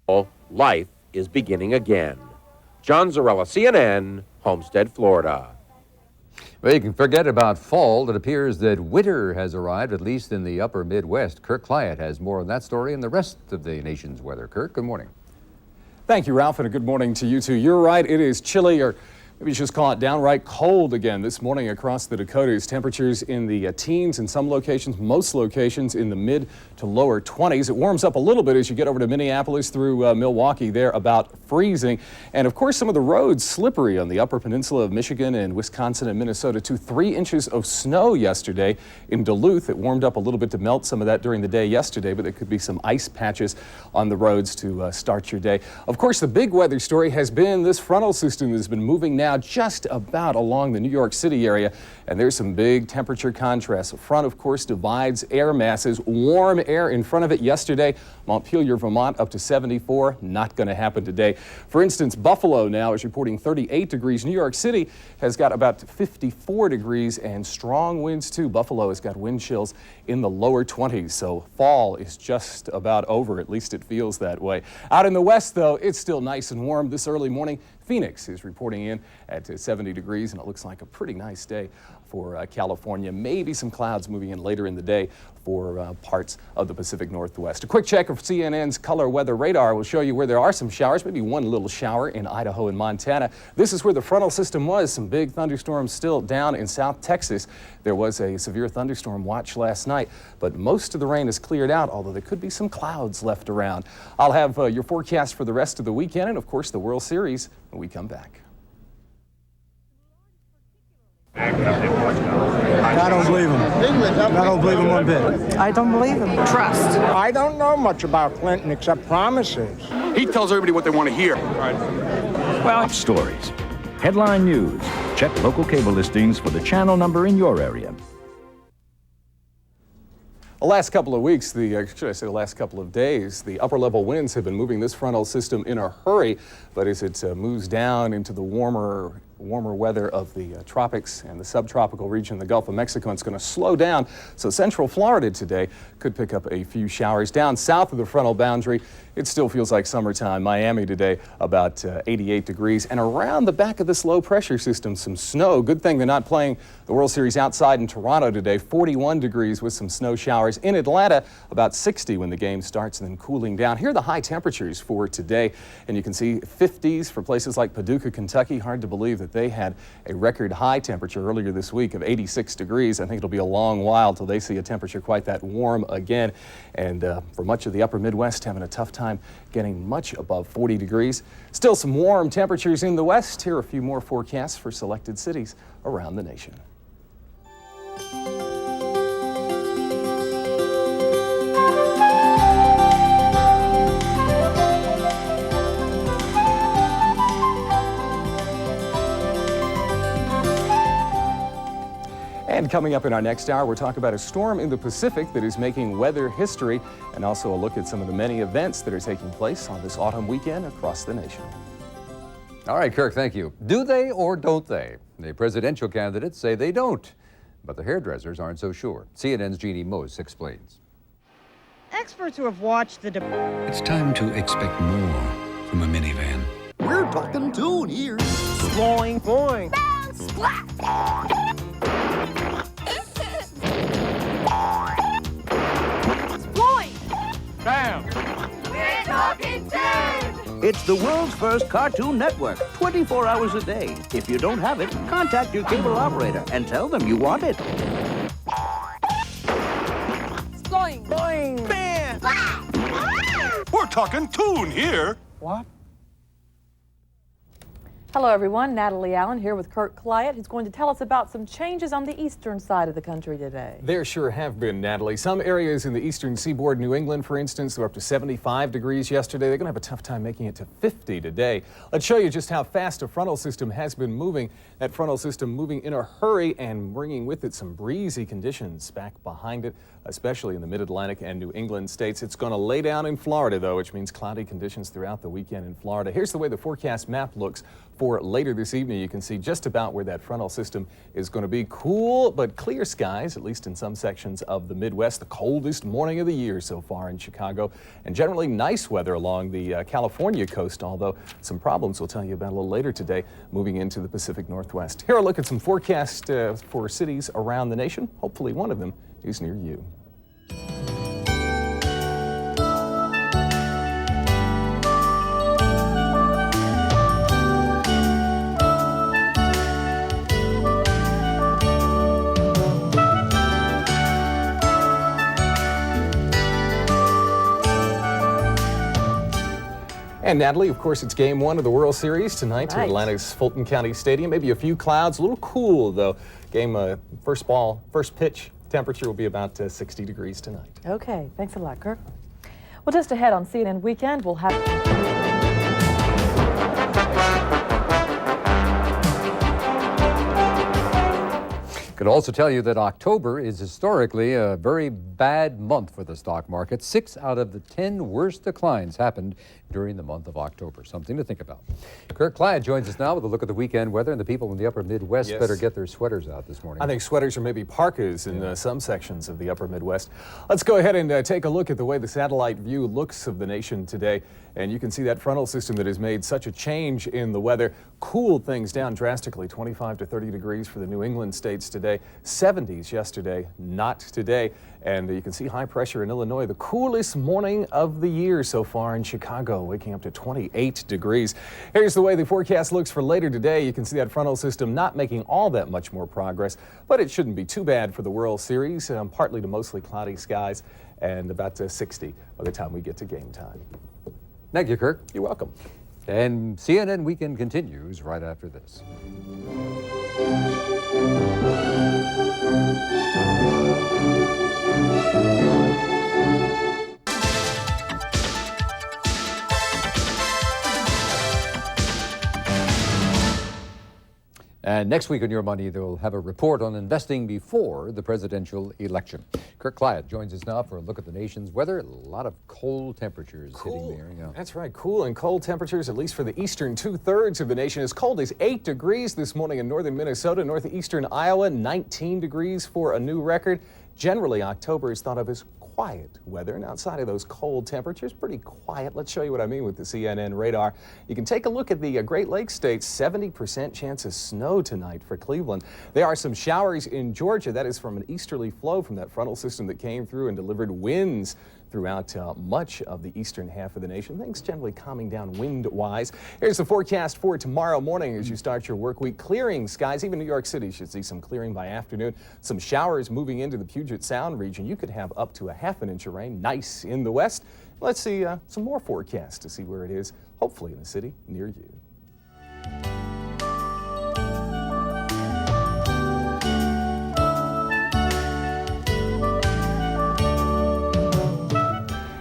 Life is beginning again. John Zarella, CNN, Homestead, Florida. Well, you can forget about fall. It appears that winter has arrived, at least in the upper Midwest. Kirk Clyatt has more on that story and the rest of the nation's weather. Kirk, good morning. Thank you, Ralph, and a good morning to you too. You're right, it is chilly, or maybe just call it downright cold again this morning across the Dakotas. Temperatures in the teens in some locations, most locations in the mid to lower 20s. It warms up a little bit as you get over to Minneapolis through Milwaukee. There about freezing. And of course, some of the roads slippery on the upper peninsula of Michigan and Wisconsin and Minnesota too. 3 inches of snow yesterday in Duluth. It warmed up a little bit to melt some of that during the day yesterday, but there could be some ice patches on the roads to start your day. Of course, the big weather story has been this frontal system that has been moving now just about along the New York City area, and there's some big temperature contrasts. The front, of course, divides air masses. Warm air in front of it yesterday. Montpelier, Vermont, up to 74. Not going to happen today. For instance, Buffalo now is reporting 38 degrees. New York City has got about 54 degrees and strong winds, too. Buffalo has got wind chills in the lower 20s, so fall is just about over. At least it feels that way. Out in the west, though, it's still nice and warm this early morning. Phoenix is reporting in at 70 degrees, and it looks like a pretty nice day for California. Maybe some clouds moving in later in the day for parts of the Pacific Northwest. A quick check of CNN's color weather radar will show you where there are some showers, maybe one little shower in Idaho and Montana. This is where the frontal system was. Some big thunderstorms still down in South Texas. There was a severe thunderstorm watch last night, but most of the rain is cleared out, although there could be some clouds left around. I'll have your forecast for the rest of the weekend and, of course, the World Series when we come back. I don't believe him. I don't believe him one bit. I don't believe him. Trust. I don't know much about Clinton except promises. He tells everybody what they want to hear. Well, stories, headline news. Check local cable listings for the channel number in your area. The last couple of weeks, should I say the last couple of days, the upper level winds have been moving this frontal system in a hurry, but as it moves down into the warmer weather of the tropics and the subtropical region of the Gulf of Mexico, it's going to slow down. So central Florida today could pick up a few showers. Down south of the frontal boundary, it still feels like summertime. Miami today about 88 degrees. And around the back of this low pressure system, some snow. Good thing they're not playing the World Series outside in Toronto today. 41 degrees with some snow showers. In Atlanta, about 60 when the game starts and then cooling down. Here are the high temperatures for today. And you can see 50s for places like Paducah, Kentucky. Hard to believe that they had a record high temperature earlier this week of 86 degrees. I think it'll be a long while till they see a temperature quite that warm again. And for much of the upper Midwest, having a tough time getting much above 40 degrees. Still some warm temperatures in the west. Here are a few more forecasts for selected cities around the nation. And coming up in our next hour, we're talking about a storm in the Pacific that is making weather history, and also a look at some of the many events that are taking place on this autumn weekend across the nation. All right, Kirk, thank you. Do they or don't they? The presidential candidates say they don't, but the hairdressers aren't so sure. CNN's Jeannie Mose explains. Experts who have watched the It's time to expect more from a minivan. We're talking tune here. Boing, boing. Bounce, splat. Bam! We're talking tune! It's the world's first cartoon network, 24 hours a day. If you don't have it, contact your cable operator and tell them you want it. Boing! Boing! Bam! We're talking tune here. What? Hello, everyone. Natalie Allen here with Kirk Clyatt, who's going to tell us about some changes on the eastern side of the country today. There sure have been, Natalie. Some areas in the eastern seaboard, New England, for instance, were up to 75 degrees yesterday. They're going to have a tough time making it to 50 today. Let's show you just how fast a frontal system has been moving. That frontal system moving in a hurry and bringing with it some breezy conditions back behind it, especially in the mid-Atlantic and New England states. It's going to lay down in Florida, though, which means cloudy conditions throughout the weekend in Florida. Here's the way the forecast map looks for for later this evening. You can see just about where that frontal system is going to be. Cool but clear skies, at least in some sections of the Midwest. The coldest morning of the year so far in Chicago, and generally nice weather along the California coast, although some problems we'll tell you about a little later today moving into the Pacific Northwest. Here, a look at some forecasts for cities around the nation. Hopefully one of them is near you. And Natalie, of course, it's game one of the World Series tonight at Atlanta's Fulton County Stadium. Maybe a few clouds, a little cool though. Game first pitch temperature will be about 60 degrees tonight. Okay, thanks a lot, Kirk. Well, just ahead on CNN Weekend, we'll have... Could also tell you that October is historically a very bad month for the stock market. 6 out of the 10 worst declines happened during the month of October. Something to think about. Kirk Clyatt joins us now with a look at the weekend weather, and the people in the upper Midwest better get their sweaters out this morning. I think sweaters or maybe parkas in some sections of the upper Midwest. Let's go ahead and take a look at the way the satellite view looks of the nation today. And you can see that frontal system that has made such a change in the weather, cooled things down drastically, 25 to 30 degrees for the New England states today, 70s yesterday, not today. And you can see high pressure in Illinois, the coolest morning of the year so far in Chicago, waking up to 28 degrees. Here's the way the forecast looks for later today. You can see that frontal system not making all that much more progress, but it shouldn't be too bad for the World Series. Partly to mostly cloudy skies and about 60 by the time we get to game time. Thank you, Kirk. You're welcome. And CNN Weekend continues right after this. And next week on Your Money, they'll have a report on investing before the presidential election. Kirk Clyatt joins us now for a look at the nation's weather. A lot of cold temperatures hitting there. Yeah. That's right, cool and cold temperatures, at least for the eastern two-thirds of the nation. As cold as 8 degrees this morning in northern Minnesota, northeastern Iowa, 19 degrees for a new record. Generally, October is thought of as quiet weather, and outside of those cold temperatures, pretty quiet. Let's show you what I mean with the CNN radar. You can take a look at the Great Lakes states. 70% chance of snow tonight for Cleveland. There are some showers in Georgia. That is from an easterly flow from that frontal system that came through and delivered winds throughout much of the eastern half of the nation. Things generally calming down wind-wise. Here's the forecast for tomorrow morning as you start your work week. Clearing skies. Even New York City should see some clearing by afternoon. Some showers moving into the Puget Sound region. You could have up to a half an inch of rain. Nice in the west. Let's see some more forecasts to see where it is, hopefully in a city near you.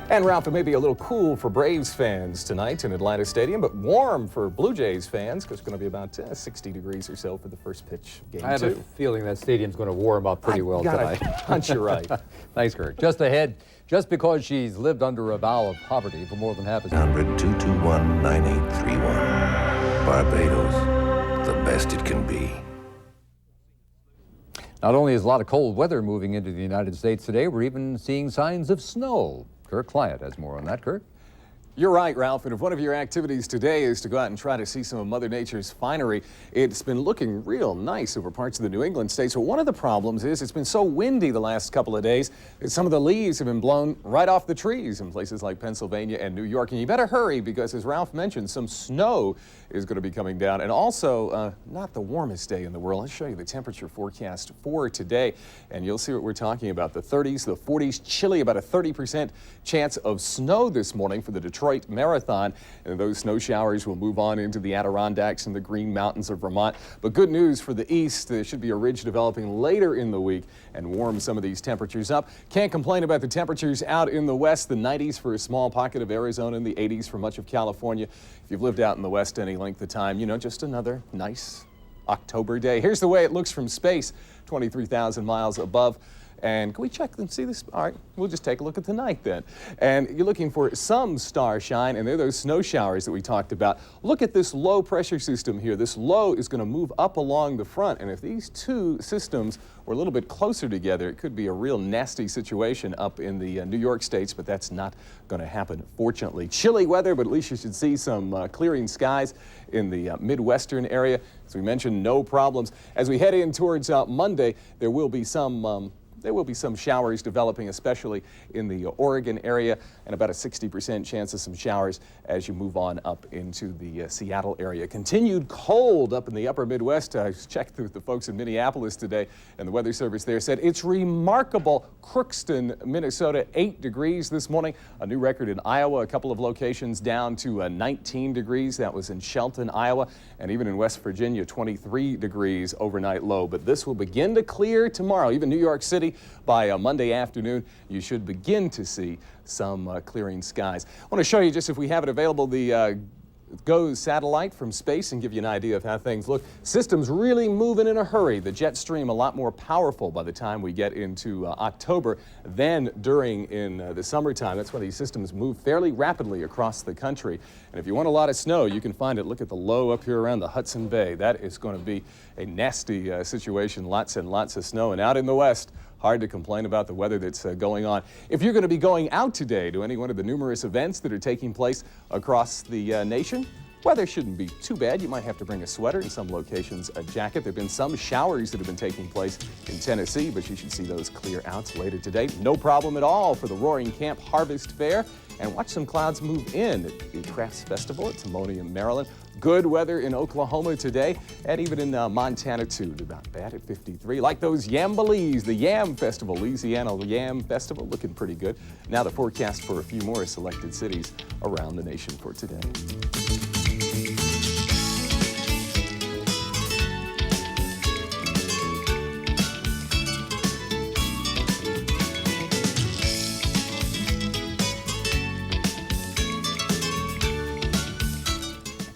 And Ralph, it may be a little cool for Braves fans tonight in Atlanta Stadium, but warm for Blue Jays fans because it's going to be about 60 degrees or so for the first pitch game 2. I have a feeling that stadium's going to warm up pretty well tonight. Hunch you right. Thanks, Kirk. Just ahead, just because she's lived under a vow of poverty for more than half a century. 221-9831. Barbados, the best it can be. Not only is a lot of cold weather moving into the United States today, we're even seeing signs of snow. Kirk Clyatt has more on that. Kirk? You're right, Ralph, and if one of your activities today is to go out and try to see some of Mother Nature's finery, it's been looking real nice over parts of the New England states. But one of the problems is it's been so windy the last couple of days that some of the leaves have been blown right off the trees in places like Pennsylvania and New York. And you better hurry because, as Ralph mentioned, some snow is going to be coming down. And also, not the warmest day in the world. Let's show you the temperature forecast for today, and you'll see what we're talking about. The 30s, the 40s, chilly, about a 30% chance of snow this morning for the Detroit Marathon, and those snow showers will move on into the Adirondacks and the Green Mountains of Vermont. But good news for the east, there should be a ridge developing later in the week and warm some of these temperatures up. Can't complain about the temperatures out in the west, the 90s for a small pocket of Arizona and the 80s for much of California. If you've lived out in the west any length of time, you know, just another nice October day. Here's the way it looks from space, 23,000 miles above. And can we check and see this? All right, we'll just take a look at tonight then. And you're looking for some star shine, and there are those snow showers that we talked about. Look at this low pressure system here. This low is going to move up along the front, and if these two systems were a little bit closer together, it could be a real nasty situation up in the New York states, but that's not going to happen, fortunately. Chilly weather, but at least you should see some clearing skies in the Midwestern area. As we mentioned, no problems. As we head in towards Monday, there will be some showers developing, especially in the Oregon area, and about a 60% chance of some showers as you move on up into the Seattle area. Continued cold up in the upper Midwest. I checked with the folks in Minneapolis today, and the weather service there said it's remarkable. Crookston, Minnesota, 8 degrees this morning. A new record in Iowa, a couple of locations down to 19 degrees. That was in Shelton, Iowa, and even in West Virginia, 23 degrees overnight low. But this will begin to clear tomorrow. Even New York City, by Monday afternoon, you should begin to see some clearing skies. I want to show you, just if we have it available, the GOES satellite from space and give you an idea of how things look. Systems really moving in a hurry. The jet stream a lot more powerful by the time we get into October than during the summertime. That's why these systems move fairly rapidly across the country. And if you want a lot of snow, you can find it. Look at the low up here around the Hudson Bay. That is going to be a nasty situation. Lots and lots of snow. And out in the west, hard to complain about the weather that's going on. If you're going to be going out today to any one of the numerous events that are taking place across the nation, weather shouldn't be too bad. You might have to bring a sweater, in some locations a jacket. There have been some showers that have been taking place in Tennessee, but you should see those clear out later today. No problem at all for the Roaring Camp Harvest Fair. And watch some clouds move in at the Crafts Festival at Timonium, Maryland. Good weather in Oklahoma today, and even in Montana too. Not bad at 53. Like those Yambalees, the Yam Festival, Louisiana Yam Festival, looking pretty good. Now the forecast for a few more selected cities around the nation for today.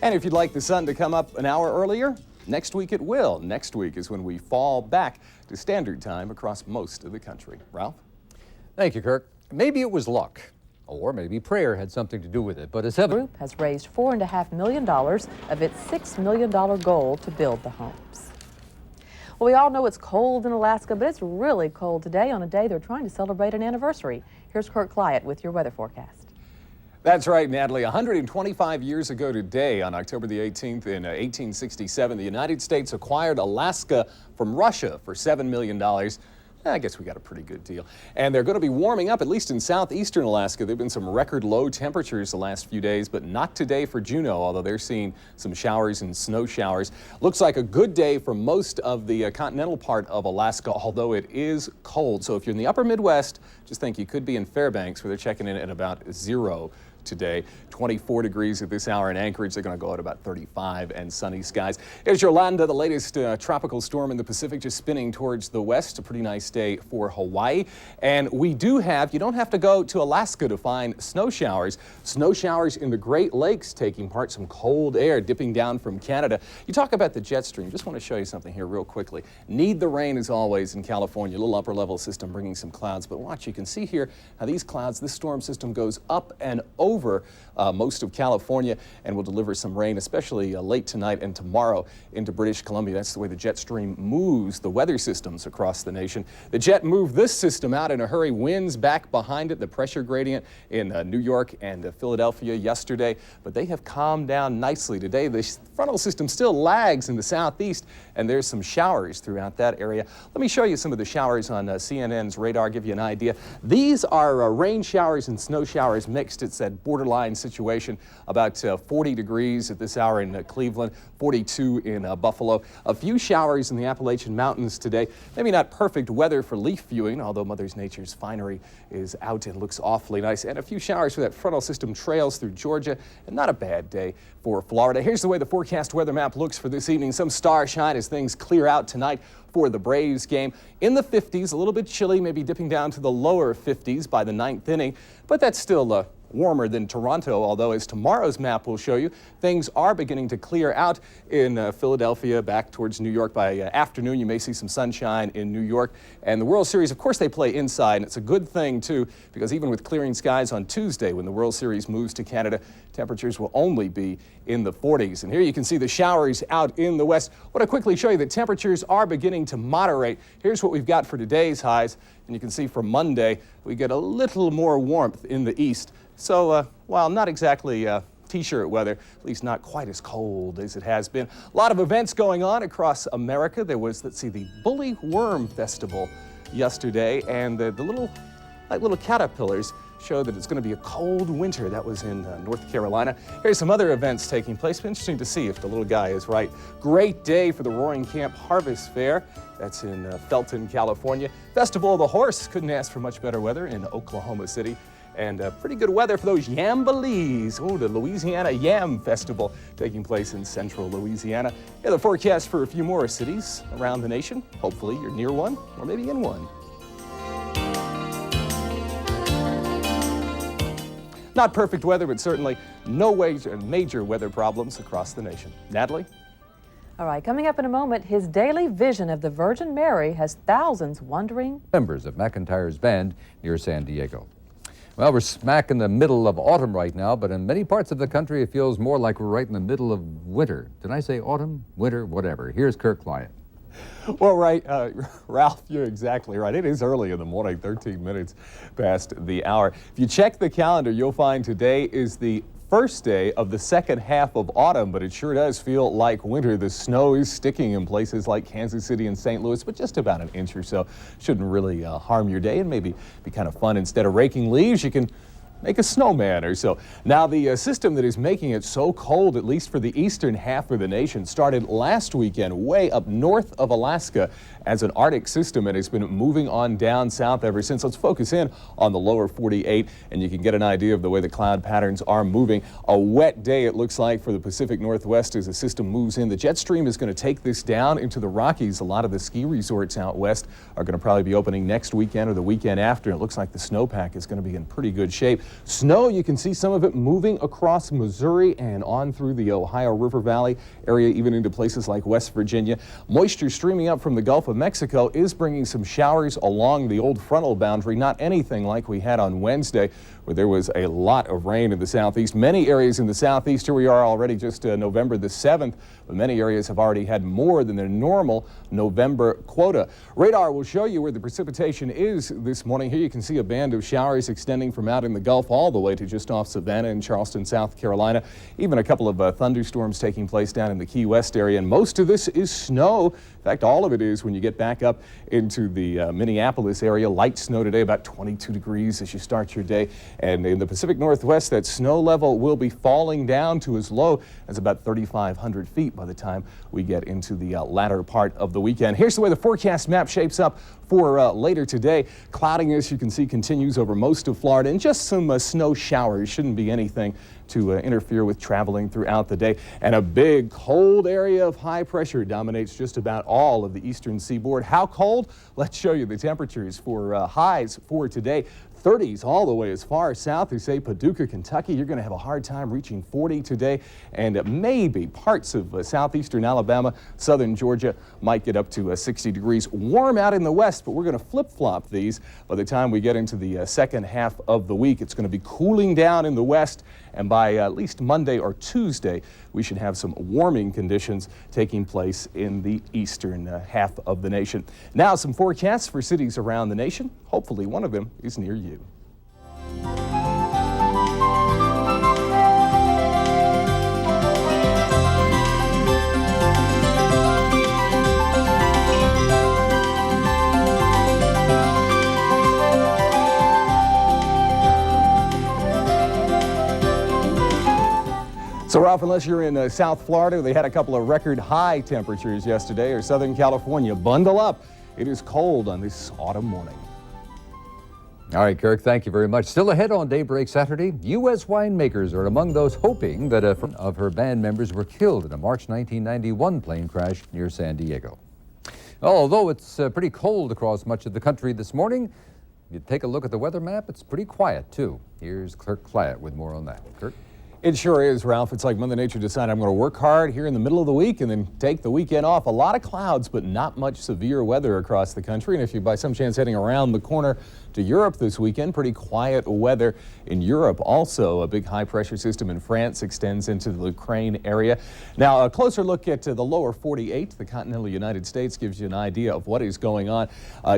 And if you'd like the sun to come up an hour earlier, next week it will. Next week is when we fall back to standard time across most of the country. Ralph? Thank you, Kirk. Maybe it was luck, or maybe prayer had something to do with it, but as The group has raised $4.5 million of its $6 million goal to build the homes. Well, we all know it's cold in Alaska, but it's really cold today on a day they're trying to celebrate an anniversary. Here's Kirk Clyatt with your weather forecast. That's right, Natalie. 125 years ago today, on October the 18th in 1867, the United States acquired Alaska from Russia for $7 million. I guess we got a pretty good deal. And they're going to be warming up, at least in southeastern Alaska. There have been some record low temperatures the last few days, but not today for Juneau, although they're seeing some showers and snow showers. Looks like a good day for most of the continental part of Alaska, although it is cold. So if you're in the upper Midwest, just think you could be in Fairbanks, where they're checking in at about 0 today. 24 degrees at this hour in Anchorage. They're going to go at about 35 and sunny skies. Here's Yolanda, the latest tropical storm in the Pacific, just spinning towards the west. A pretty nice day for Hawaii. And we do have, you don't have to go to Alaska to find snow showers. Snow showers in the Great Lakes taking part, some cold air dipping down from Canada. You talk about the jet stream. Just want to show you something here real quickly. Need the rain as always in California. A little upper level system bringing some clouds. But watch, you can see here how these clouds, this storm system goes up and over most of California and will deliver some rain, especially late tonight and tomorrow into British Columbia. That's the way the jet stream moves the weather systems across the nation. The jet moved this system out in a hurry. Winds back behind it, the pressure gradient in New York and Philadelphia yesterday, but they have calmed down nicely today. The frontal system still lags in the southeast, and there's some showers throughout that area. Let me show you some of the showers on CNN's radar, give you an idea. These are rain showers and snow showers mixed. It's that borderline situation. About 40 degrees at this hour in Cleveland, 42 in Buffalo. A few showers in the Appalachian Mountains today. Maybe not perfect weather for leaf viewing, although Mother Nature's finery is out and looks awfully nice. And a few showers for that frontal system trails through Georgia, and not a bad day for Florida. Here's the way the forecast weather map looks for this evening. Some starshine as things clear out tonight for the Braves game. In the 50s, a little bit chilly, maybe dipping down to the lower 50s by the 9th inning, but that's still warmer than Toronto, although as tomorrow's map will show you, things are beginning to clear out in Philadelphia, back towards New York. By afternoon, you may see some sunshine in New York. And the World Series, of course, they play inside, and it's a good thing, too, because even with clearing skies on Tuesday, when the World Series moves to Canada, temperatures will only be in the 40s. And here you can see the showers out in the west. I want to quickly show you that temperatures are beginning to moderate. Here's what we've got for today's highs. And you can see for Monday, we get a little more warmth in the east. So while not exactly t-shirt weather, at least not quite as cold as it has been. A lot of events going on across America. There was, let's see, the Bully Worm Festival yesterday, and the little caterpillars show that it's going to be a cold winter. That was in North Carolina. Here's some other events taking place. Interesting to see if the little guy is right. Great day for the Roaring Camp Harvest Fair. That's in Felton, California. Festival of the Horse. Couldn't ask for much better weather in Oklahoma City. And pretty good weather for those Yambalees. Oh, the Louisiana Yam Festival taking place in central Louisiana. Yeah, the forecast for a few more cities around the nation. Hopefully you're near one or maybe in one. Not perfect weather, but certainly no major weather problems across the nation. Natalie? All right, coming up in a moment, his daily vision of the Virgin Mary has thousands wondering. Members of McIntyre's band near San Diego. Well, we're smack in the middle of autumn right now, but in many parts of the country, it feels more like we're right in the middle of winter. Did I say autumn, winter, whatever? Here's Kirk Clyatt. Well, right, Ralph, you're exactly right. It is early in the morning, 13 minutes past the hour. If you check the calendar, you'll find today is the first day of the second half of autumn, but it sure does feel like winter. The snow is sticking in places like Kansas City and St. Louis, but just about an inch or so. Shouldn't really harm your day, and maybe be kind of fun. Instead of raking leaves, you can make a snowman or so. Now, the system that is making it so cold, at least for the eastern half of the nation, started last weekend way up north of Alaska as an Arctic system, and it's been moving on down south ever since. Let's focus in on the lower 48, and you can get an idea of the way the cloud patterns are moving. A wet day, it looks like, for the Pacific Northwest as the system moves in. The jet stream is going to take this down into the Rockies. A lot of the ski resorts out west are going to probably be opening next weekend or the weekend after. It looks like the snowpack is going to be in pretty good shape. Snow, you can see some of it moving across Missouri and on through the Ohio River Valley area, even into places like West Virginia. Moisture streaming up from the Gulf of Mexico is bringing some showers along the old frontal boundary. Not anything like we had on Wednesday, where there was a lot of rain in the southeast. Many areas in the southeast, here we are already just November the 7th, but many areas have already had more than their normal November quota. Radar will show you where the precipitation is this morning. Here you can see a band of showers extending from out in the Gulf all the way to just off Savannah in Charleston, South Carolina. Even a couple of thunderstorms taking place down in the Key West area, and most of this is snow. In fact, all of it is when you get back up into the Minneapolis area. Light snow today, about 22 degrees as you start your day. And in the Pacific Northwest, that snow level will be falling down to as low as about 3,500 feet by the time we get into the latter part of the weekend. Here's the way the forecast map shapes up for later today. Cloudiness, you can see, continues over most of Florida, and just some snow showers. Shouldn't be anything to interfere with traveling throughout the day. And a big cold area of high pressure dominates just about all of the eastern seaboard. How cold? Let's show you the temperatures for highs for today. 30s all the way as far south as, say, Paducah, Kentucky. You're going to have a hard time reaching 40 today, and maybe parts of southeastern Alabama, southern Georgia might get up to 60 degrees. Warm out in the west, but we're going to flip-flop these by the time we get into the second half of the week. It's going to be cooling down in the west, and by at least Monday or Tuesday, we should have some warming conditions taking place in the eastern half of the nation. Now, some forecasts for cities around the nation. Hopefully one of them is near you. So, Ralph, unless you're in South Florida, they had a couple of record high temperatures yesterday, or Southern California, bundle up. It is cold on this autumn morning. All right, Kirk, thank you very much. Still ahead on Daybreak Saturday, U.S. winemakers are among those hoping that of her band members were killed in a March 1991 plane crash near San Diego. Although it's pretty cold across much of the country this morning, You take a look at the weather map, it's pretty quiet, too. Here's Kirk Clyatt with more on that. Kirk? It sure is, Ralph. It's like Mother Nature decided I'm going to work hard here in the middle of the week and then take the weekend off. A lot of clouds, but not much severe weather across the country. And if you're by some chance heading around the corner to Europe this weekend, pretty quiet weather in Europe. Also, a big high-pressure system in France extends into the Ukraine area. Now, a closer look at the lower 48, the continental United States, gives you an idea of what is going on.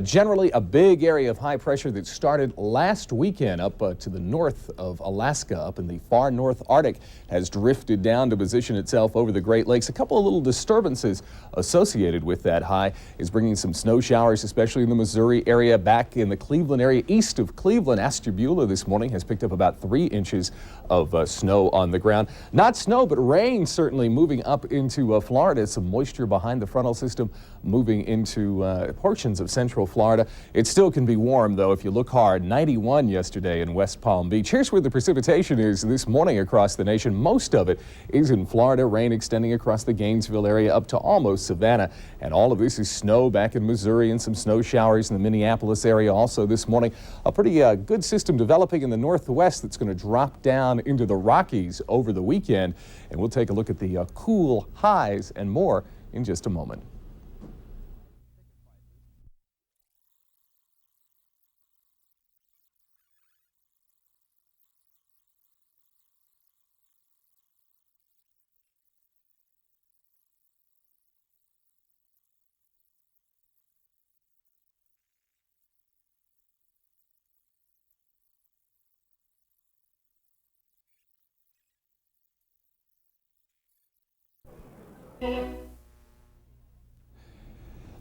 Generally, a big area of high pressure that started last weekend up to the north of Alaska, up in the far North Arctic, has drifted down to position itself over the Great Lakes. A couple of little disturbances associated with that high is bringing some snow showers, especially in the Missouri area, back in the Cleveland area. East of Cleveland, Ashtabula this morning has picked up about 3 inches of snow on the ground. Not snow, but rain certainly moving up into Florida. Some moisture behind the frontal system moving into portions of central Florida. It still can be warm, though, if you look hard. 91 yesterday in West Palm Beach. Here's where the precipitation is this morning across the nation. Most of it is in Florida. Rain extending across the Gainesville area up to almost Savannah. And all of this is snow back in Missouri and some snow showers in the Minneapolis area also this morning. A pretty good system developing in the northwest that's going to drop down into the Rockies over the weekend. And we'll take a look at the cool highs and more in just a moment.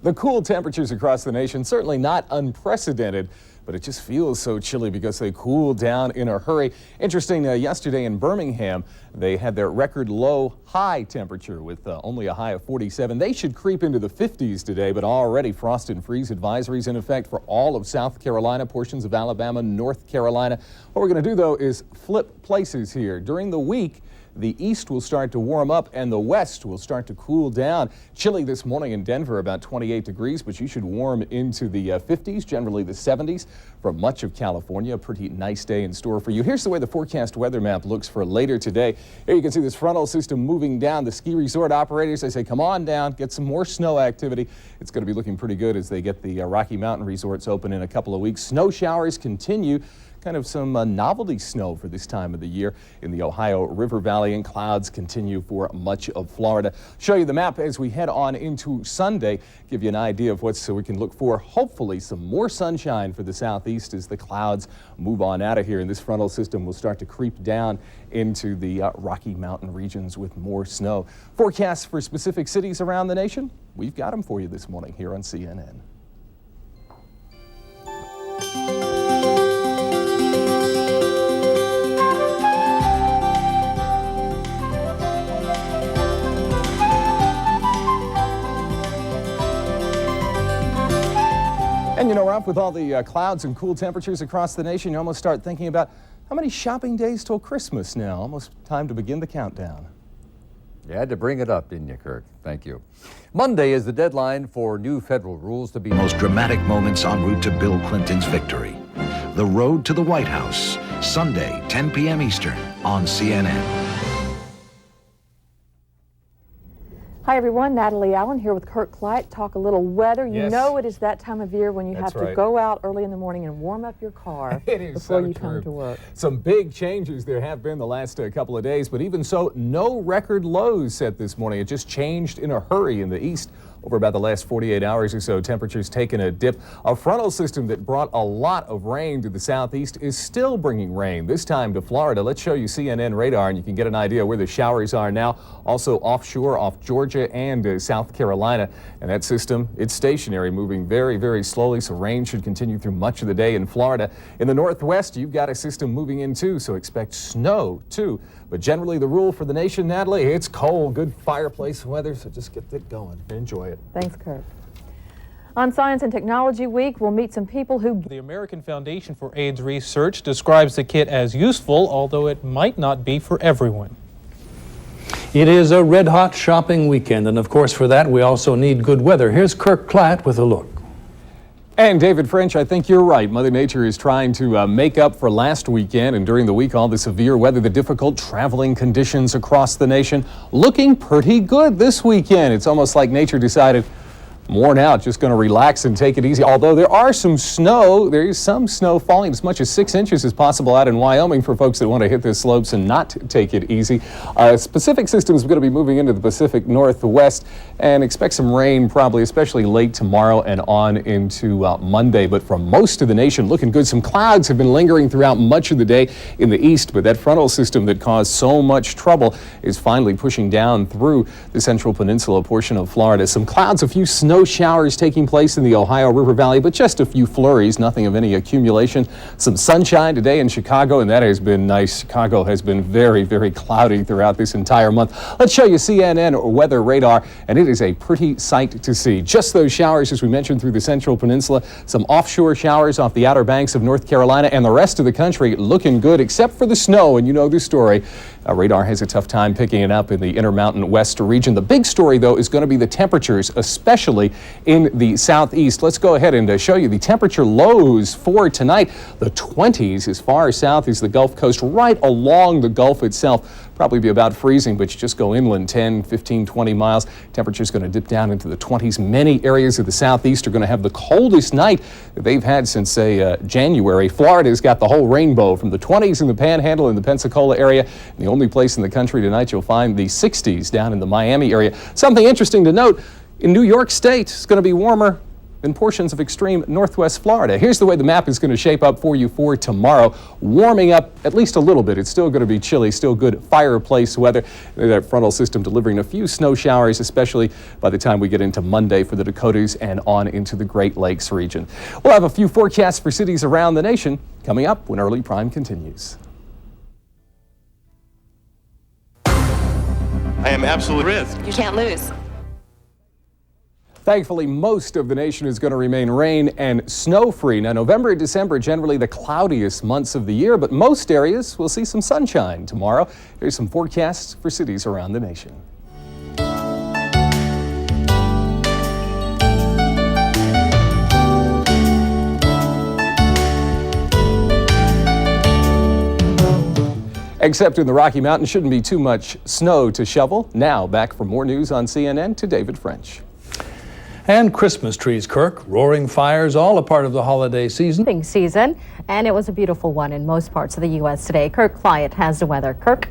The cool temperatures across the nation, certainly not unprecedented, but it just feels so chilly because they cool down in a hurry. Interesting, yesterday in Birmingham, they had their record low high temperature with only a high of 47. They should creep into the 50s today, but already frost and freeze advisories in effect for all of South Carolina, portions of Alabama, North Carolina. What we're going to do, though, is flip places here. During the week, the east will start to warm up and the west will start to cool down. Chilly this morning in Denver, about 28 degrees, but you should warm into the 50s, generally the 70s for much of California. A pretty nice day in store for you. Here's the way the forecast weather map looks for later today. Here you can see this frontal system moving down. The ski resort operators, they say, come on down, get some more snow activity. It's going to be looking pretty good as they get the Rocky Mountain resorts open in a couple of weeks. Snow showers continue. Kind of some novelty snow for this time of the year in the Ohio River Valley, and clouds continue for much of Florida. Show you the map as we head on into Sunday, give you an idea of what so we can look for. Hopefully some more sunshine for the southeast as the clouds move on out of here, and this frontal system will start to creep down into the Rocky Mountain regions with more snow. Forecasts for specific cities around the nation, we've got them for you this morning here on CNN. And you know, Ralph, with all the clouds and cool temperatures across the nation, you almost start thinking about how many shopping days till Christmas now. Almost time to begin the countdown. You had to bring it up, didn't you, Kirk? Thank you. Monday is the deadline for new federal rules to be... Most dramatic moments en route to Bill Clinton's victory. The Road to the White House, Sunday, 10 p.m. Eastern on CNN. Hi everyone, Natalie Allen here with Kirk Clyatt. Talk a little weather. You Yes. know it is that time of year when you That's have to right. go out early in the morning and warm up your car It is before so you true. come to work. Some big changes there have been the last couple of days, but even so, no record lows set this morning. It just changed in a hurry in the east. Over about the last 48 hours or so, temperatures taken a dip. A frontal system that brought a lot of rain to the southeast is still bringing rain, this time to Florida. Let's show you CNN radar, and you can get an idea where the showers are now. Also offshore, off Georgia and South Carolina. And that system, it's stationary, moving very, very slowly, so rain should continue through much of the day in Florida. In the northwest, you've got a system moving in too, so expect snow too. But generally, the rule for the nation, Natalie, it's cold, good fireplace weather, so just get it going. Enjoy it. Thanks, Kirk. On Science and Technology Week, we'll meet some people who... The American Foundation for AIDS Research describes the kit as useful, although it might not be for everyone. It is a red-hot shopping weekend, and of course for that we also need good weather. Here's Kirk Clyatt with a look. And David French, I think you're right. Mother Nature is trying to make up for last weekend and during the week all the severe weather, the difficult traveling conditions across the nation. Looking pretty good this weekend. It's almost like nature decided, worn out, just going to relax and take it easy. Although there are some snow, there is some snow falling. As much as 6 inches is possible out in Wyoming for folks that want to hit the slopes and not take it easy. Pacific system is going to be moving into the Pacific Northwest and expect some rain probably, especially late tomorrow and on into Monday. But for most of the nation, looking good. Some clouds have been lingering throughout much of the day in the east, but that frontal system that caused so much trouble is finally pushing down through the central peninsula portion of Florida. Some clouds, a few snow showers taking place in the Ohio River Valley, but just a few flurries, nothing of any accumulation. Some sunshine today in Chicago, and that has been nice. Chicago has been very, very cloudy throughout this entire month. Let's show you CNN weather radar, and it is a pretty sight to see. Just those showers, as we mentioned, through the central peninsula, some offshore showers off the Outer Banks of North Carolina, and the rest of the country looking good, except for the snow, and you know the story. Radar has a tough time picking it up in the Intermountain West region. The big story, though, is going to be the temperatures, especially in the southeast. Let's go ahead and show you the temperature lows for tonight. The 20s as far south as the Gulf Coast, right along the Gulf itself. Probably be about freezing, but you just go inland 10, 15, 20 miles. Temperature's going to dip down into the 20s. Many areas of the southeast are going to have the coldest night that they've had since, say, January. Florida's got the whole rainbow from the 20s in the Panhandle and the Pensacola area. And the only place in the country tonight you'll find the 60s down in the Miami area. Something interesting to note, in New York State, it's going to be warmer in portions of extreme northwest Florida. Here's the way the map is going to shape up for you for tomorrow. Warming up at least a little bit. It's still going to be chilly, still good fireplace weather. That frontal system delivering a few snow showers, especially by the time we get into Monday for the Dakotas and on into the Great Lakes region. We'll have a few forecasts for cities around the nation coming up when Early Prime continues. I am absolutely risk. You can't lose. Thankfully, most of the nation is going to remain rain and snow-free. Now, November and December are generally the cloudiest months of the year, but most areas will see some sunshine tomorrow. Here's some forecasts for cities around the nation. Except in the Rocky Mountains, shouldn't be too much snow to shovel. Now, back for more news on CNN to David French. And Christmas trees, Kirk, roaring fires, all a part of the holiday season. And it was a beautiful one in most parts of the U.S. today. Kirk Clyatt has the weather. Kirk?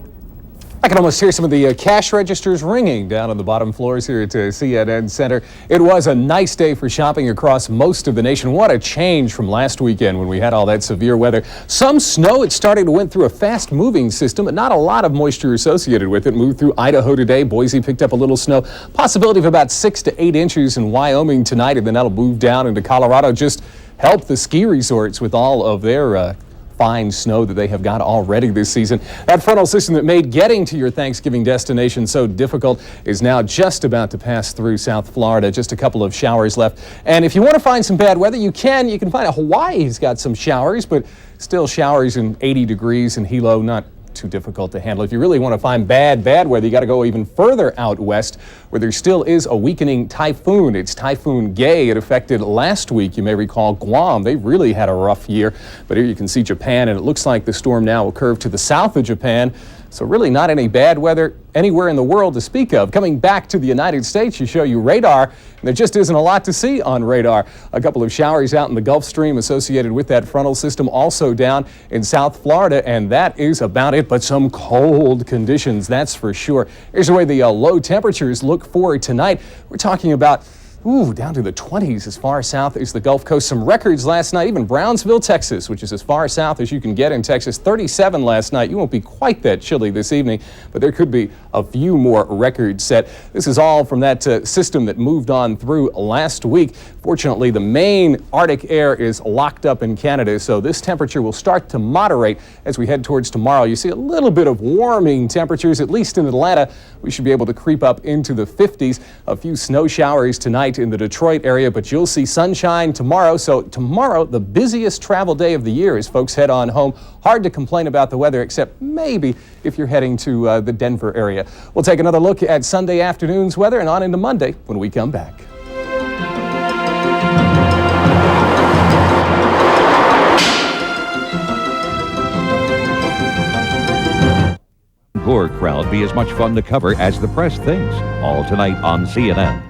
I can almost hear some of the cash registers ringing down on the bottom floors here at CNN Center. It was a nice day for shopping across most of the nation. What a change from last weekend when we had all that severe weather. Some snow, it started to went through a fast-moving system, but not a lot of moisture associated with it. Moved through Idaho today. Boise picked up a little snow. Possibility of about 6 to 8 inches in Wyoming tonight, and then that'll move down into Colorado. Just help the ski resorts with all of their fine snow that they have got already this season. That frontal system that made getting to your Thanksgiving destination so difficult is now just about to pass through South Florida. Just a couple of showers left. And if you want to find some bad weather, you can find out Hawaii's got some showers, but still showers in 80 degrees in Hilo, not too difficult to handle. If you really want to find bad weather, you got to go even further out west where there still is a weakening typhoon. It's Typhoon Gay. It affected last week, you may recall, Guam. They really had a rough year. But here you can see Japan, and it looks like the storm now will curve to the south of Japan. So really not any bad weather anywhere in the world to speak of. Coming back to the United States, you show you radar, and there just isn't a lot to see on radar. A couple of showers out in the Gulf Stream associated with that frontal system, also down in South Florida, and that is about it. But some cold conditions, that's for sure. Here's the way the low temperatures look for tonight. We're talking about down to the 20s as far south as the Gulf Coast. Some records last night, even Brownsville, Texas, which is as far south as you can get in Texas. 37 last night. You won't be quite that chilly this evening, but there could be a few more records set. This is all from that system that moved on through last week. Fortunately, the main Arctic air is locked up in Canada, so this temperature will start to moderate as we head towards tomorrow. You see a little bit of warming temperatures, at least in Atlanta. We should be able to creep up into the 50s. A few snow showers tonight in the Detroit area, but you'll see sunshine tomorrow. So tomorrow, the busiest travel day of the year as folks head on home. Hard to complain about the weather, except maybe if you're heading to the Denver area. We'll take another look at Sunday afternoon's weather and on into Monday when we come back. poor crowd be as much fun to cover as the press thinks. All tonight on CNN.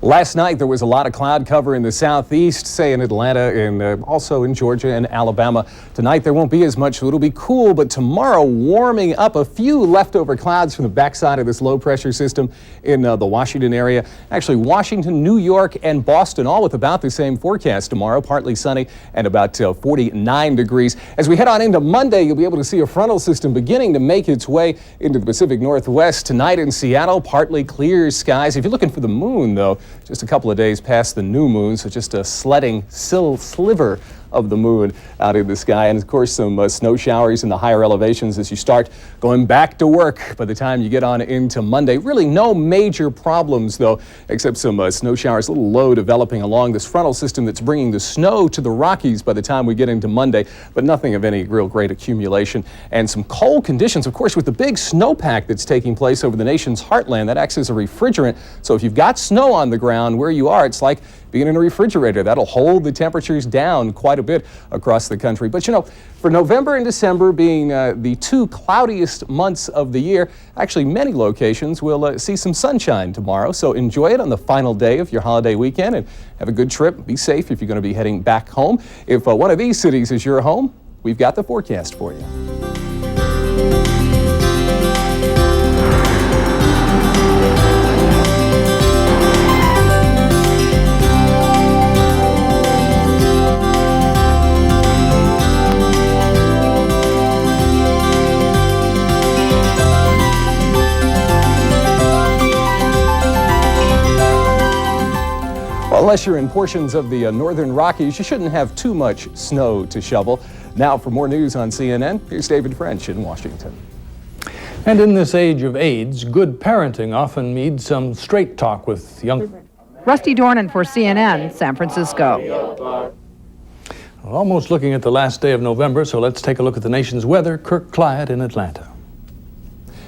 Last night, there was a lot of cloud cover in the southeast, say in Atlanta and also in Georgia and Alabama. Tonight, there won't be as much, so it'll be cool, but tomorrow, warming up, a few leftover clouds from the backside of this low-pressure system in the Washington area. Actually, Washington, New York, and Boston, all with about the same forecast tomorrow, partly sunny and about 49 degrees. As we head on into Monday, you'll be able to see a frontal system beginning to make its way into the Pacific Northwest. Tonight in Seattle, partly clear skies. If you're looking for the moon, though, just a couple of days past the new moon, so just a sledding sliver of the moon out in the sky. And of course, some snow showers in the higher elevations as you start going back to work by the time you get on into Monday. Really no major problems, though, except some snow showers, a little low developing along this frontal system that's bringing the snow to the Rockies by the time we get into Monday, but nothing of any real great accumulation. And some cold conditions, of course, with the big snowpack that's taking place over the nation's heartland. That acts as a refrigerant. So if you've got snow on the ground where you are, it's like being in a refrigerator. That'll hold the temperatures down quite a bit across the country. But you know, for November and December being the two cloudiest months of the year, actually many locations will see some sunshine tomorrow. So enjoy it on the final day of your holiday weekend and have a good trip. Be safe if you're going to be heading back home. If one of these cities is your home, we've got the forecast for you. Unless you're in portions of the northern Rockies, you shouldn't have too much snow to shovel. Now for more news on CNN, here's David French in Washington. And in this age of AIDS, good parenting often needs some straight talk with young... Rusty Dornan for CNN, San Francisco. Almost looking at the last day of November, so let's take a look at the nation's weather. Kirk Clyatt in Atlanta.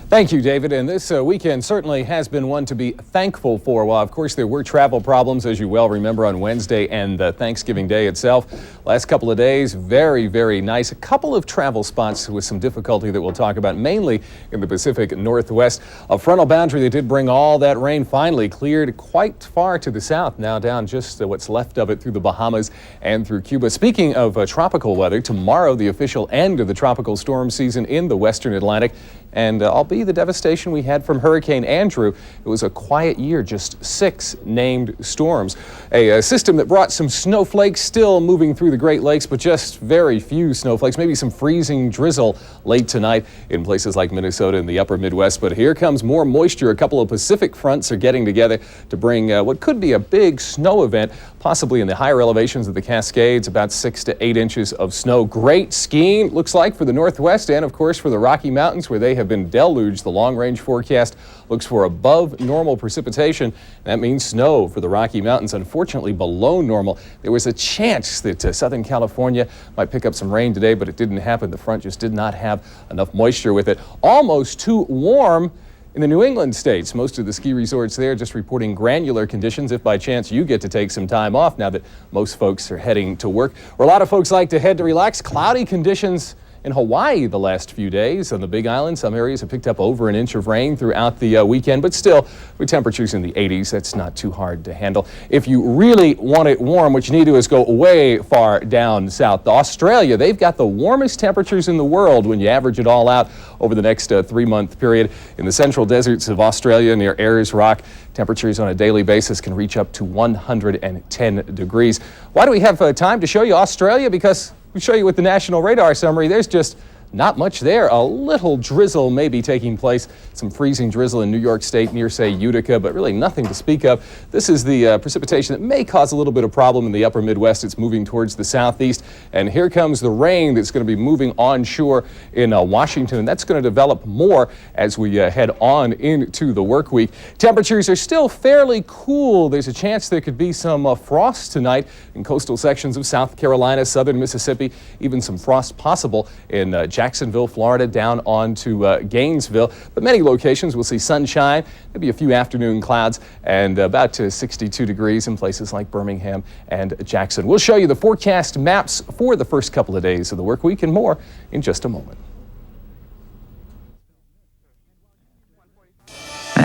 Thank you, David. And this weekend certainly has been one to be thankful for. While, of course, there were travel problems, as you well remember, on Wednesday and Thanksgiving Day itself. Last couple of days, very, very nice. A couple of travel spots with some difficulty that we'll talk about, mainly in the Pacific Northwest. A frontal boundary that did bring all that rain finally cleared quite far to the south, now down just what's left of it through the Bahamas and through Cuba. Speaking of tropical weather, tomorrow the official end of the tropical storm season in the western Atlantic. And albeit the devastation we had from Hurricane Andrew, it was a quiet year, just 6 named storms. A system that brought some snowflakes still moving through the Great Lakes, but just very few snowflakes, maybe some freezing drizzle late tonight in places like Minnesota and the upper Midwest. But here comes more moisture. A couple of Pacific fronts are getting together to bring what could be a big snow event, possibly in the higher elevations of the Cascades, about 6 to 8 inches of snow. Great skiing, looks like, for the Northwest and, of course, for the Rocky Mountains, where they have been deluged. The long-range forecast looks for above normal precipitation. That means snow for the Rocky Mountains, unfortunately below normal. There was a chance that Southern California might pick up some rain today, but it didn't happen. The front just did not have enough moisture with it. Almost too warm in the New England states. Most of the ski resorts there just reporting granular conditions if by chance you get to take some time off now that most folks are heading to work. Where a lot of folks like to head to relax, cloudy conditions in Hawaii the last few days. On the Big Island, some areas have picked up over an inch of rain throughout the weekend, but still, with temperatures in the 80s, that's not too hard to handle. If you really want it warm, what you need to do is go way far down south. Australia, they've got the warmest temperatures in the world when you average it all out over the next 3-month period. In the central deserts of Australia near Ayers Rock, temperatures on a daily basis can reach up to 110 degrees. Why do we have time to show you Australia? Because we show you with the National Radar Summary, there's just not much there. A little drizzle may be taking place, some freezing drizzle in New York State near, say, Utica, but really nothing to speak of. This is the precipitation that may cause a little bit of problem in the upper Midwest. It's moving towards the southeast, and here comes the rain that's going to be moving onshore in Washington, and that's going to develop more as we head on into the work week. Temperatures are still fairly cool. There's a chance there could be some frost tonight in coastal sections of South Carolina, southern Mississippi, even some frost possible in Jacksonville, Florida, down on to Gainesville. But many locations will see sunshine, maybe a few afternoon clouds, and about 62 degrees in places like Birmingham and Jackson. We'll show you the forecast maps for the first couple of days of the work week and more in just a moment.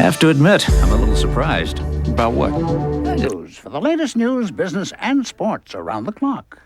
have to admit, I'm a little surprised. About what? News for the latest news, business, and sports around the clock.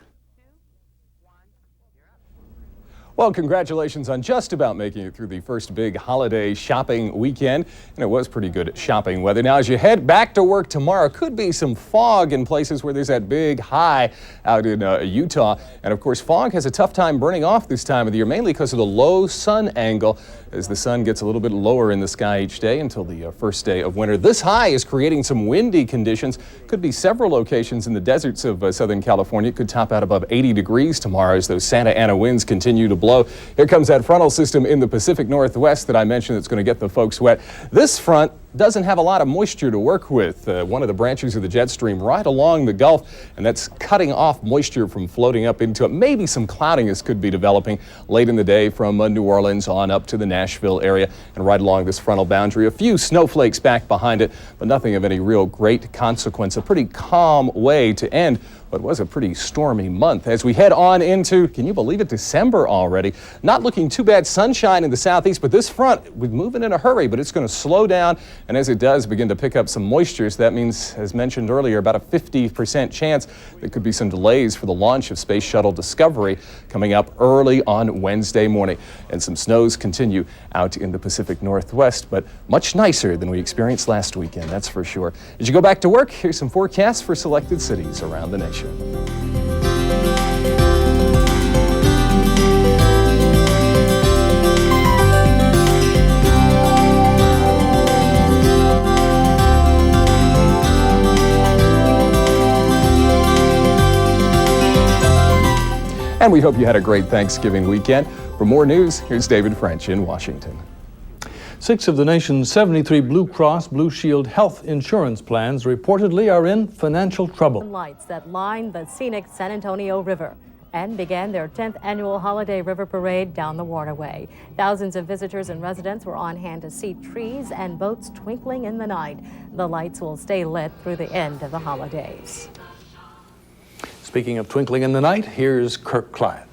Well, congratulations on just about making it through the first big holiday shopping weekend. And it was pretty good shopping weather. Now, as you head back to work tomorrow, could be some fog in places where there's that big high out in Utah. And of course, fog has a tough time burning off this time of the year, mainly because of the low sun angle, as the sun gets a little bit lower in the sky each day until the first day of winter. This high is creating some windy conditions. Could be several locations in the deserts of Southern California. It could top out above 80 degrees tomorrow as those Santa Ana winds continue to blow. Here comes that frontal system in the Pacific Northwest that I mentioned that's going to get the folks wet. This front doesn't have a lot of moisture to work with. One of the branches of the jet stream right along the Gulf, and that's cutting off moisture from floating up into it. Maybe some cloudiness could be developing late in the day from New Orleans on up to the Nashville area and right along this frontal boundary. A few snowflakes back behind it, but nothing of any real great consequence. A pretty calm way to end what was a pretty stormy month. As we head on into, can you believe it, December already? Not looking too bad sunshine in the southeast, but this front was moving in a hurry, but it's going to slow down. And as it does begin to pick up some moisture, so that means, as mentioned earlier, about a 50% chance there could be some delays for the launch of Space Shuttle Discovery coming up early on Wednesday morning. And some snows continue out in the Pacific Northwest, but much nicer than we experienced last weekend, that's for sure. As you go back to work, here's some forecasts for selected cities around the nation. And we hope you had a great Thanksgiving weekend. For more news, here's David French in Washington. 6 of the nation's 73 Blue Cross Blue Shield health insurance plans reportedly are in financial trouble. Lights that line the scenic San Antonio River and began their 10th annual Holiday River Parade down the waterway. Thousands of visitors and residents were on hand to see trees and boats twinkling in the night. The lights will stay lit through the end of the holidays. Speaking of twinkling in the night, here's Kirk Clyatt.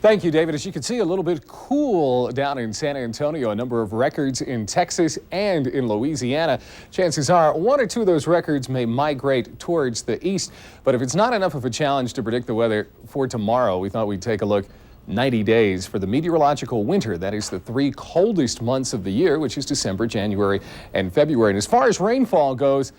Thank you, David. As you can see, a little bit cool down in San Antonio, a number of records in Texas and in Louisiana. Chances are one or two of those records may migrate towards the east. But if it's not enough of a challenge to predict the weather for tomorrow, we thought we'd take a look 90 days for the meteorological winter. That is the 3 coldest months of the year, which is December, January, and February. And as far as rainfall goes,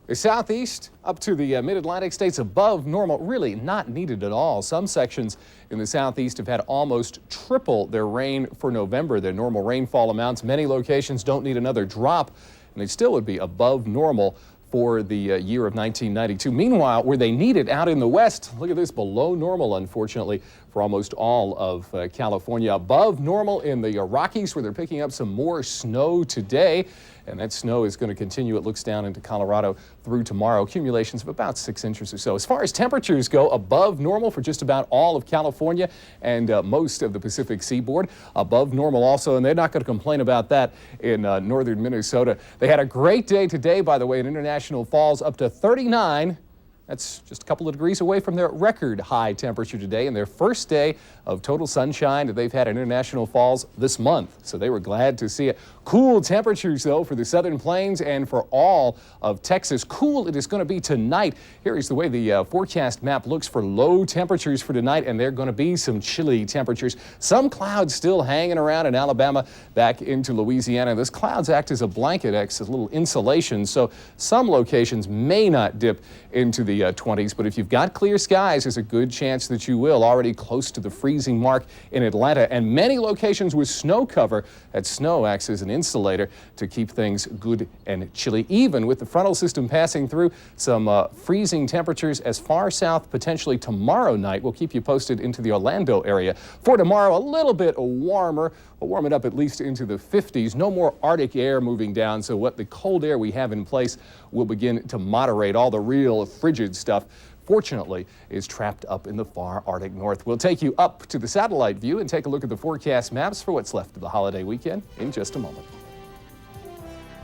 the southeast up to the mid-Atlantic states above normal, really not needed at all. Some sections in the southeast have had almost triple their rain for November, their normal rainfall amounts. Many locations don't need another drop, and they still would be above normal for the year of 1992. Meanwhile, where they need it out in the west, look at this, below normal, unfortunately, for almost all of California. Above normal in the Rockies, where they're picking up some more snow today. And that snow is going to continue, it looks, down into Colorado through tomorrow. Accumulations of about 6 inches or so. As far as temperatures go, above normal for just about all of California and most of the Pacific seaboard. Above normal also, and they're not going to complain about that in northern Minnesota. They had a great day today, by the way, in International Falls, up to 39. That's just a couple of degrees away from their record high temperature today and their first day of total sunshine that they've had in International Falls this month. So they were glad to see it. Cool temperatures, though, for the southern plains and for all of Texas. Cool it is going to be tonight. Here is the way the forecast map looks for low temperatures for tonight, and there are going to be some chilly temperatures. Some clouds still hanging around in Alabama back into Louisiana. Those clouds act as a blanket, acts as a little insulation, so some locations may not dip into the 20s, but if you've got clear skies, there's a good chance that you will. Already close to the freezing mark in Atlanta, and many locations with snow cover. That snow acts as an insulator to keep things good and chilly. Even with the frontal system passing through, some freezing temperatures as far south potentially tomorrow night. We'll keep you posted into the Orlando area. For tomorrow, a little bit warmer. We'll warm it up at least into the 50s. No more Arctic air moving down, so what the cold air we have in place will begin to moderate. All the real frigid stuff, fortunately, is trapped up in the far Arctic north. We'll take you up to the satellite view and take a look at the forecast maps for what's left of the holiday weekend in just a moment.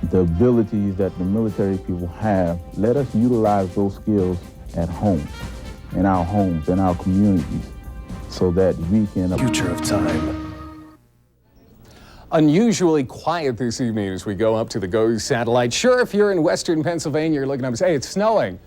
The abilities that the military people have, let us utilize those skills at home, in our homes, in our communities, so that we can... Future of time. Unusually quiet this evening as we go up to the GOES satellite. Sure, if you're in western Pennsylvania, you're looking up and say, hey, it's snowing.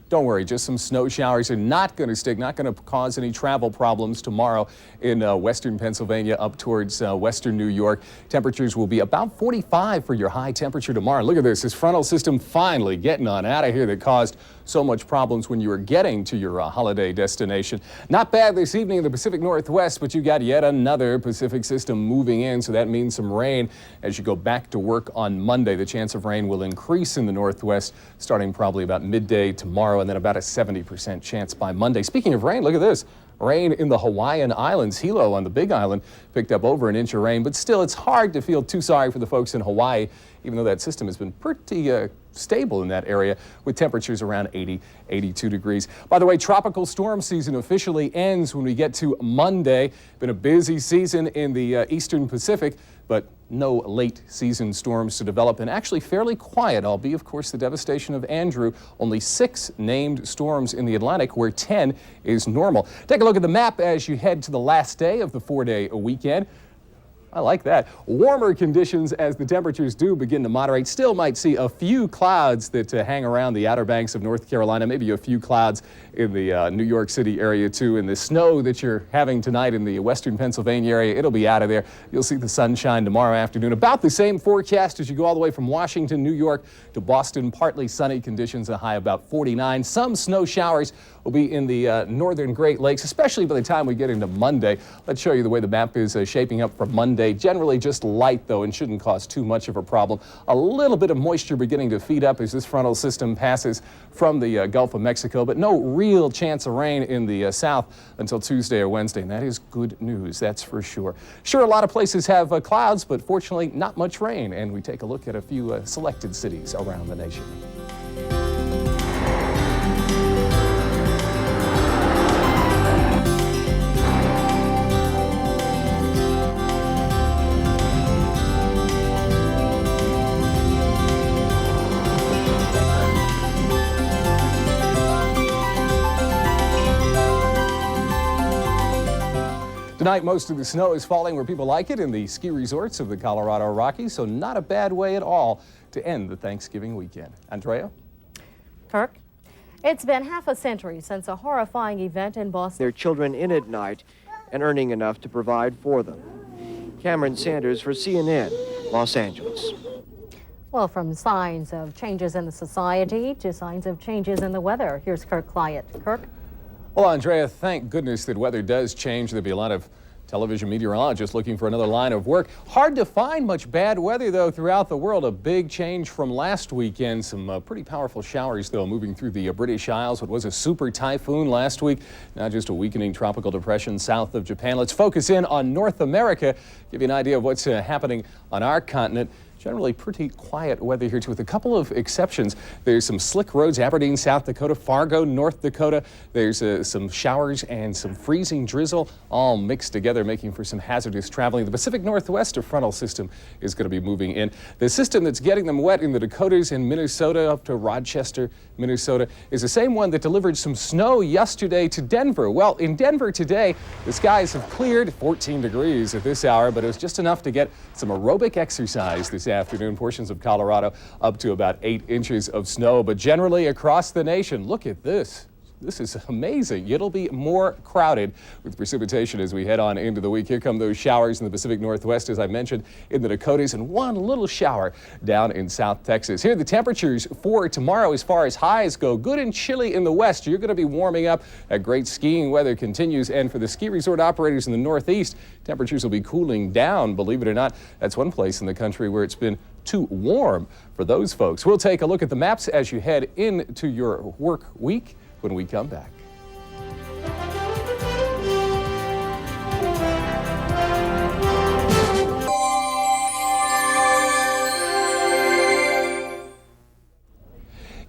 Don't worry, just some snow showers are not going to stick, not going to cause any travel problems tomorrow in western Pennsylvania up towards western New York. Temperatures will be about 45 for your high temperature tomorrow. Look at this frontal system finally getting on out of here that caused so much problems when you were getting to your holiday destination. Not bad this evening in the Pacific Northwest, but you got yet another Pacific system moving in, so that means some rain as you go back to work on Monday. The chance of rain will increase in the Northwest starting probably about midday tomorrow, and then about a 70% chance by Monday. Speaking of rain, look at this. Rain in the Hawaiian Islands. Hilo on the Big Island picked up over an inch of rain, but still it's hard to feel too sorry for the folks in Hawaii, even though that system has been pretty stable in that area with temperatures around 80, 82 degrees. By the way, tropical storm season officially ends when we get to Monday. Been a busy season in the Eastern Pacific, but no late season storms to develop, and actually fairly quiet, albeit of course the devastation of Andrew. Only 6 named storms in the Atlantic, where 10 is normal. Take a look at the map as you head to the last day of the 4-day weekend. I like that. Warmer conditions as the temperatures do begin to moderate. Still might see a few clouds that hang around the Outer Banks of North Carolina, maybe a few clouds in the New York City area too. And the snow that you're having tonight in the western Pennsylvania area, it'll be out of there. You'll see the sunshine tomorrow afternoon. About the same forecast as you go all the way from Washington, New York to Boston. Partly sunny conditions, a high about 49. Some snow showers will be in the northern Great Lakes, especially by the time we get into Monday. Let's show you the way the map is shaping up for Monday. Generally just light, though, and shouldn't cause too much of a problem. A little bit of moisture beginning to feed up as this frontal system passes from the Gulf of Mexico, but no real chance of rain in the south until Tuesday or Wednesday, and that is good news, that's for sure. Sure, a lot of places have clouds, but fortunately not much rain, and we take a look at a few selected cities around the nation. Tonight, most of the snow is falling where people like it in the ski resorts of the Colorado Rockies, so not a bad way at all to end the Thanksgiving weekend. Andrea? Kirk? It's been half a century since a horrifying event in Boston. Their children in at night and earning enough to provide for them. Cameron Sanders for CNN, Los Angeles. Well, from signs of changes in the society to signs of changes in the weather. Here's Kirk Clyatt. Kirk? Well, Andrea, thank goodness that weather does change. There'll be a lot of television meteorologists looking for another line of work. Hard to find much bad weather, though, throughout the world. A big change from last weekend. Some pretty powerful showers, though, moving through the British Isles. What was a super typhoon last week, now just a weakening tropical depression south of Japan. Let's focus in on North America, give you an idea of what's happening on our continent. Generally pretty quiet weather here, too, with a couple of exceptions. There's some slick roads, Aberdeen, South Dakota, Fargo, North Dakota. There's some showers and some freezing drizzle, all mixed together, making for some hazardous traveling. The Pacific Northwest, a frontal system is going to be moving in. The system that's getting them wet in the Dakotas and Minnesota up to Rochester, Minnesota, is the same one that delivered some snow yesterday to Denver. Well, in Denver today, the skies have cleared, 14 degrees at this hour, but it was just enough to get some aerobic exercise this afternoon. Portions of Colorado up to about 8 inches of snow, but generally across the nation, look at this. This is amazing. It'll be more crowded with precipitation as we head on into the week. Here come those showers in the Pacific Northwest, as I mentioned, in the Dakotas, and one little shower down in South Texas. Here are the temperatures for tomorrow as far as highs go. Good and chilly in the west. You're going to be warming up. That great skiing weather continues. And for the ski resort operators in the Northeast, temperatures will be cooling down, believe it or not. That's one place in the country where it's been too warm for those folks. We'll take a look at the maps as you head into your work week when we come back.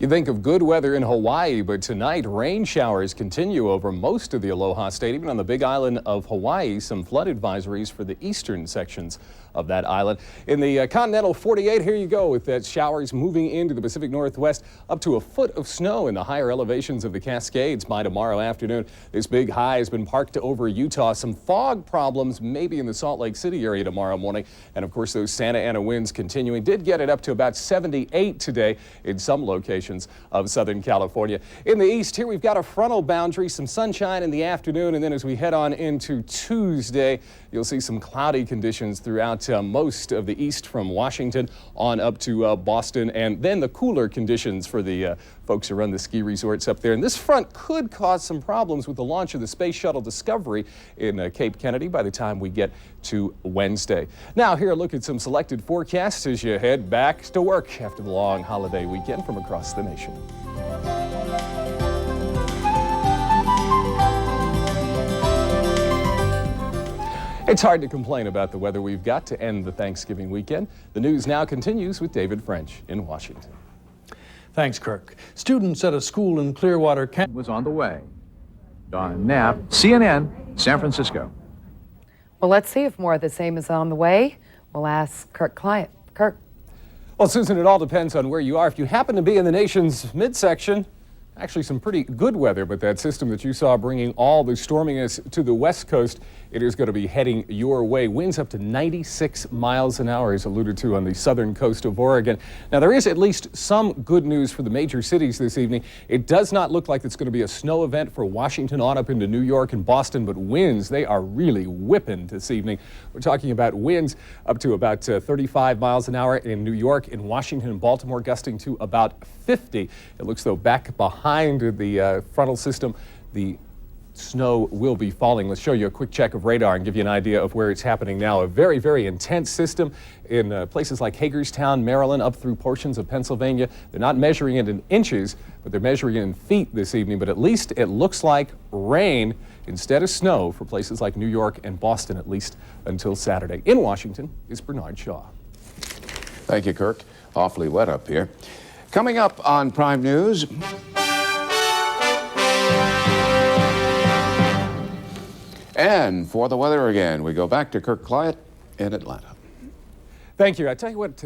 can think of good weather in Hawaii, but tonight rain showers continue over most of the Aloha State. Even on the Big Island of Hawaii, some flood advisories for the eastern sections of that island. In the continental 48, here you go with that showers moving into the Pacific Northwest, up to a foot of snow in the higher elevations of the Cascades by tomorrow afternoon. This big high has been parked over Utah. Some fog problems maybe in the Salt Lake City area tomorrow morning. And of course, those Santa Ana winds continuing. Did get it up to about 78 today in some locations of Southern California. In the east here, we've got a frontal boundary, some sunshine in the afternoon. And then as we head on into Tuesday, you'll see some cloudy conditions throughout most of the east from Washington on up to Boston, and then the cooler conditions for the folks who run the ski resorts up there. And this front could cause some problems with the launch of the Space Shuttle Discovery in Cape Kennedy by the time we get to Wednesday. Now, here a look at some selected forecasts as you head back to work after the long holiday weekend from across the nation. It's hard to complain about the weather we've got to end the Thanksgiving weekend. The news now continues with David French in Washington. Thanks, Kirk. Students at a school in Clearwater County was on the way. Don Knapp, CNN, San Francisco. Well, let's see if more of the same is on the way. We'll ask Kirk Clyatt. Kirk. Well, Susan, it all depends on where you are. If you happen to be in the nation's midsection, actually some pretty good weather, but that system that you saw bringing all the storminess to the west coast, it is going to be heading your way. Winds up to 96 miles an hour, as alluded to on the southern coast of Oregon. Now, there is at least some good news for the major cities this evening. It does not look like it's going to be a snow event for Washington on up into New York and Boston, but winds, they are really whipping this evening. We're talking about winds up to about 35 miles an hour in New York, in Washington and Baltimore, gusting to about 50. It looks though back behind the frontal system, the snow will be falling. Let's show you a quick check of radar and give you an idea of where it's happening now. A very, very intense system in places like Hagerstown, Maryland, up through portions of Pennsylvania. They're not measuring it in inches, but they're measuring it in feet this evening. But at least it looks like rain instead of snow for places like New York and Boston, at least until Saturday. In Washington is Bernard Shaw. Thank you, Kirk. Awfully wet up here. Coming up on Prime News. And for the weather again, we go back to Kirk Clyatt in Atlanta. Thank you. I tell you what,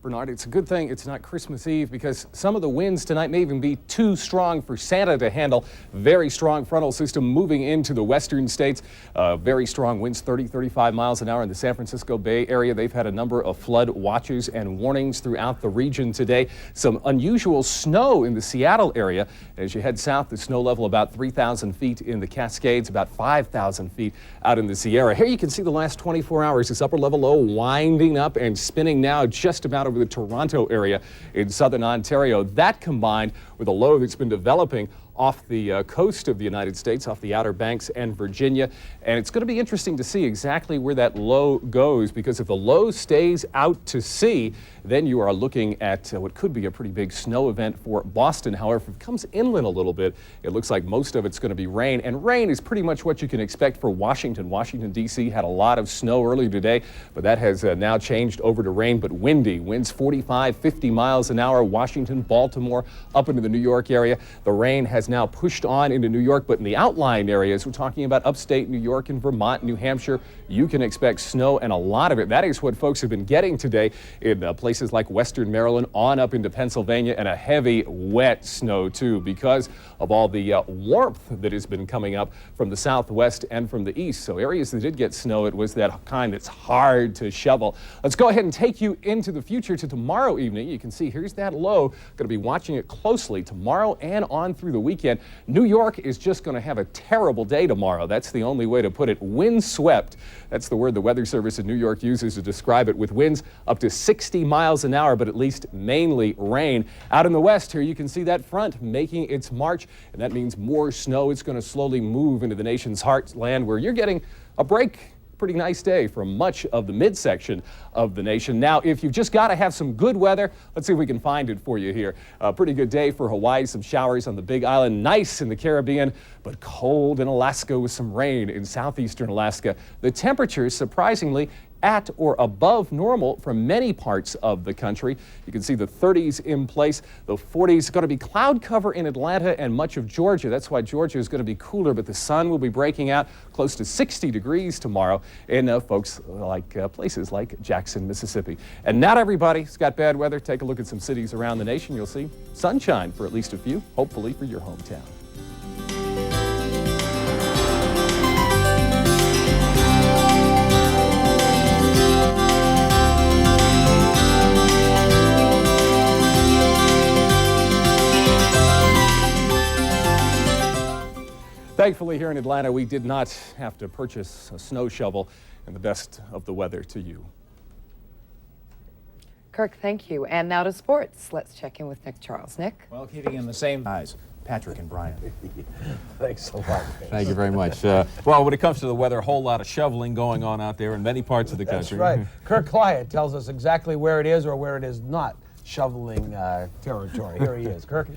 Bernard, it's a good thing it's not Christmas Eve, because some of the winds tonight may even be too strong for Santa to handle. Very strong frontal system moving into the western states. Very strong winds, 30, 35 miles an hour in the San Francisco Bay Area. They've had a number of flood watches and warnings throughout the region today. Some unusual snow in the Seattle area. As you head south, the snow level about 3,000 feet in the Cascades, about 5,000 feet out in the Sierra. Here you can see the last 24 hours, this upper level low winding up and spinning now just about over the Toronto area in southern Ontario. That combined with a low that's been developing off the coast of the United States, off the Outer Banks and Virginia. And it's going to be interesting to see exactly where that low goes, because if the low stays out to sea, then you are looking at what could be a pretty big snow event for Boston. However, if it comes inland a little bit, it looks like most of it's going to be rain. And rain is pretty much what you can expect for Washington. Washington, D.C. had a lot of snow earlier today, but that has now changed over to rain, but windy. Winds 45, 50 miles an hour. Washington, Baltimore, up into the New York area. The rain has now pushed on into New York, but in the outlying areas, we're talking about upstate New York and Vermont, New Hampshire, you can expect snow, and a lot of it. That is what folks have been getting today in places like western Maryland on up into Pennsylvania, and a heavy, wet snow too, because of all the warmth that has been coming up from the southwest and from the east. So areas that did get snow, it was that kind that's hard to shovel. Let's go ahead and take you into the future to tomorrow evening. You can see here's that low. Going to be watching it closely tomorrow and on through the weekend. New York is just going to have a terrible day tomorrow. That's the only way to put it. Windswept. That's the word the Weather Service in New York uses to describe it, with winds up to 60 miles an hour, but at least mainly rain. Out in the west here, you can see that front making its march, and that means more snow. It's going to slowly move into the nation's heartland, where you're getting a break. Pretty nice day for much of the midsection of the nation. Now, if you've just got to have some good weather, let's see if we can find it for you here. A pretty good day for Hawaii, some showers on the Big Island, nice in the Caribbean, but cold in Alaska with some rain in southeastern Alaska. The temperatures, surprisingly, at or above normal for many parts of the country. You can see the 30s in place. The 40s going to be cloud cover in Atlanta and much of Georgia. That's why Georgia is going to be cooler, but the sun will be breaking out close to 60 degrees tomorrow in places like Jackson, Mississippi. And not everybody's got bad weather. Take a look at some cities around the nation. You'll see sunshine for at least a few, hopefully for your hometown. Thankfully, here in Atlanta, we did not have to purchase a snow shovel, and the best of the weather to you. Kirk, thank you. And now to sports. Let's check in with Nick Charles. Nick? Well, keeping in the same eyes, Patrick and Brian. Thanks so much. Thank you very much. Well, when it comes to the weather, a whole lot of shoveling going on out there in many parts of the country. That's right. Kirk Clyatt tells us exactly where it is or where it is not shoveling territory. Here he is. Kirk?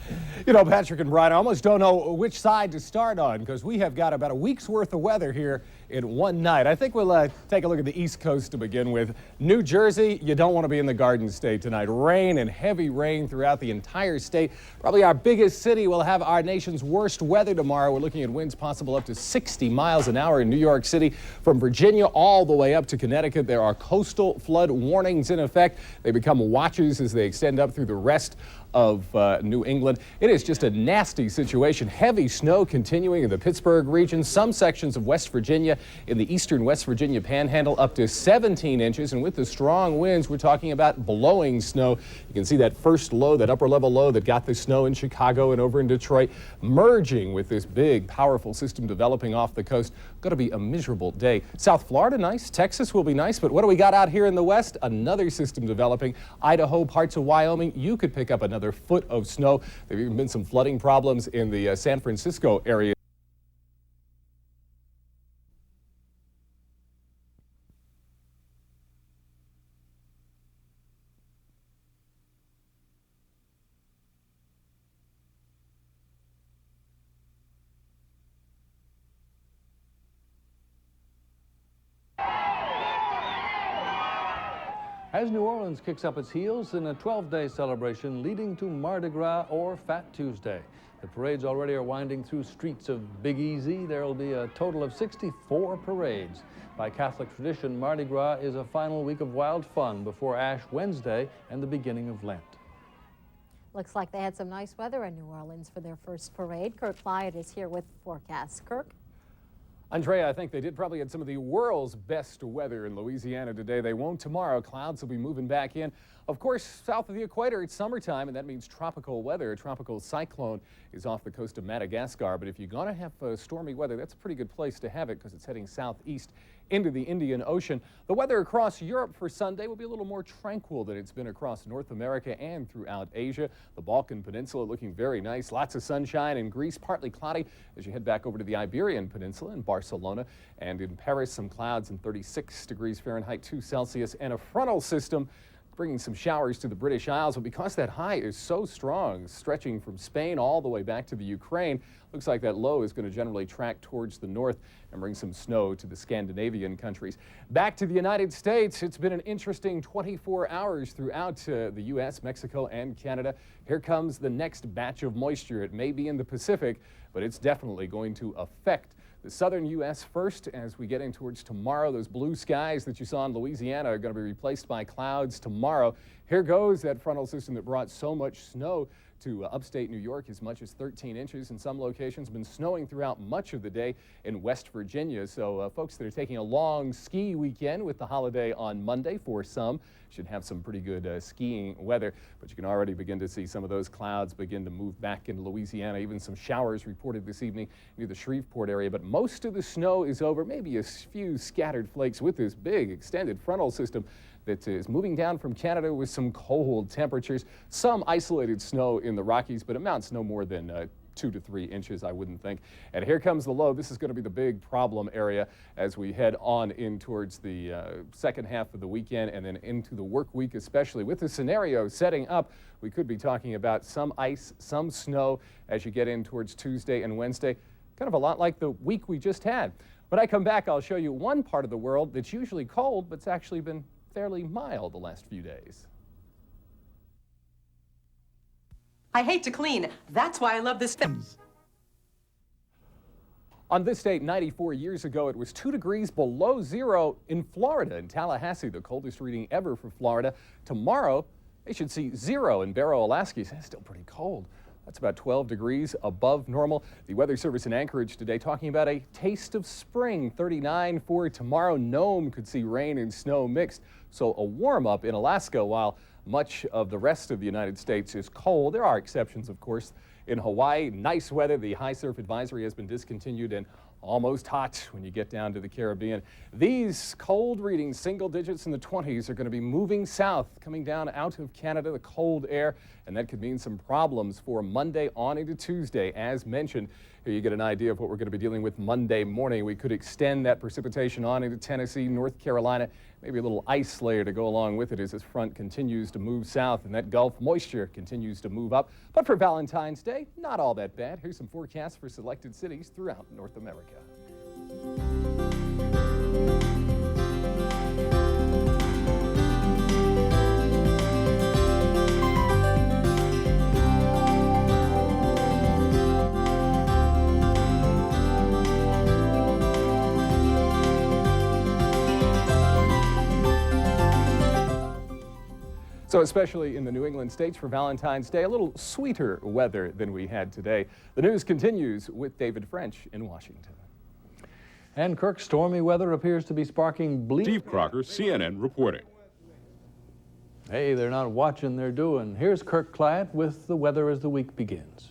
You know, Patrick and Brian, I almost don't know which side to start on because we have got about a week's worth of weather here in one night. I think we'll take a look at the East Coast to begin with. New Jersey, you don't want to be in the Garden State tonight. Rain and heavy rain throughout the entire state. Probably our biggest city will have our nation's worst weather tomorrow. We're looking at winds possible up to 60 miles an hour in New York City. From Virginia all the way up to Connecticut, there are coastal flood warnings in effect. They become watches as they extend up through the rest of New England. It is just a nasty situation. Heavy snow continuing in the Pittsburgh region, some sections of West Virginia, in the eastern West Virginia panhandle, up to 17 inches. And with the strong winds, we're talking about blowing snow. You can see that first low, that upper level low that got the snow in Chicago and over in Detroit, merging with this big, powerful system developing off the coast. Going to be a miserable day. South Florida, nice. Texas will be nice. But what do we got out here in the west? Another system developing. Idaho, parts of Wyoming, you could pick up another foot of snow. There have even been some flooding problems in the San Francisco area. As New Orleans kicks up its heels in a 12-day celebration leading to Mardi Gras or Fat Tuesday. The parades already are winding through streets of Big Easy. There will be a total of 64 parades. By Catholic tradition, Mardi Gras is a final week of wild fun before Ash Wednesday and the beginning of Lent. Looks like they had some nice weather in New Orleans for their first parade. Kirk Clyatt is here with forecasts. Kirk? Andrea, I think they did probably had some of the world's best weather in Louisiana today. They won't tomorrow. Clouds will be moving back in. Of course, south of the equator, it's summertime, and that means tropical weather. A tropical cyclone is off the coast of Madagascar. But if you're going to have stormy weather, that's a pretty good place to have it because it's heading southeast into the Indian Ocean. The weather across Europe for Sunday will be a little more tranquil than it's been across North America and throughout Asia. The Balkan Peninsula looking very nice. Lots of sunshine in Greece, partly cloudy as you head back over to the Iberian Peninsula in Barcelona. And in Paris, some clouds and 36 degrees Fahrenheit, 2 Celsius, and a frontal system bringing some showers to the British Isles. But because that high is so strong, stretching from Spain all the way back to the Ukraine, looks like that low is going to generally track towards the north and bring some snow to the Scandinavian countries. Back to the United States, it's been an interesting 24 hours throughout the U.S., Mexico, and Canada. Here comes the next batch of moisture. It may be in the Pacific, but it's definitely going to affect the southern U.S. first as we get in towards tomorrow. Those blue skies that you saw in Louisiana are going to be replaced by clouds tomorrow. Here goes that frontal system that brought so much snow to upstate New York, as much as 13 inches in some locations. Been snowing throughout much of the day in West Virginia. So folks that are taking a long ski weekend with the holiday on Monday, for some, should have some pretty good skiing weather. But you can already begin to see some of those clouds begin to move back into Louisiana. Even some showers reported this evening near the Shreveport area. But most of the snow is over. Maybe a few scattered flakes with this big extended frontal system that is moving down from Canada with some cold temperatures. Some isolated snow in the Rockies, but amounts no more than 2 to 3 inches, I wouldn't think. And here comes the low. This is going to be the big problem area as we head on in towards the second half of the weekend and then into the work week, especially with the scenario setting up. We could be talking about some ice, some snow as you get in towards Tuesday and Wednesday. kind of a lot like the week we just had. When I come back, I'll show you one part of the world that's usually cold, but it's actually been fairly mild the last few days. I hate to clean. That's why I love this. On this date 94 years ago, it was 2 degrees below zero in Florida, in Tallahassee, the coldest reading ever for Florida. Tomorrow, they should see 0 in Barrow, Alaska. It's still pretty cold. That's about 12 degrees above normal. The Weather Service in Anchorage today talking about a taste of spring. 39 for tomorrow. Nome could see rain and snow mixed. So a warm up in Alaska while much of the rest of the United States is cold. There are exceptions, of course. In Hawaii, nice weather. The high surf advisory has been discontinued and almost hot when you get down to the Caribbean. These cold readings, single digits in the 20s, are going to be moving south, coming down out of Canada, the cold air, and that could mean some problems for Monday on into Tuesday. As mentioned, here you get an idea of what we're going to be dealing with Monday morning. We could extend that precipitation on into Tennessee, North Carolina, maybe a little ice layer to go along with it as this front continues to move south and that Gulf moisture continues to move up. But for Valentine's Day, not all that bad. Here's some forecasts for selected cities throughout North America. So especially in the New England states for Valentine's Day, a little sweeter weather than we had today. The news continues with David French in Washington. And Kirk, stormy weather appears to be sparking bleak. Steve Crocker, CNN, reporting. Hey, they're not watching, they're doing. Here's Kirk Clyatt with the weather as the week begins.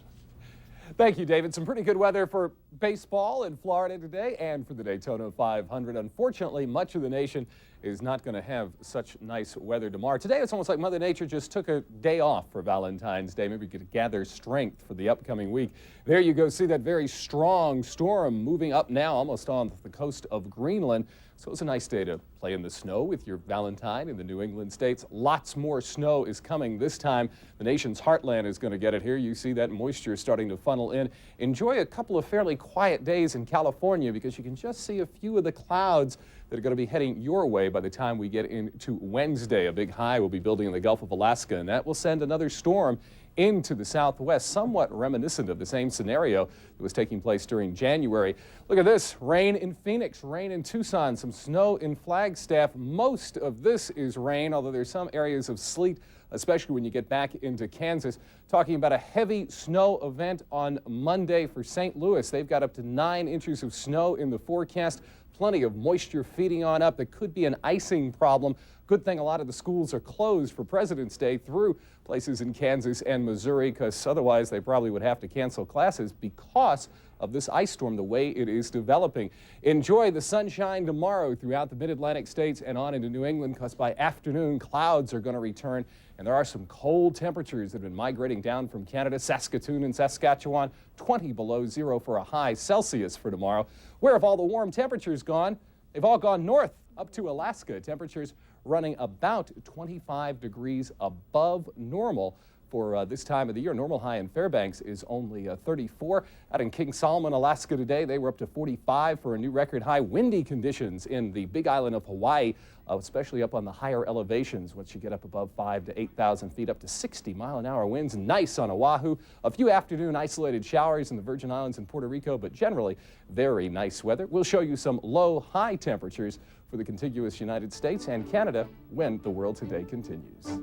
Thank you, David. Some pretty good weather for baseball in Florida today and for the Daytona 500. Unfortunately, much of the nation is not going to have such nice weather tomorrow. Today, it's almost like Mother Nature just took a day off for Valentine's Day. Maybe we could gather strength for the upcoming week. There you go. See that very strong storm moving up now, almost on the coast of Greenland. So it's a nice day to play in the snow with your Valentine in the New England states. Lots more snow is coming this time. The nation's heartland is going to get it here. You see that moisture starting to funnel in. Enjoy a couple of fairly quiet days in California because you can just see a few of the clouds that are going to be heading your way by the time we get into Wednesday. A big high will be building in the Gulf of Alaska, and that will send another storm into the southwest, somewhat reminiscent of the same scenario that was taking place during January. Look at this, rain in Phoenix, rain in Tucson, some snow in Flagstaff. Most of this is rain, although there's some areas of sleet, especially when you get back into Kansas. Talking about a heavy snow event on Monday for St. Louis. They've got up to 9 inches of snow in the forecast. Plenty of moisture feeding on up. There could be an icing problem. Good thing a lot of the schools are closed for President's Day through places in Kansas and Missouri, because otherwise they probably would have to cancel classes because of this ice storm, the way it is developing. Enjoy the sunshine tomorrow throughout the mid-Atlantic states and on into New England, because by afternoon clouds are going to return, and there are some cold temperatures that have been migrating down from Canada. Saskatoon and Saskatchewan, 20 below zero for a high Celsius for tomorrow. Where have all the warm temperatures gone? They've all gone north up to Alaska. Temperatures running about 25 degrees above normal for this time of the year. Normal high in Fairbanks is only 34. Out in King Solomon, Alaska today, they were up to 45 for a new record high. Windy conditions in the Big Island of Hawaii, especially up on the higher elevations. Once you get up above 5,000 to 8,000 feet, up to 60-mile-an-hour winds. Nice on Oahu. A few afternoon isolated showers in the Virgin Islands and Puerto Rico, but generally very nice weather. We'll show you some low-high temperatures for the contiguous United States and Canada when the World Today continues.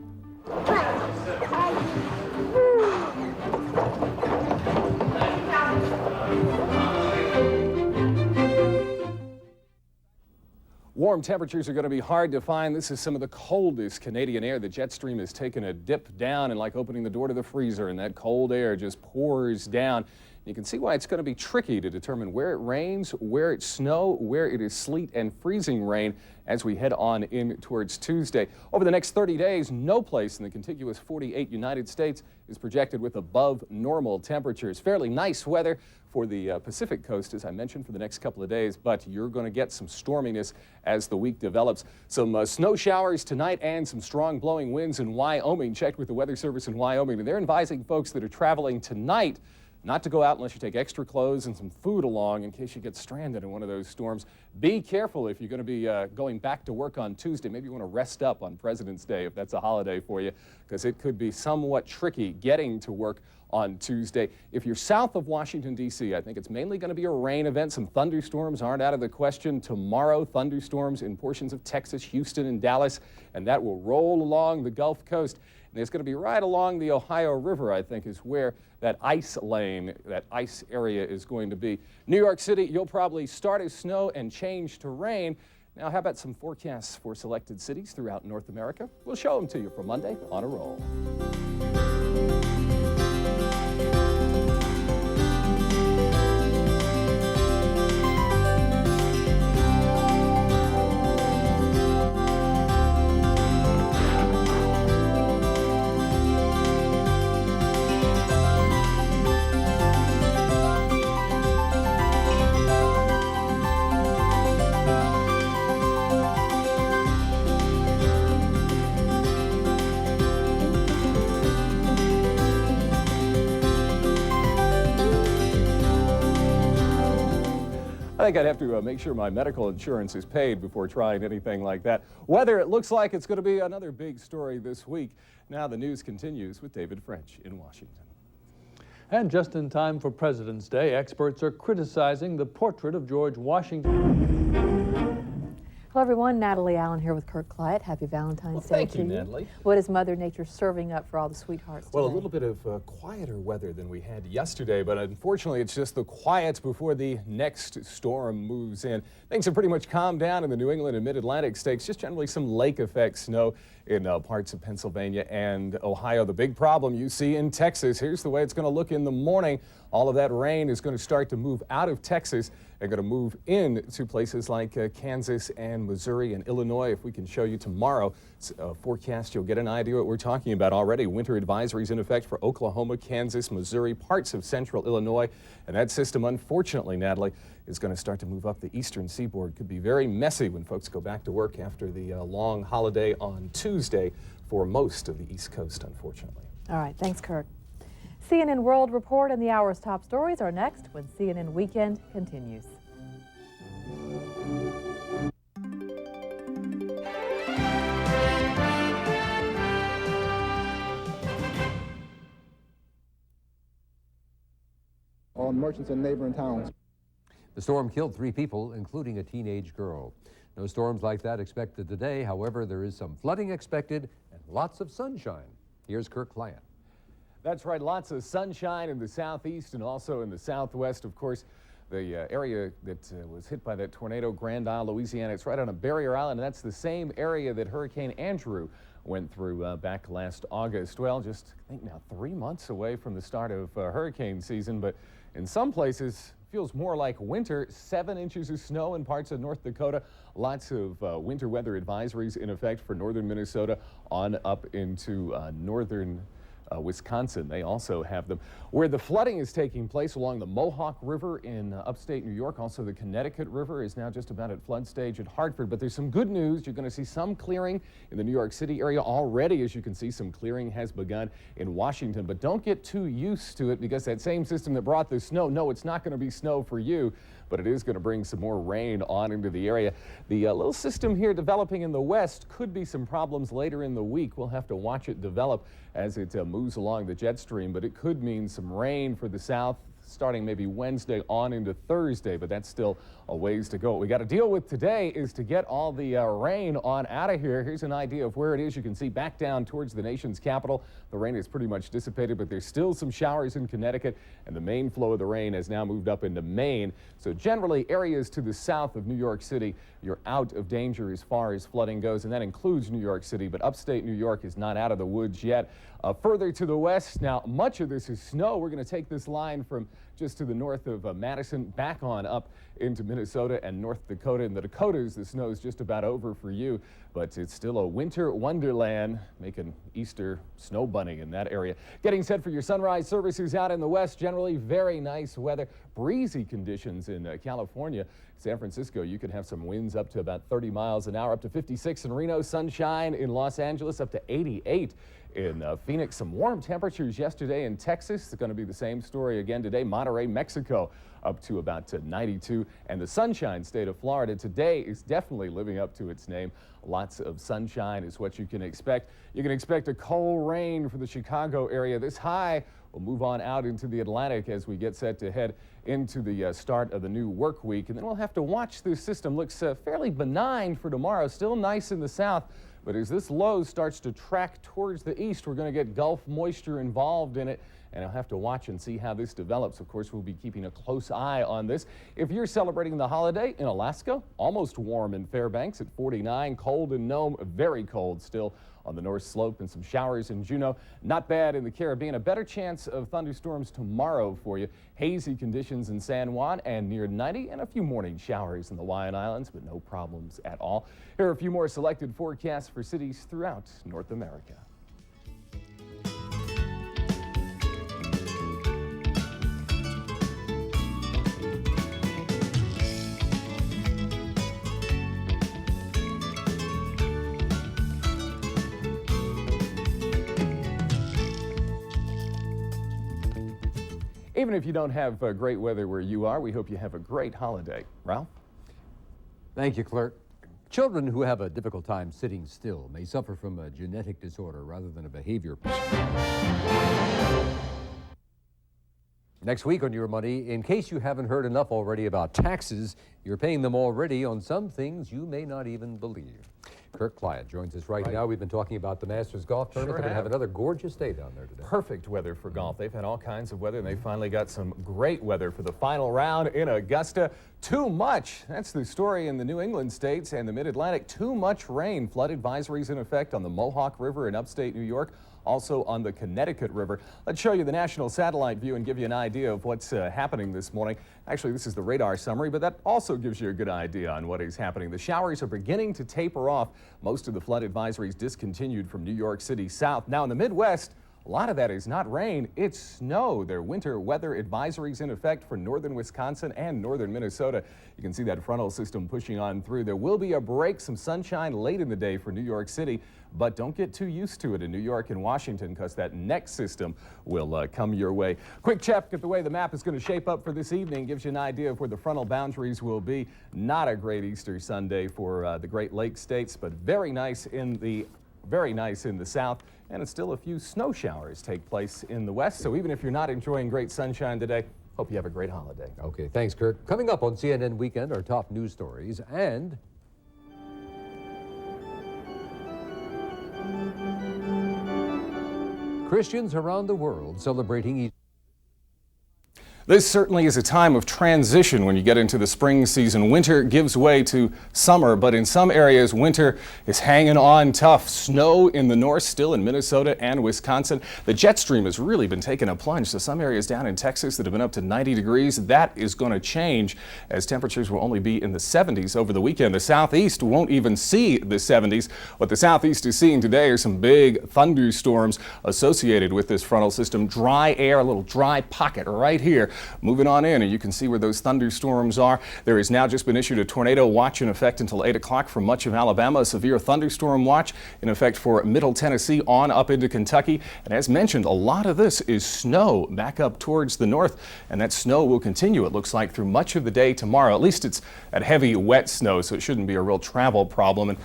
Warm temperatures are going to be hard to find. This is some of the coldest Canadian air. The jet stream has taken a dip down, and like opening the door to the freezer, and that cold air just pours down. You can see why it's going to be tricky to determine where it rains, where it's snow, where it is sleet and freezing rain as we head on in towards Tuesday. Over the next 30 days, no place in the contiguous 48 United States is projected with above normal temperatures. Fairly nice weather for the Pacific coast, as I mentioned, for the next couple of days, but you're going to get some storminess as the week develops. Some snow showers tonight and some strong blowing winds in Wyoming. Checked with the Weather Service in Wyoming, and they're advising folks that are traveling tonight not to go out unless you take extra clothes and some food along in case you get stranded in one of those storms. Be careful if you're going to be going back to work on Tuesday. Maybe you want to rest up on President's Day if that's a holiday for you, because it could be somewhat tricky getting to work on Tuesday. If you're south of Washington, D.C., I think it's mainly going to be a rain event. Some thunderstorms aren't out of the question. Tomorrow, thunderstorms in portions of Texas, Houston, and Dallas, and that will roll along the Gulf Coast. And it's going to be right along the Ohio River, I think, is where that ice lane, that ice area is going to be. New York City, you'll probably start as snow and change to rain. Now, how about some forecasts for selected cities throughout North America? We'll show them to you for Monday on a Roll. I think I'd have to make sure my medical insurance is paid before trying anything like that. Weather, it looks like it's going to be another big story this week. Now the news continues with David French in Washington. And just in time for President's Day, experts are criticizing the portrait of George Washington. Hello, everyone. Natalie Allen here with Kirk Clyatt. Happy Valentine's Day thank to you, you. Natalie. What is Mother Nature serving up for all the sweethearts Well, today? a little bit of quieter weather than we had yesterday, but unfortunately it's just the quiet before the next storm moves in. Things have pretty much calmed down in the New England and Mid-Atlantic states, just generally some lake effect snow in parts of Pennsylvania and Ohio. The big problem you see in Texas, here's the way it's going to look in the morning. All of that rain is going to start to move out of Texas and going to move into places like Kansas and Missouri and Illinois. If we can show you tomorrow forecast, you'll get an idea what we're talking about already. Winter advisories in effect for Oklahoma, Kansas, Missouri, parts of central Illinois. And that system, unfortunately, Natalie, is going to start to move up the eastern seaboard. Could be very messy when folks go back to work after the long holiday on Tuesday for most of the East Coast, unfortunately. All right. Thanks, Kirk. CNN World Report and the hour's top stories are next when CNN Weekend continues. On merchants in neighboring towns. The storm killed 3 people, including a teenage girl. No storms like that expected today. However, there is some flooding expected and lots of sunshine. Here's Kirk Clyatt. That's right, lots of sunshine in the southeast and also in the southwest. Of course, the area that was hit by that tornado, Grand Isle, Louisiana, it's right on a barrier island, and that's the same area that Hurricane Andrew went through back last August. Well, just I think now 3 months away from the start of hurricane season, but in some places feels more like winter. 7 inches of snow in parts of North Dakota. Lots of winter weather advisories in effect for northern Minnesota on up into northern Wisconsin. They also have them. Where the flooding is taking place along the Mohawk River in upstate New York, also the Connecticut River is now just about at flood stage at Hartford. But there's some good news. You're going to see some clearing in the New York City area already. As you can see, some clearing has begun in Washington. But don't get too used to it, because that same system that brought the snow, no, it's not going to be snow for you, but it is going to bring some more rain on into the area. The little system here developing in the west could be some problems later in the week. We'll have to watch it develop as it moves along the jet stream, but it could mean some rain for the south starting maybe Wednesday on into Thursday, but that's still a ways to go. What we got to deal with today is to get all the rain on out of here. Here's an idea of where it is. You can see back down towards the nation's capital. The rain is pretty much dissipated, but there's still some showers in Connecticut, and the main flow of the rain has now moved up into Maine. So generally, areas to the south of New York City, you're out of danger as far as flooding goes, and that includes New York City, but upstate New York is not out of the woods yet. Further to the west, now much of this is snow. We're going to take this line from just to the north of Madison back on up into Minnesota and North Dakota. In the Dakotas, the snow is just about over for you, but it's still a winter wonderland. Make an Easter snow bunny in that area. Getting set for your sunrise services out in the west. Generally very nice weather. breezy conditions in California. San Francisco, you could have some winds up to about 30 miles an hour, up to 56 in Reno, sunshine in Los Angeles, up to 88 in Phoenix. Some warm temperatures yesterday in Texas. It's going to be the same story again today. Monterey, Mexico, up to about 92. And the sunshine state of Florida today is definitely living up to its name. Lots of sunshine is what you can expect. You can expect a cold rain for the Chicago area. This high will move on out into the Atlantic as we get set to head into the start of the new work week. And then we'll have to watch this system. Looks fairly benign for tomorrow. Still nice in the south. But as this low starts to track towards the east, we're going to get Gulf moisture involved in it. And I'll have to watch and see how this develops. Of course, we'll be keeping a close eye on this. If you're celebrating the holiday in Alaska, almost warm in Fairbanks at 49, cold in Nome, very cold still on the North Slope, and some showers in Juneau. Not bad in the Caribbean. A better chance of thunderstorms tomorrow for you. Hazy conditions in San Juan and near 90, and a few morning showers in the Hawaiian Islands, but no problems at all. Here are a few more selected forecasts for cities throughout North America. Even if you don't have great weather where you are, we hope you have a great holiday. Ralph? Thank you, Clerk. Children who have a difficult time sitting still may suffer from a genetic disorder rather than a behavior. Next week on Your Money, in case you haven't heard enough already about taxes, you're paying them already on some things you may not even believe. Kirk Clyatt joins us right now. We've been talking about the Masters Golf Tournament. They're going to have another gorgeous day down there today. Perfect weather for golf. They've had all kinds of weather, and they finally got some great weather for the final round in Augusta. Too much. That's the story in the New England states and the Mid-Atlantic. Too much rain. Flood advisories in effect on the Mohawk River in upstate New York. Also on the Connecticut River. Let's show you the national satellite view and give you an idea of what's happening this morning. Actually, this is the radar summary, but that also gives you a good idea on what is happening. The showers are beginning to taper off. Most of the flood advisories discontinued from New York City south. Now in the Midwest, a lot of that is not rain, it's snow. There are winter weather advisories in effect for northern Wisconsin and northern Minnesota. You can see that frontal system pushing on through. There will be a break, some sunshine late in the day for New York City, but don't get too used to it in New York and Washington because that next system will come your way. Quick check at the way the map is going to shape up for this evening. Gives you an idea of where the frontal boundaries will be. Not a great Easter Sunday for the Great Lakes states, but very nice in the south, and it's still a few snow showers take place in the west. So even if you're not enjoying great sunshine today, hope you have a great holiday. Okay, thanks, Kirk. Coming up on CNN Weekend, our top news stories and Christians around the world celebrating Easter. This certainly is a time of transition when you get into the spring season. Winter gives way to summer, but in some areas, winter is hanging on tough. Snow in the north, still in Minnesota and Wisconsin. The jet stream has really been taking a plunge. So some areas down in Texas that have been up to 90 degrees, that is going to change as temperatures will only be in the 70s over the weekend. The southeast won't even see the 70s. What the southeast is seeing today are some big thunderstorms associated with this frontal system. Dry air, a little dry pocket right here. Moving on in, and you can see where those thunderstorms are. There has now just been issued a tornado watch in effect until 8 o'clock for much of Alabama. A severe thunderstorm watch in effect for Middle Tennessee on up into Kentucky. And as mentioned, a lot of this is snow back up towards the north, and that snow will continue, it looks like, through much of the day tomorrow. At least it's that heavy, wet snow, so it shouldn't be a real travel problem. And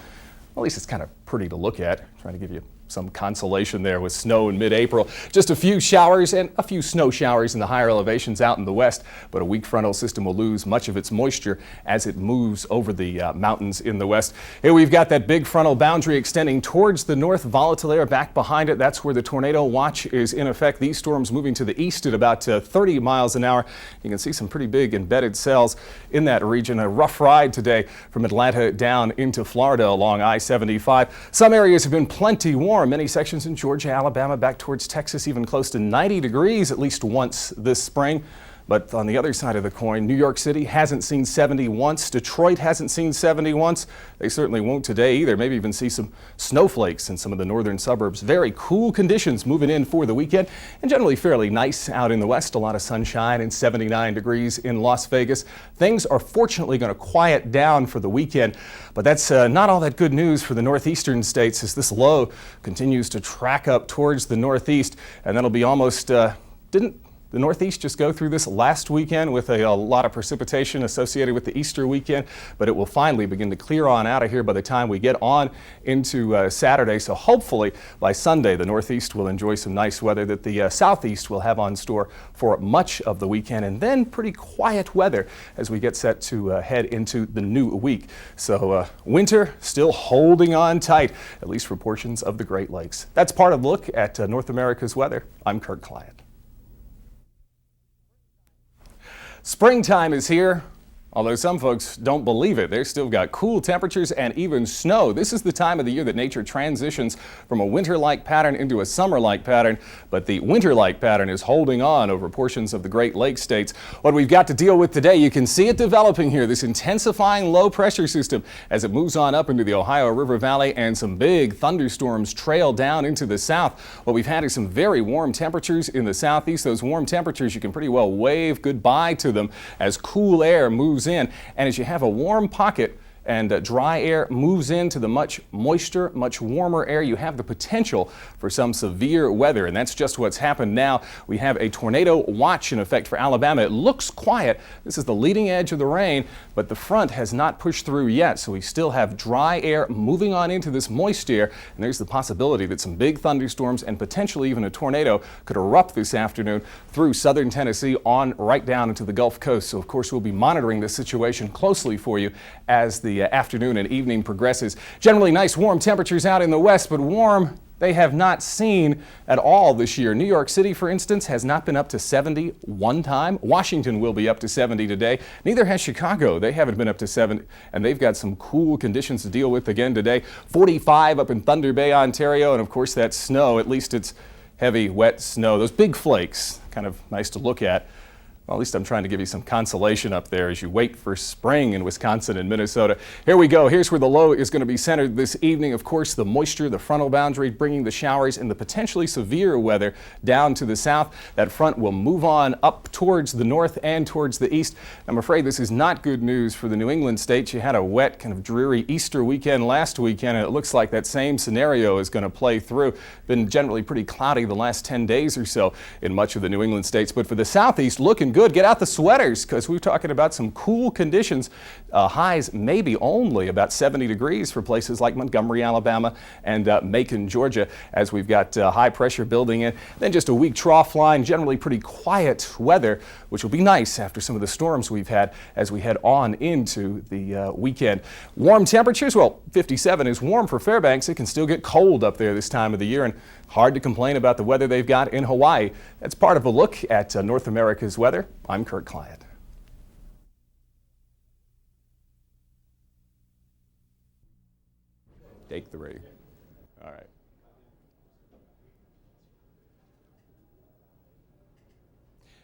at least it's kind of pretty to look at. Trying to give you some consolation there with snow in mid-April. Just a few showers and a few snow showers in the higher elevations out in the west, but a weak frontal system will lose much of its moisture as it moves over the mountains in the west. Here we've got that big frontal boundary extending towards the north, volatile air back behind it. That's where the tornado watch is in effect. These storms moving to the east at about 30 miles an hour. You can see some pretty big embedded cells in that region. A rough ride today from Atlanta down into Florida along I-75. Some areas have been plenty warm. Many sections in Georgia, Alabama, back towards Texas, even close to 90 degrees at least once this spring. But on the other side of the coin, New York City hasn't seen 70 once. Detroit hasn't seen 70 once. They certainly won't today either. Maybe even see some snowflakes in some of the northern suburbs. Very cool conditions moving in for the weekend, and generally fairly nice out in the west. A lot of sunshine and 79 degrees in Las Vegas. Things are fortunately going to quiet down for the weekend, but that's not all that good news for the northeastern states as this low continues to track up towards the northeast, and that'll be almost, didn't the Northeast just go through this last weekend with a lot of precipitation associated with the Easter weekend, but it will finally begin to clear on out of here by the time we get on into Saturday. So hopefully by Sunday, the Northeast will enjoy some nice weather that the Southeast will have on store for much of the weekend, and then pretty quiet weather as we get set to head into the new week. So winter still holding on tight, at least for portions of the Great Lakes. That's part of the look at North America's weather. I'm Kirk Clyatt. Springtime is here, although some folks don't believe it. They've still got cool temperatures and even snow. This is the time of the year that nature transitions from a winter-like pattern into a summer-like pattern, but the winter-like pattern is holding on over portions of the Great Lakes states. What we've got to deal with today, you can see it developing here, this intensifying low-pressure system as it moves on up into the Ohio River Valley, and some big thunderstorms trail down into the south. What we've had is some very warm temperatures in the southeast. Those warm temperatures, you can pretty well wave goodbye to them as cool air moves in, and as you have a warm pocket and dry air moves into the much moister, much warmer air, you have the potential for some severe weather, and that's just what's happened now. We have a tornado watch in effect for Alabama. It looks quiet. This is the leading edge of the rain, but the front has not pushed through yet, so we still have dry air moving on into this moist air, and there's the possibility that some big thunderstorms and potentially even a tornado could erupt this afternoon through southern Tennessee on right down into the Gulf Coast. So of course we'll be monitoring this situation closely for you as the afternoon and evening progresses. Generally nice warm temperatures out in the west, but warm they have not seen at all this year. New York City, for instance, has not been up to 70 one time. Washington will be up to 70 today. Neither has Chicago. They haven't been up to 70, and they've got some cool conditions to deal with again today. 45 up in Thunder Bay, Ontario, and of course that snow, at least it's heavy, wet snow. Those big flakes, kind of nice to look at. Well, at least I'm trying to give you some consolation up there as you wait for spring in Wisconsin and Minnesota. Here we go. Here's where the low is going to be centered this evening. Of course, the moisture, the frontal boundary, bringing the showers and the potentially severe weather down to the south. That front will move on up towards the north and towards the east. I'm afraid this is not good news for the New England states. You had a wet, kind of dreary Easter weekend last weekend, and it looks like that same scenario is going to play through. Been generally pretty cloudy the last 10 days or so in much of the New England states. But for the southeast, looking good. Get out the sweaters because we're talking about some cool conditions. Highs maybe only about 70 degrees for places like Montgomery, Alabama, and Macon, Georgia, as we've got high pressure building in. Then just a weak trough line, generally pretty quiet weather, which will be nice after some of the storms we've had as we head on into the weekend. Warm temperatures, well, 57 is warm for Fairbanks. It can still get cold up there this time of the year, and hard to complain about the weather they've got in Hawaii. That's part of a look at North America's weather. I'm Kirk Clyatt. Take 3. All right.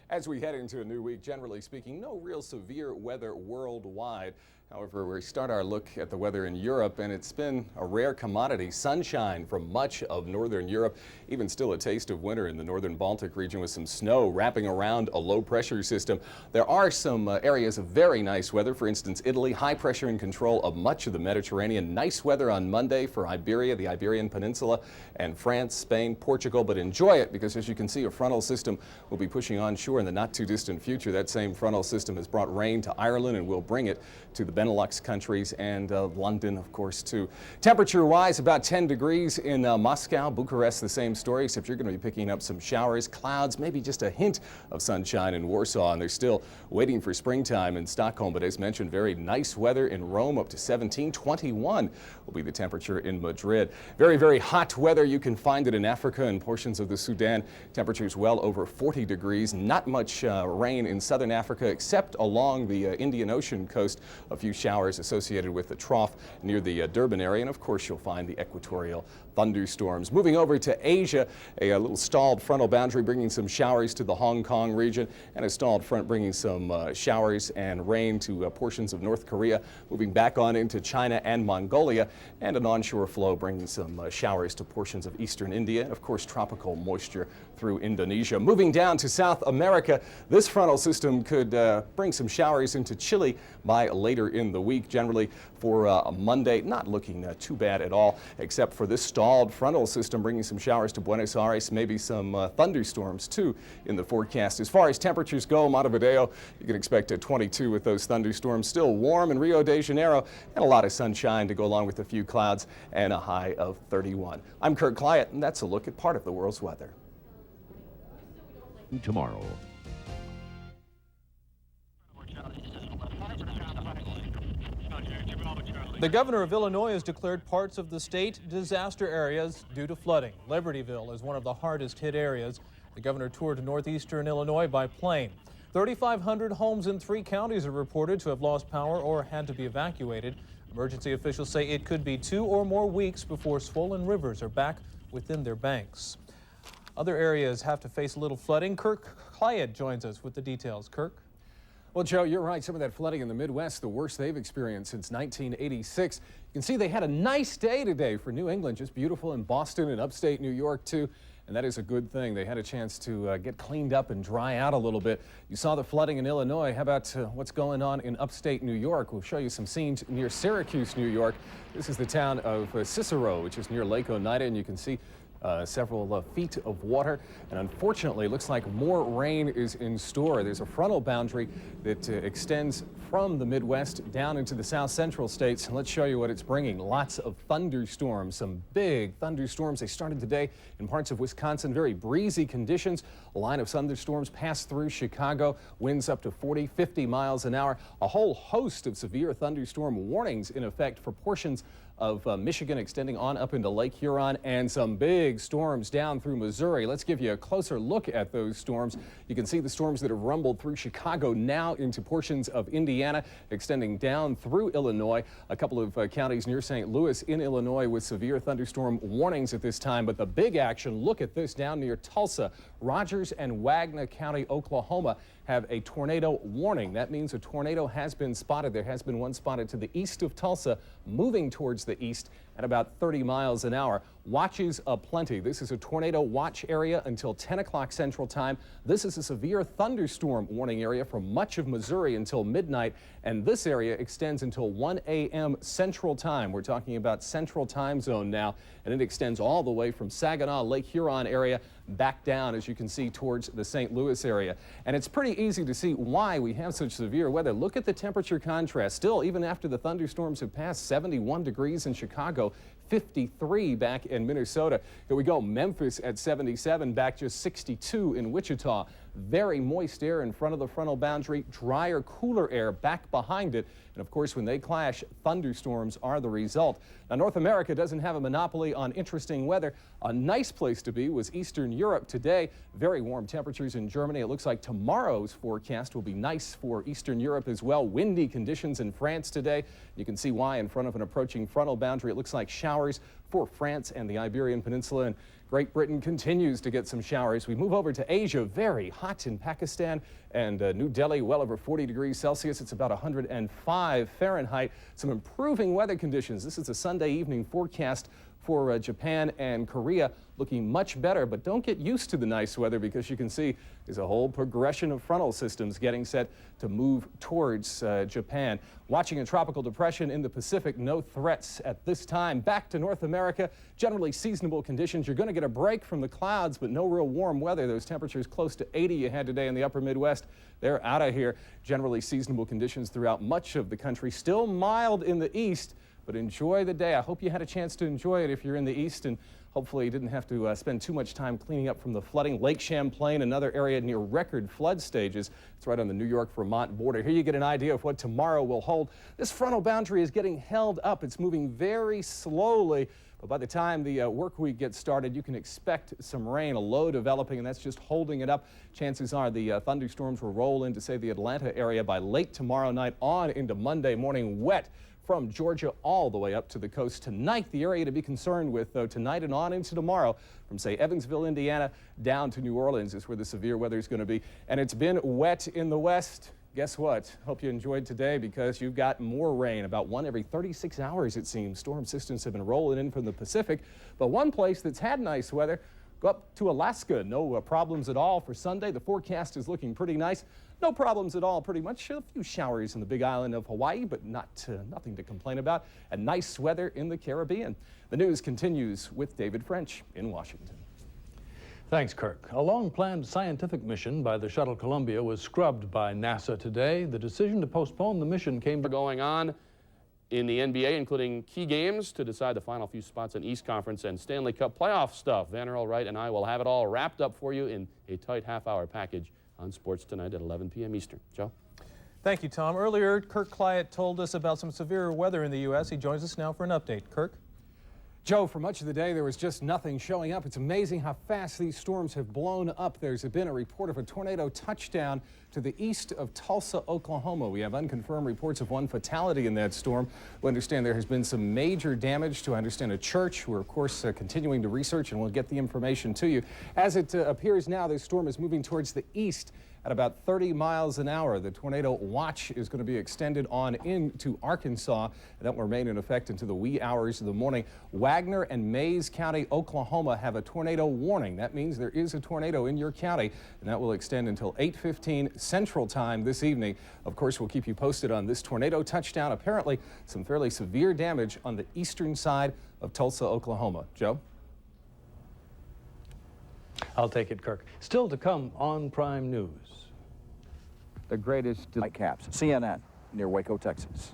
As we head into a new week, generally speaking, no real severe weather worldwide. However, we start our look at the weather in Europe, and it's been a rare commodity. Sunshine from much of northern Europe, even still a taste of winter in the northern Baltic region with some snow wrapping around a low pressure system. There are some areas of very nice weather. For instance, Italy, high pressure in control of much of the Mediterranean. Nice weather on Monday for Iberia, the Iberian Peninsula, and France, Spain, Portugal. But enjoy it because, as you can see, a frontal system will be pushing onshore in the not too distant future. That same frontal system has brought rain to Ireland and will bring it to the Benelux countries and London, of course, too. Temperature-wise, about 10 degrees in Moscow. Bucharest, the same story, except you're going to be picking up some showers, clouds, maybe just a hint of sunshine in Warsaw, and they're still waiting for springtime in Stockholm. But as mentioned, very nice weather in Rome, up to 17. 21 will be the temperature in Madrid. Very, very hot weather. You can find it in Africa and portions of the Sudan. Temperatures well over 40 degrees. Not much rain in southern Africa, except along the Indian Ocean coast. A few few showers associated with the trough near the Durban area. And of course, you'll find the equatorial thunderstorms. Moving over to Asia, a little stalled frontal boundary bringing some showers to the Hong Kong region, and a stalled front bringing some showers and rain to portions of North Korea. Moving back on into China and Mongolia, and an onshore flow bringing some showers to portions of eastern India, and of course tropical moisture through Indonesia. Moving down to South America, this frontal system could bring some showers into Chile by later in the week. Generally for a Monday, not looking too bad at all, except for this stalled frontal system bringing some showers to Buenos Aires, maybe some thunderstorms too in the forecast. As far as temperatures go, Montevideo, you can expect a 22 with those thunderstorms. Still warm in Rio de Janeiro, and a lot of sunshine to go along with a few clouds and a high of 31. I'm Kirk Clyatt, and that's a look at part of the world's weather. Tomorrow. The governor of Illinois has declared parts of the state disaster areas due to flooding. Libertyville is one of the hardest hit areas. The governor toured northeastern Illinois by plane. 3,500 homes in 3 counties are reported to have lost power or had to be evacuated. Emergency officials say it could be 2 or more weeks before swollen rivers are back within their banks. Other areas have to face a little flooding. Kirk Clyatt joins us with the details. Kirk? Well, Joe, you're right. Some of that flooding in the Midwest, the worst they've experienced since 1986. You can see they had a nice day today for New England, just beautiful in Boston and upstate New York, too. And that is a good thing. They had a chance to get cleaned up and dry out a little bit. You saw the flooding in Illinois. How about what's going on in upstate New York? We'll show you some scenes near Syracuse, New York. This is the town of Cicero, which is near Lake Oneida, and you can see several feet of water, and unfortunately it looks like more rain is in store. There's a frontal boundary that extends from the Midwest down into the south central states. Let's show you what it's bringing. Lots of thunderstorms, some big thunderstorms. They started today in parts of Wisconsin. Very breezy conditions. A line of thunderstorms passed through Chicago. Winds up to 40, 50 miles an hour. A whole host of severe thunderstorm warnings in effect for portions of Michigan extending on up into Lake Huron, and some big storms down through Missouri. Let's give you a closer look at those storms. You can see the storms that have rumbled through Chicago now into portions of Indiana, extending down through Illinois. A couple of counties near St. Louis in Illinois with severe thunderstorm warnings at this time. But the big action, look at this down near Tulsa. Rogers and Wagner County, Oklahoma, have a tornado warning. That means a tornado has been spotted. There has been one spotted to the east of Tulsa, moving towards the east at about 30 miles an hour. Watches aplenty. This is a tornado watch area until 10 o'clock Central Time. This is a severe thunderstorm warning area for much of Missouri until midnight, and this area extends until 1 a.m. Central Time. We're talking about Central Time Zone now, and it extends all the way from Saginaw, Lake Huron area back down, as you can see, towards the St. Louis area. And it's pretty easy to see why we have such severe weather. Look at the temperature contrast. Still, even after the thunderstorms have passed, 71 degrees in Chicago, 53 back in Minnesota. Here we go. Memphis at 77, back just 62 in Wichita. Very moist air in front of the frontal boundary, drier, cooler air back behind it. And of course, when they clash, thunderstorms are the result. Now, North America doesn't have a monopoly on interesting weather. A nice place to be was Eastern Europe today. Very warm temperatures in Germany. It looks like tomorrow's forecast will be nice for Eastern Europe as well. Windy conditions in France today. You can see why in front of an approaching frontal boundary. It looks like showers for France and the Iberian Peninsula. And Great Britain continues to get some showers. We move over to Asia. Very hot in Pakistan and New Delhi, well over 40 degrees Celsius. It's about 105 Fahrenheit. Some improving weather conditions. This is a Sunday evening forecast for Japan and Korea, looking much better, but don't get used to the nice weather because you can see there's a whole progression of frontal systems getting set to move towards Japan. Watching a tropical depression in the Pacific, no threats at this time. Back to North America, generally seasonable conditions. You're going to get a break from the clouds, but no real warm weather. Those temperatures close to 80 you had today in the upper Midwest, they're out of here. Generally seasonable conditions throughout much of the country. Still mild in the east, but enjoy the day. I hope you had a chance to enjoy it if you're in the east, and hopefully you didn't have to spend too much time cleaning up from the flooding. Lake Champlain, another area near record flood stages. It's right on the New York-Vermont border. Here you get an idea of what tomorrow will hold. This frontal boundary is getting held up. It's moving very slowly, but by the time the work week gets started, you can expect some rain, a low developing, and that's just holding it up. Chances are the thunderstorms will roll into, say, the Atlanta area by late tomorrow night on into Monday morning. Wet from Georgia all the way up to the coast tonight. The area to be concerned with, though, tonight and on into tomorrow, from, say, Evansville, Indiana, down to New Orleans is where the severe weather is going to be. And it's been wet in the west. Guess what? Hope you enjoyed today, because you've got more rain, about one every 36 hours, it seems. Storm systems have been rolling in from the Pacific. But one place that's had nice weather, go up to Alaska. No problems at all for Sunday. The forecast is looking pretty nice. No problems at all, pretty much. A few showers in the big island of Hawaii, but nothing to complain about. And nice weather in the Caribbean. The news continues with David French in Washington. Thanks, Kirk. A long-planned scientific mission by the shuttle Columbia was scrubbed by NASA today. The decision to postpone the mission came going on in the NBA, including key games to decide the final few spots in East Conference and Stanley Cup playoff stuff. Van Earl Wright and I will have it all wrapped up for you in a tight half-hour package on Sports Tonight at 11 p.m. Eastern. Joe? Thank you, Tom. Earlier, Kirk Clyatt told us about some severe weather in the U.S. He joins us now for an update. Kirk? Joe, for much of the day, there was just nothing showing up. It's amazing how fast these storms have blown up. There's been a report of a tornado touchdown to the east of Tulsa, Oklahoma. We have unconfirmed reports of one fatality in that storm. We understand there has been some major damage to, I understand, a church. We're, of course, continuing to research, and we'll get the information to you. As it appears now, this storm is moving towards the east at about 30 miles an hour. The tornado watch is going to be extended on into Arkansas, and that will remain in effect into the wee hours of the morning. Wagner and Mays County, Oklahoma have a tornado warning. That means there is a tornado in your county, and that will extend until 8:15 Central Time this evening. Of course, we'll keep you posted on this tornado touchdown. Apparently, some fairly severe damage on the eastern side of Tulsa, Oklahoma. Joe? I'll take it, Kirk. Still to come on Prime News. The greatest caps. CNN near Waco, Texas.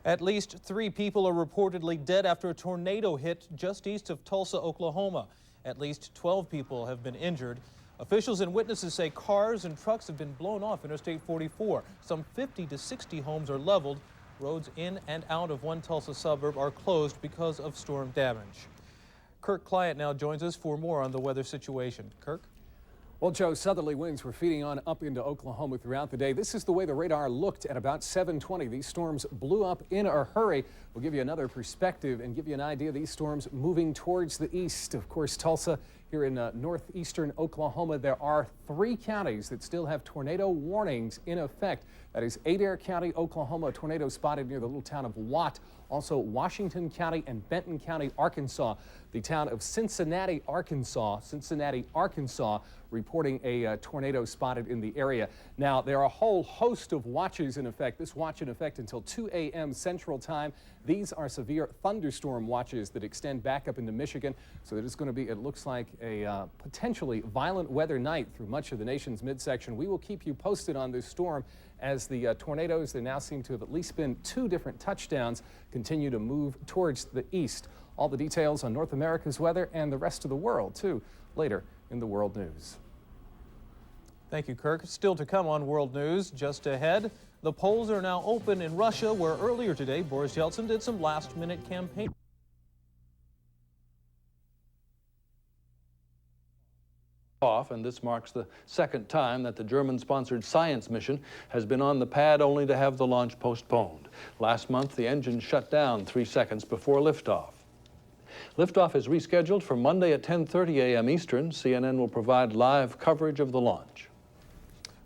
At least 3 people are reportedly dead after a tornado hit just east of Tulsa, Oklahoma. At least 12 people have been injured. Officials and witnesses say cars and trucks have been blown off Interstate 44. Some 50 to 60 homes are leveled. Roads in and out of one Tulsa suburb are closed because of storm damage. Kirk Clyatt now joins us for more on the weather situation. Kirk? Well, Joe, southerly winds were feeding on up into Oklahoma throughout the day. This is the way the radar looked at about 7:20. These storms blew up in a hurry. We'll give you another perspective and give you an idea of these storms moving towards the east. Of course, Tulsa here in northeastern Oklahoma, there are 3 counties that still have tornado warnings in effect. That is Adair County, Oklahoma, a tornado spotted near the little town of Watt. Also Washington County and Benton County, Arkansas. The town of Cincinnati, Arkansas, reporting a tornado spotted in the area. Now, there are a whole host of watches in effect. This watch in effect until 2 a.m. Central Time. These are severe thunderstorm watches that extend back up into Michigan. So that it's going to be, it looks like, a potentially violent weather night through much of the nation's midsection. We will keep you posted on this storm as the tornadoes, there now seem to have at least been 2 different touchdowns, continue to move towards the east. All the details on North America's weather and the rest of the world, too, later in the World News. Thank you, Kirk. Still to come on World News. Just ahead, the polls are now open in Russia, where earlier today Boris Yeltsin did some last-minute campaign. And this marks the 2nd time that the German-sponsored science mission has been on the pad only to have the launch postponed. Last month, the engine shut down 3 seconds before liftoff. Liftoff is rescheduled for Monday at 10:30 a.m. Eastern. CNN will provide live coverage of the launch.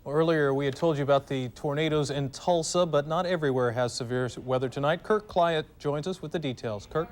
Well, earlier, we had told you about the tornadoes in Tulsa, but not everywhere has severe weather tonight. Kirk Clyatt joins us with the details. Kirk?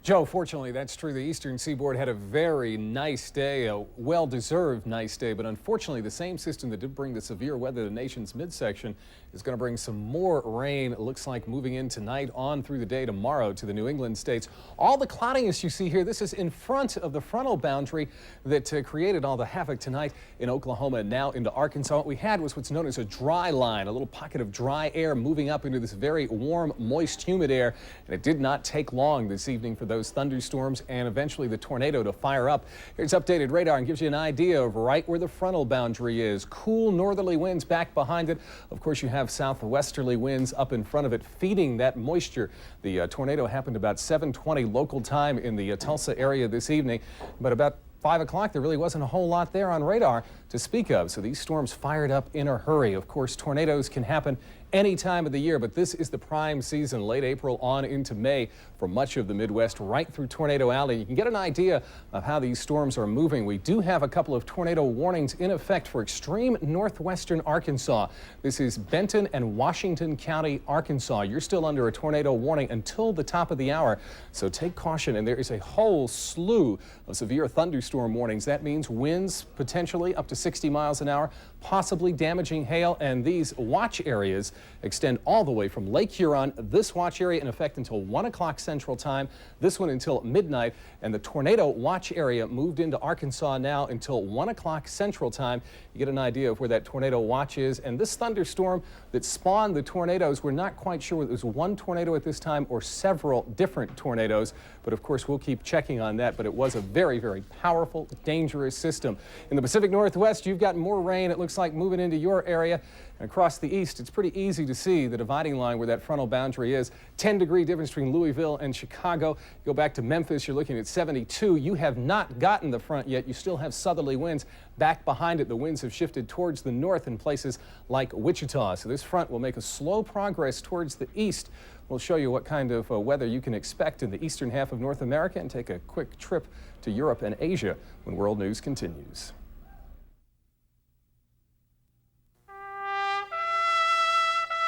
Joe, fortunately, that's true. The eastern seaboard had a very nice day, a well-deserved nice day, but unfortunately, the same system that did bring the severe weather to the nation's midsection is going to bring some more rain. It looks like moving in tonight on through the day tomorrow to the New England states. All the cloudiness you see here, this is in front of the frontal boundary that created all the havoc tonight in Oklahoma and now into Arkansas. What we had was what's known as a dry line, a little pocket of dry air moving up into this very warm, moist, humid air, and it did not take long this evening for those thunderstorms and eventually the tornado to fire up. Here's updated radar and gives you an idea of right where the frontal boundary is. Cool northerly winds back behind it. Of course, you have southwesterly winds up in front of it feeding that moisture. The tornado happened about 7:20 local time in the Tulsa area this evening, but about 5 o'clock, there really wasn't a whole lot there on radar to speak of. So these storms fired up in a hurry. Of course, tornadoes can happen any time of the year, but this is the prime season, late April on into May for much of the Midwest, right through Tornado Alley. You can get an idea of how these storms are moving. We do have a couple of tornado warnings in effect for extreme northwestern Arkansas. This is Benton and Washington County, Arkansas. You're still under a tornado warning until the top of the hour, so take caution. And there is a whole slew of severe thunderstorm warnings. That means winds potentially up to 60 miles an hour, possibly damaging hail, and these watch areas extend all the way from Lake Huron. This watch area in effect until 1 o'clock Central Time, this one until midnight, and the tornado watch area moved into Arkansas now until 1 o'clock Central Time. You get an idea of where that tornado watch is, and this thunderstorm that spawned the tornadoes, we're not quite sure whether it was one tornado at this time or several different tornadoes, but of course we'll keep checking on that. But it was a very, very powerful, dangerous system. In the Pacific Northwest, you've got more rain, it looks like, moving into your area. And across the east, it's pretty easy to see the dividing line where that frontal boundary is. 10-degree difference between Louisville and Chicago. Go back to Memphis, you're looking at 72. You have not gotten the front yet. You still have southerly winds back behind it. The winds have shifted towards the north in places like Wichita. So this front will make a slow progress towards the east. We'll show you what kind of weather you can expect in the eastern half of North America and take a quick trip to Europe and Asia when World News continues.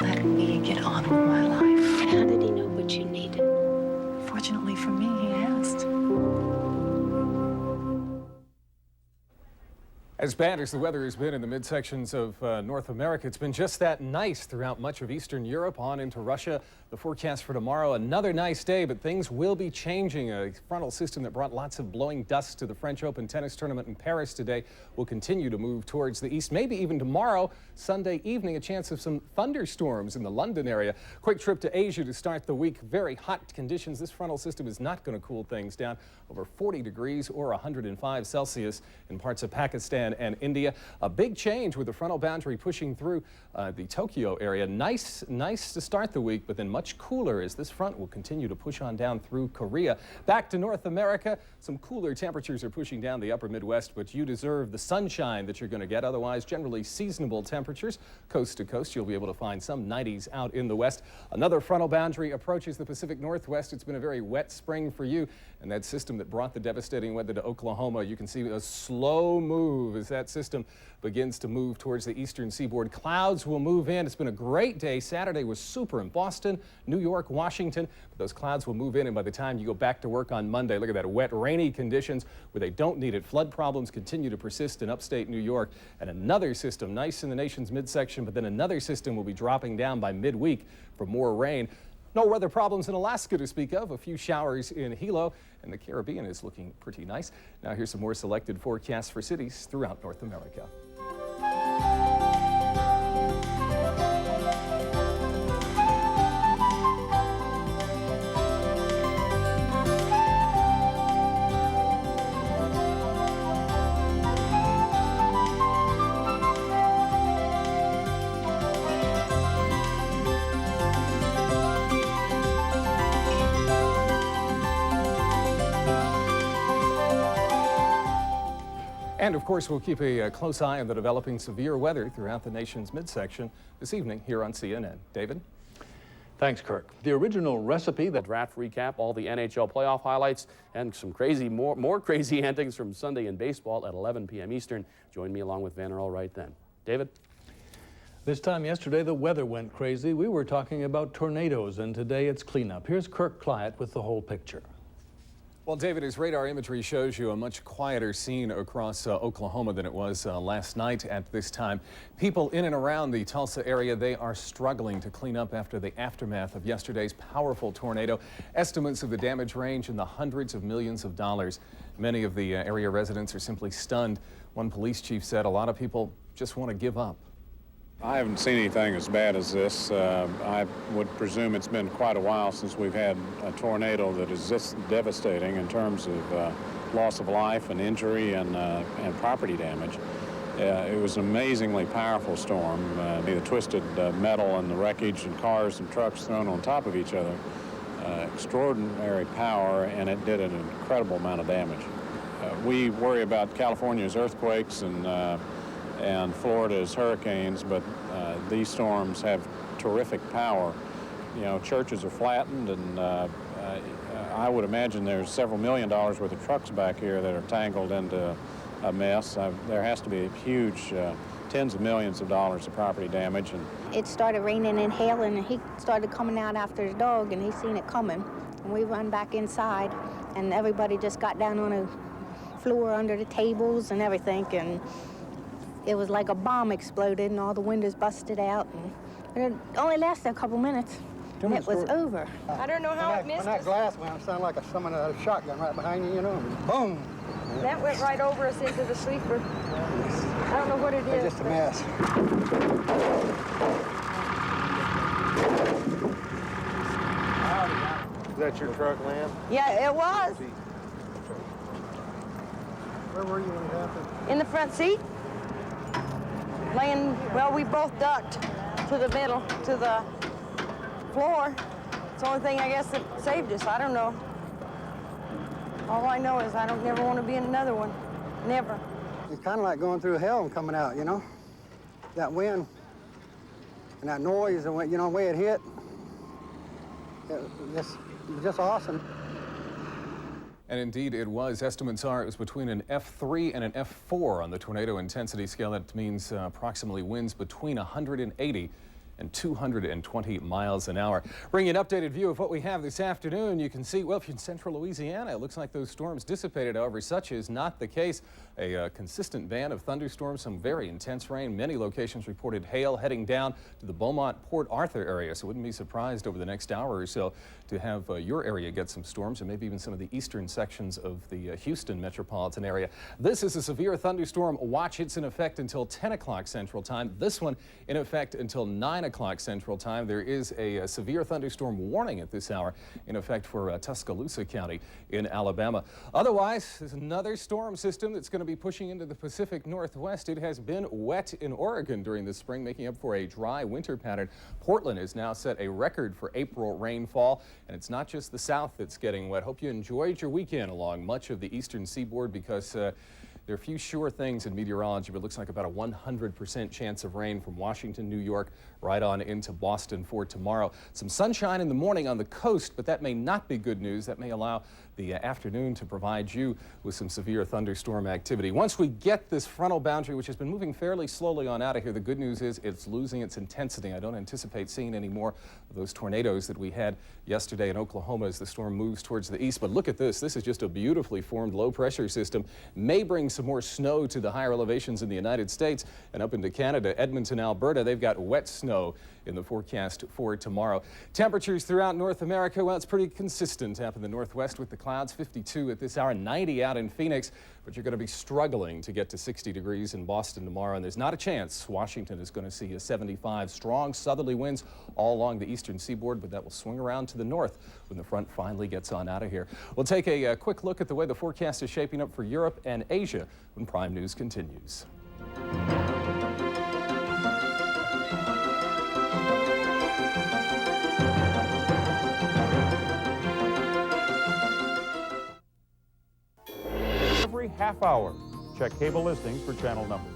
Let me get on with my life. How did he know what you needed? Fortunately for me, he asked. As bad as the weather has been in the midsections of North America, it's been just that nice throughout much of Eastern Europe on into Russia. The forecast for tomorrow, another nice day, but things will be changing. A frontal system that brought lots of blowing dust to the French Open tennis tournament in Paris today will continue to move towards the east. Maybe even tomorrow, Sunday evening, a chance of some thunderstorms in the London area. Quick trip to Asia to start the week. Very hot conditions. This frontal system is not going to cool things down. Over 40 degrees or 105 Celsius in parts of Pakistan and India. A big change with the frontal boundary pushing through the Tokyo area. Nice to start the week, but then much cooler as this front will continue to push on down through Korea. Back to North America, some cooler temperatures are pushing down the upper Midwest, but you deserve the sunshine that you're going to get. Otherwise, generally seasonable temperatures. Coast to coast, you'll be able to find some 90s out in the west. Another frontal boundary approaches the Pacific Northwest. It's been a very wet spring for you, and that system that brought the devastating weather to Oklahoma, you can see a slow move as that system begins to move towards the eastern seaboard. Clouds will move in. It's been a great day. Saturday was super in Boston, New York, Washington. But those clouds will move in, and by the time you go back to work on Monday, look at that wet, rainy conditions where they don't need it. Flood problems continue to persist in upstate New York. And another system, nice in the nation's midsection, but then another system will be dropping down by midweek for more rain. No weather problems in Alaska to speak of. A few showers in Hilo, and the Caribbean is looking pretty nice. Now here's some more selected forecasts for cities throughout North America. And of course, we'll keep a close eye on the developing severe weather throughout the nation's midsection this evening here on CNN. David? Thanks, Kirk. The original recipe, the draft recap, all the NHL playoff highlights, and some crazy, more crazy antics from Sunday in baseball at 11 p.m. Eastern. Join me along with Van Earl right then. David? This time yesterday, the weather went crazy. We were talking about tornadoes, and today it's cleanup. Here's Kirk Clyatt with the whole picture. Well, David, his radar imagery shows you a much quieter scene across Oklahoma than it was last night at this time. People in and around the Tulsa area, they are struggling to clean up after the aftermath of yesterday's powerful tornado. Estimates of the damage range in the hundreds of millions of dollars. Many of the area residents are simply stunned. One police chief said a lot of people just want to give up. I haven't seen anything as bad as this. I would presume it's been quite a while since we've had a tornado that is this devastating in terms of loss of life and injury and property damage. It was an amazingly powerful storm. The twisted metal and the wreckage and cars and trucks thrown on top of each other. Extraordinary power, and it did an incredible amount of damage. We worry about California's earthquakes and Florida's hurricanes, but these storms have terrific power. You know, churches are flattened, and I would imagine there's several $1 million worth of trucks back here that are tangled into a mess. There has to be huge tens of millions of dollars of property damage. And it started raining and hailing, and he started coming out after his dog, and he seen it coming. And we run back inside, and everybody just got down on the floor under the tables and everything, and it was like a bomb exploded and all the windows busted out. And it only lasted a couple minutes, and it was over. I don't know how it missed us. When that glass went, it sounded like someone had a shotgun right behind you, you know, and boom. That went right over us into the sleeper. I don't know what it is. It's just a mess. Is that your truck, Lamb? Yeah, it was. Where were you when it happened? In the front seat. Laying, well, we both ducked to the middle, to the floor. It's the only thing, I guess, that saved us. I don't know. All I know is I don't never want to be in another one. Never. It's kind of like going through hell and coming out, you know? That wind and that noise and, you know, the way it hit. It was just awesome. And indeed it was. Estimates are it was between an F3 and an F4 on the tornado intensity scale. That means approximately winds between 180 and 220 miles an hour. Bringing an updated view of what we have this afternoon. You can see, well, if you're in central Louisiana, it looks like those storms dissipated. However, such is not the case. A consistent band of thunderstorms, some very intense rain. Many locations reported hail heading down to the Beaumont-Port Arthur area. So wouldn't be surprised over the next hour or so to have your area get some storms, and maybe even some of the eastern sections of the Houston metropolitan area. This is a severe thunderstorm watch. It's in effect until 10 o'clock Central Time. This one in effect until 9 o'clock Central Time. There is a severe thunderstorm warning at this hour in effect for Tuscaloosa County in Alabama. Otherwise, there's another storm system that's going to be pushing into the Pacific Northwest. It has been wet in Oregon during the spring, making up for a dry winter pattern. Portland has now set a record for April rainfall, and it's not just the south that's getting wet. Hope you enjoyed your weekend along much of the eastern seaboard, because there are a few sure things in meteorology, but it looks like about a 100% chance of rain from Washington, New York, right on into Boston for tomorrow. Some sunshine in the morning on the coast, but that may not be good news. That may allow the afternoon to provide you with some severe thunderstorm activity. Once we get this frontal boundary, which has been moving fairly slowly on out of here, the good news is it's losing its intensity. I don't anticipate seeing any more of those tornadoes that we had yesterday in Oklahoma as the storm moves towards the east. But look at this. This is just a beautifully formed low pressure system. May bring some more snow to the higher elevations in the United States and up into Canada. Edmonton, Alberta, they've got wet snow in the forecast for tomorrow. Temperatures throughout North America, well, it's pretty consistent up in the northwest with the clouds. 52 at this hour, 90 out in Phoenix, but you're going to be struggling to get to 60 degrees in Boston tomorrow, and there's not a chance Washington is going to see a 75. Strong southerly winds all along the eastern seaboard, but that will swing around to the north when the front finally gets on out of here. We'll take a quick look at the way the forecast is shaping up for Europe and Asia when Prime News continues. Every half hour, check cable listings for channel numbers.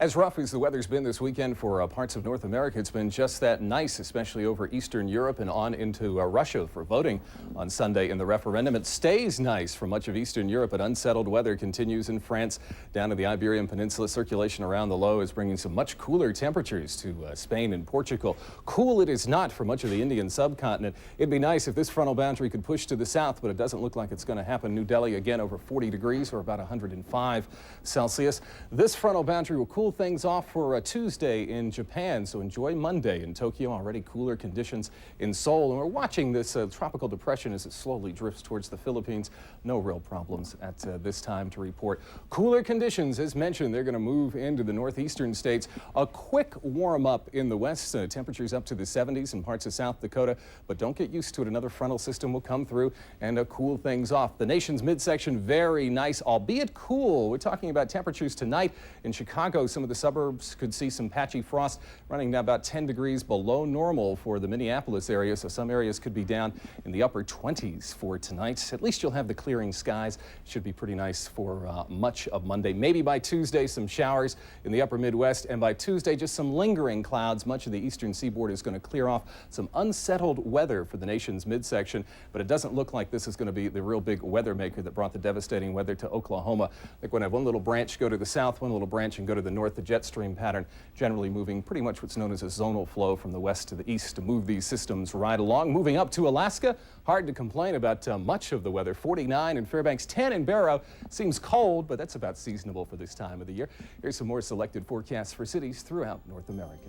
As rough as the weather's been this weekend for parts of North America, it's been just that nice, especially over Eastern Europe and on into Russia for voting on Sunday in the referendum. It stays nice for much of Eastern Europe, but unsettled weather continues in France. Down to the Iberian Peninsula, circulation around the low is bringing some much cooler temperatures to Spain and Portugal. Cool it is not for much of the Indian subcontinent. It'd be nice if this frontal boundary could push to the south, but it doesn't look like it's going to happen. New Delhi again over 40 degrees or about 105 Celsius. This frontal boundary will cool things off for Tuesday in Japan, so enjoy Monday in Tokyo. Already cooler conditions in Seoul, and we're watching this tropical depression as it slowly drifts towards the Philippines. No real problems at this time to report. Cooler conditions, as mentioned, they're going to move into the northeastern states. A quick warm up in the west, temperatures up to the 70s in parts of South Dakota, but don't get used to it. Another frontal system will come through and cool things off. The nation's midsection, very nice, albeit cool. We're talking about temperatures tonight in Chicago. Some of the suburbs could see some patchy frost running down about 10 degrees below normal for the Minneapolis area, so some areas could be down in the upper 20s for tonight. At least you'll have the clearing skies. Should be pretty nice for much of Monday. Maybe by Tuesday some showers in the upper Midwest, and by Tuesday just some lingering clouds. Much of the eastern seaboard is going to clear off. Some unsettled weather for the nation's midsection, but it doesn't look like this is going to be the real big weather maker that brought the devastating weather to Oklahoma. They're going to have one little branch go to the south, one little branch and go to the north. The jet stream pattern generally moving pretty much what's known as a zonal flow from the west to the east to move these systems right along. Moving up to Alaska, hard to complain about much of the weather. 49 in Fairbanks, 10 in Barrow. Seems cold, but that's about seasonable for this time of the year. Here's some more selected forecasts for cities throughout North America.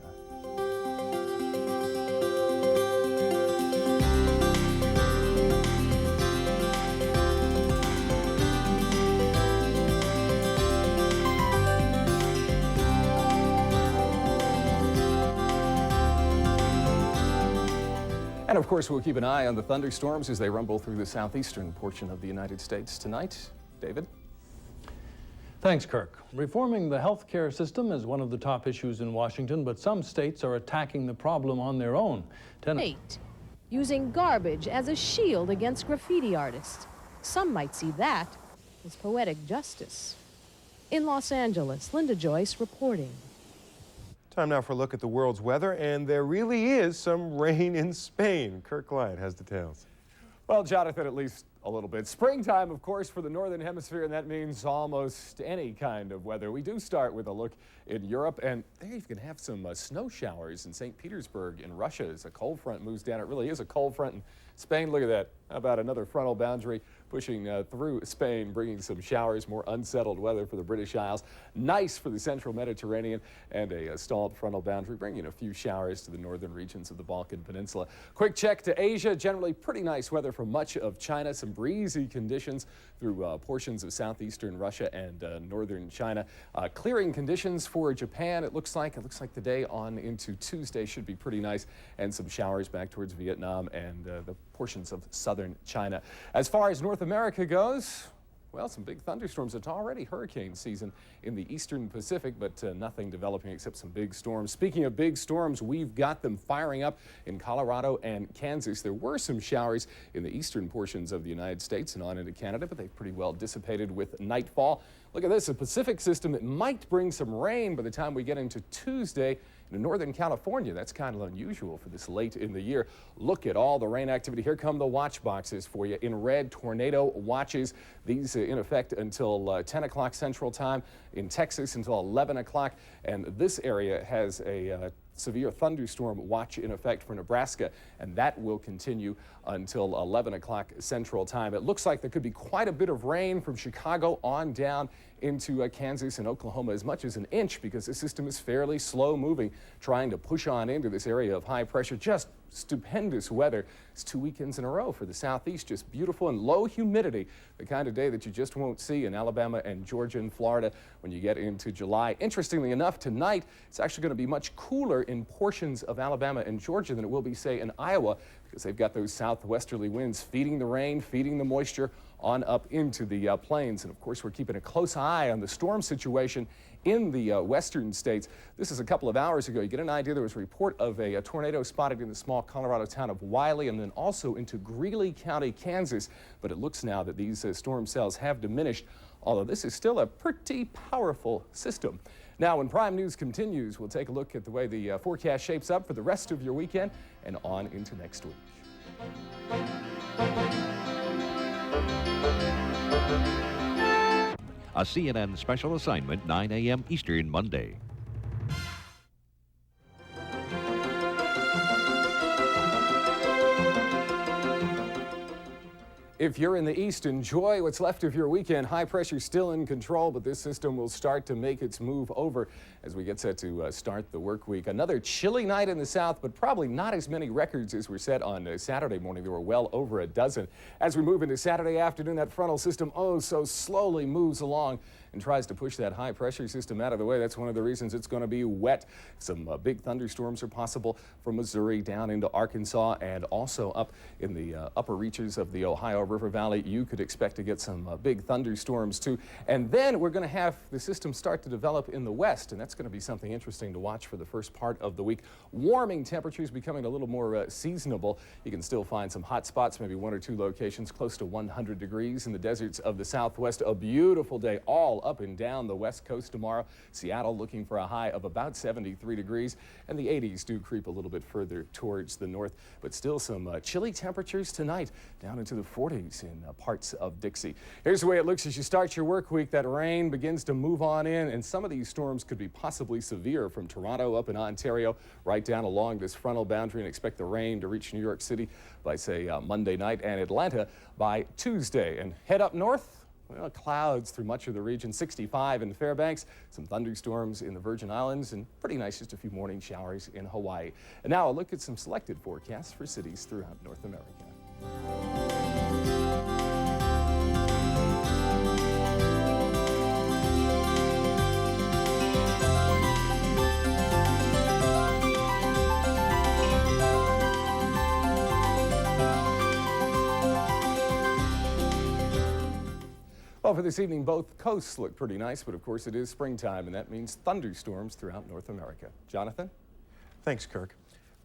And of course, we'll keep an eye on the thunderstorms as they rumble through the southeastern portion of the United States tonight. David? Thanks, Kirk. Reforming the health care system is one of the top issues in Washington, but some states are attacking the problem on their own. Using garbage as a shield against graffiti artists. Some might see that as poetic justice. In Los Angeles, Linda Joyce reporting. Time now for a look at the world's weather, and there really is some rain in Spain. Kirk Clyatt has details. Well, Jonathan, at least a little bit. Springtime, of course, for the Northern Hemisphere, and that means almost any kind of weather. We do start with a look in Europe, and there you can have some snow showers in St. Petersburg in Russia as a cold front moves down. It really is a cold front in Spain. Look at that. How about another frontal boundary pushing through Spain, bringing some showers, more unsettled weather for the British Isles. Nice for the central Mediterranean, and a stalled frontal boundary, bringing a few showers to the northern regions of the Balkan Peninsula. Quick check to Asia. Generally pretty nice weather for much of China. Some breezy conditions through portions of southeastern Russia and northern China. Clearing conditions for Japan. It looks like the day on into Tuesday should be pretty nice, and some showers back towards Vietnam and the portions of southern China. As far as North America goes, well, some big thunderstorms. It's already hurricane season in the eastern Pacific, but nothing developing except some big storms. Speaking of big storms, we've got them firing up in Colorado and Kansas. There were some showers in the eastern portions of the United States and on into Canada, but they've pretty well dissipated with nightfall. Look at this, a Pacific system that might bring some rain by the time we get into Tuesday. In Northern California, that's kind of unusual for this late in the year. Look at all the rain activity. Here come the watch boxes for you in red, tornado watches. These in effect until 10 o'clock Central Time, in Texas until 11 o'clock. And this area has a severe thunderstorm watch in effect for Nebraska, and that will continue until 11 o'clock Central Time. It looks like there could be quite a bit of rain from Chicago on down into Kansas and Oklahoma, as much as an inch, because the system is fairly slow moving, trying to push on into this area of high pressure. Just stupendous weather. It's 2 weekends in a row for the southeast. Just beautiful and low humidity, the kind of day that you just won't see in Alabama and Georgia and Florida when you get into July. Interestingly enough, tonight it's actually going to be much cooler in portions of Alabama and Georgia than it will be, say, in Iowa, because they've got those southwesterly winds feeding the rain, feeding the moisture on up into the plains. And of course, we're keeping a close eye on the storm situation in the western states. This is a couple of hours ago. You get an idea. There was a report of a tornado spotted in the small Colorado town of Wiley, and then also into Greeley County, Kansas. But it looks now that these storm cells have diminished, although this is still a pretty powerful system. Now, when Prime News continues, we'll take a look at the way the forecast shapes up for the rest of your weekend and on into next week. A CNN special assignment, 9 a.m. Eastern, Monday. If you're in the east, enjoy what's left of your weekend. High pressure still in control, but this system will start to make its move over as we get set to start the work week. Another chilly night in the south, but probably not as many records as were set on Saturday morning. There were well over a dozen. As we move into Saturday afternoon, that frontal system so slowly moves along and tries to push that high pressure system out of the way. That's one of the reasons it's going to be wet. Some big thunderstorms are possible from Missouri down into Arkansas and also up in the upper reaches of the Ohio River Valley. You could expect to get some big thunderstorms too. And then we're going to have the system start to develop in the west, and that's going to be something interesting to watch for the first part of the week. Warming temperatures becoming a little more seasonable. You can still find some hot spots, maybe one or two locations close to 100 degrees in the deserts of the southwest. A beautiful day all up and down the west coast tomorrow. Seattle looking for a high of about 73 degrees, and the 80s do creep a little bit further towards the north, but still some chilly temperatures tonight down into the 40s in parts of Dixie. Here's the way it looks as you start your work week. That rain begins to move on in, and some of these storms could be possibly severe from Toronto up in Ontario right down along this frontal boundary, and expect the rain to reach New York City by, say, Monday night, and Atlanta by Tuesday. And head up north. Well, clouds through much of the region, 65 in Fairbanks, some thunderstorms in the Virgin Islands, and pretty nice, just a few morning showers in Hawaii. And now a look at some selected forecasts for cities throughout North America. Well, for this evening, both coasts look pretty nice, but of course it is springtime, and that means thunderstorms throughout North America. Jonathan? Thanks, Kirk.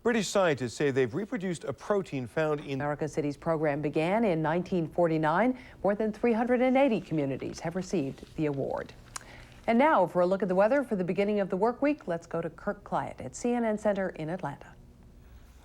British scientists say they've reproduced a protein found in America Cities program began in 1949. More than 380 communities have received the award. And now for a look at the weather for the beginning of the work week, let's go to Kirk Clyatt at CNN Center in Atlanta.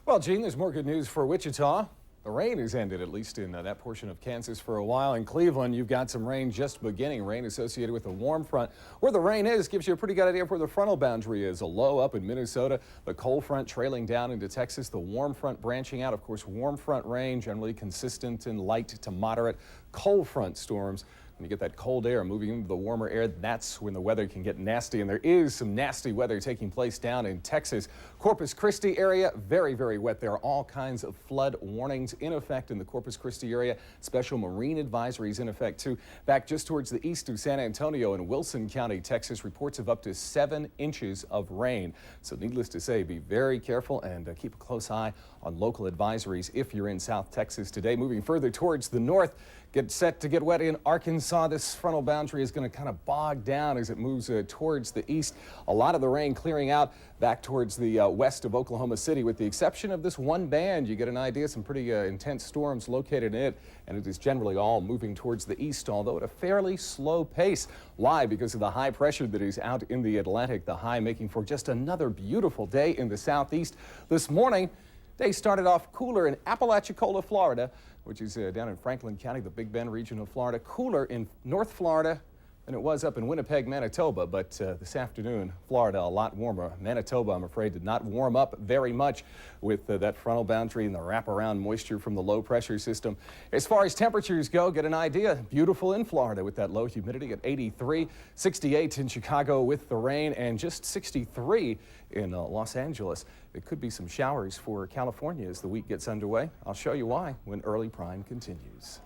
Well, Gene, there's more good news for Wichita. The rain has ended, at least in that portion of Kansas, for a while. In Cleveland, you've got some rain just beginning, rain associated with a warm front. Where the rain is gives you a pretty good idea of where the frontal boundary is. A low up in Minnesota, the cold front trailing down into Texas, the warm front branching out. Of course, warm front rain, generally consistent and light to moderate. Cold front storms. When you get that cold air moving into the warmer air, that's when the weather can get nasty, and there is some nasty weather taking place down in Texas. Corpus Christi area, very, very wet. There are all kinds of flood warnings in effect in the Corpus Christi area. Special marine advisories in effect too. Back just towards the east of San Antonio in Wilson County, Texas, reports of up to 7 inches of rain. So needless to say, be very careful and keep a close eye on local advisories if you're in South Texas today. Moving further towards the north, get set to get wet in Arkansas. This frontal boundary is going to kind of bog down as it moves towards the east. A lot of the rain clearing out back towards the west of Oklahoma City, with the exception of this one band. You get an idea, some pretty intense storms located in it, and it is generally all moving towards the east, although at a fairly slow pace. Why? Because of the high pressure that is out in the Atlantic. The high making for just another beautiful day in the southeast. This morning, day started off cooler in Apalachicola, Florida, which is down in Franklin County, the Big Bend region of Florida. Cooler in North Florida than it was up in Winnipeg, Manitoba, but this afternoon, Florida, a lot warmer. Manitoba, I'm afraid, did not warm up very much with that frontal boundary and the wraparound moisture from the low pressure system. As far as temperatures go, get an idea. Beautiful in Florida with that low humidity at 83, 68 in Chicago with the rain, and just 63 in Los Angeles. There could be some showers for California as the week gets underway. I'll show you why when Early Prime continues.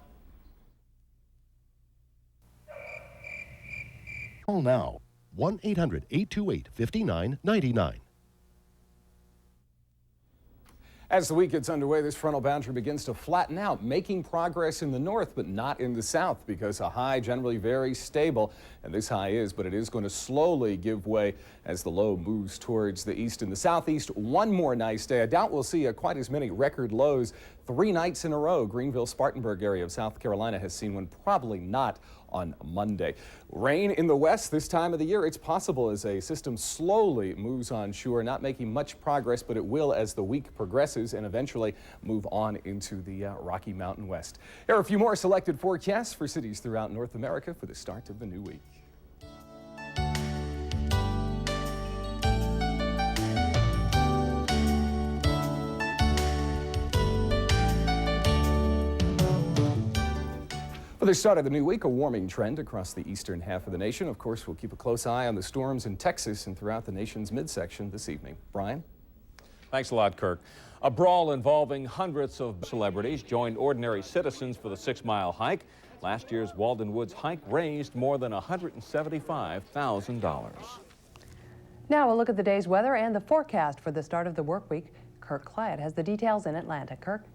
Call now, 1-800-828-5999. As the week gets underway, this frontal boundary begins to flatten out, making progress in the north, but not in the south, because a high generally very stable, and this high is, but it is going to slowly give way as the low moves towards the east and the southeast. One more nice day. I doubt we'll see quite as many record lows 3 nights in a row. Greenville, Spartanburg area of South Carolina has seen one, probably not on Monday. Rain in the west this time of the year. It's possible as a system slowly moves onshore, not making much progress, but it will as the week progresses and eventually move on into the Rocky Mountain West. Here are a few more selected forecasts for cities throughout North America for the start of the new week. For the start of the new week, a warming trend across the eastern half of the nation. Of course, we'll keep a close eye on the storms in Texas and throughout the nation's midsection this evening. Brian? Thanks a lot, Kirk. A brawl involving hundreds of celebrities joined ordinary citizens for the 6-mile hike. Last year's Walden Woods hike raised more than $175,000. Now a look at the day's weather and the forecast for the start of the work week. Kirk Clyatt has the details in Atlanta. Kirk?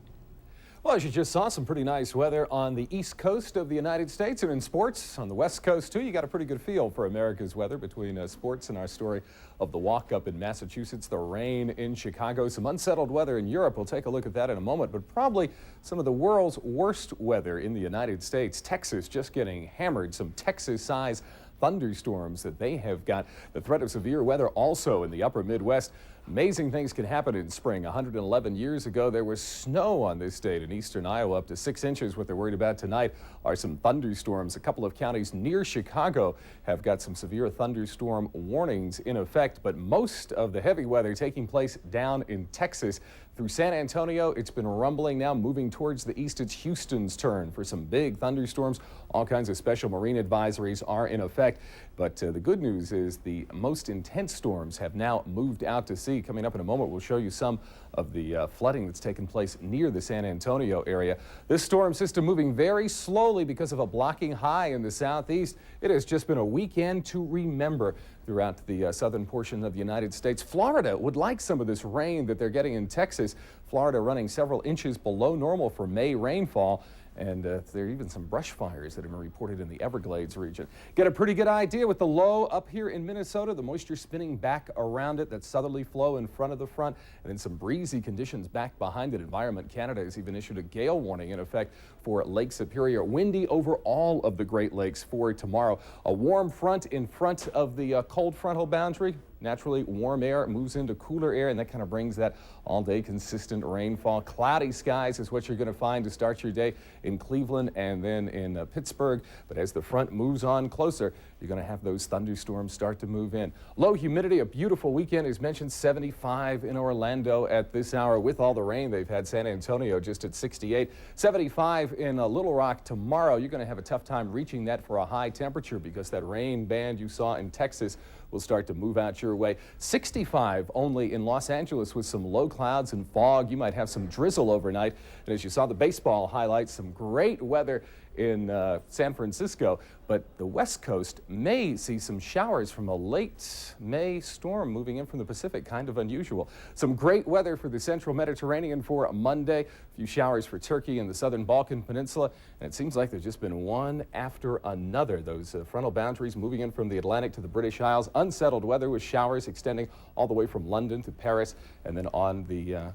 Well, as you just saw, some pretty nice weather on the east coast of the United States and in sports on the west coast, too. You got a pretty good feel for America's weather between sports and our story of the walk up in Massachusetts, the rain in Chicago, some unsettled weather in Europe. We'll take a look at that in a moment, but probably some of the world's worst weather in the United States. Texas just getting hammered, some Texas-sized thunderstorms that they have got. The threat of severe weather also in the upper Midwest. Amazing things can happen in spring. 111 years ago, there was snow on this date in eastern Iowa, up to 6 inches. What they're worried about tonight are some thunderstorms. A couple of counties near Chicago have got some severe thunderstorm warnings in effect, but most of the heavy weather taking place down in Texas. Through San Antonio, it's been rumbling now, moving towards the east. It's Houston's turn for some big thunderstorms. All kinds of special marine advisories are in effect. But the good news is the most intense storms have now moved out to sea. Coming up in a moment, we'll show you some of the flooding that's taken place near the San Antonio area. This storm system moving very slowly because of a blocking high in the southeast. It has just been a weekend to remember throughout the southern portion of the United States. Florida would like some of this rain that they're getting in Texas. Florida running several inches below normal for May rainfall. And there are even some brush fires that have been reported in the Everglades region. Get a pretty good idea with the low up here in Minnesota, the moisture spinning back around it, that southerly flow in front of the front, and then some breezy conditions back behind it. Environment Canada has even issued a gale warning in effect for Lake Superior. Windy over all of the Great Lakes for tomorrow. A warm front in front of the cold frontal boundary. Naturally, warm air moves into cooler air, and that kind of brings that all-day consistent rainfall. Cloudy skies is what you're going to find to start your day in Cleveland and then in Pittsburgh. But as the front moves on closer, you're going to have those thunderstorms start to move in. Low humidity, a beautiful weekend. As mentioned, 75 in Orlando at this hour. With all the rain they've had, San Antonio just at 68. 75 in Little Rock tomorrow. You're going to have a tough time reaching that for a high temperature because that rain band you saw in Texas will start to move out your way. 65 only in Los Angeles with some low clouds and fog. You might have some drizzle overnight. And as you saw the baseball highlights, some great weather in San Francisco, but the West Coast may see some showers from a late May storm moving in from the Pacific, kind of unusual. Some great weather for the central Mediterranean for Monday. A few showers for Turkey and the southern Balkan Peninsula, and it seems like there's just been one after another. Those frontal boundaries moving in from the Atlantic to the British Isles. Unsettled weather with showers extending all the way from London to Paris and then on the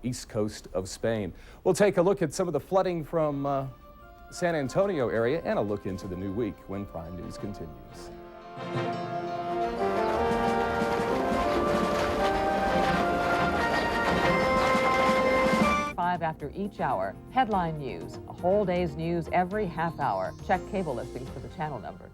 east coast of Spain. We'll take a look at some of the flooding from San Antonio area and a look into the new week when Prime News continues. 5 after each hour. Headline news, a whole day's news every half hour. Check cable listings for the channel number.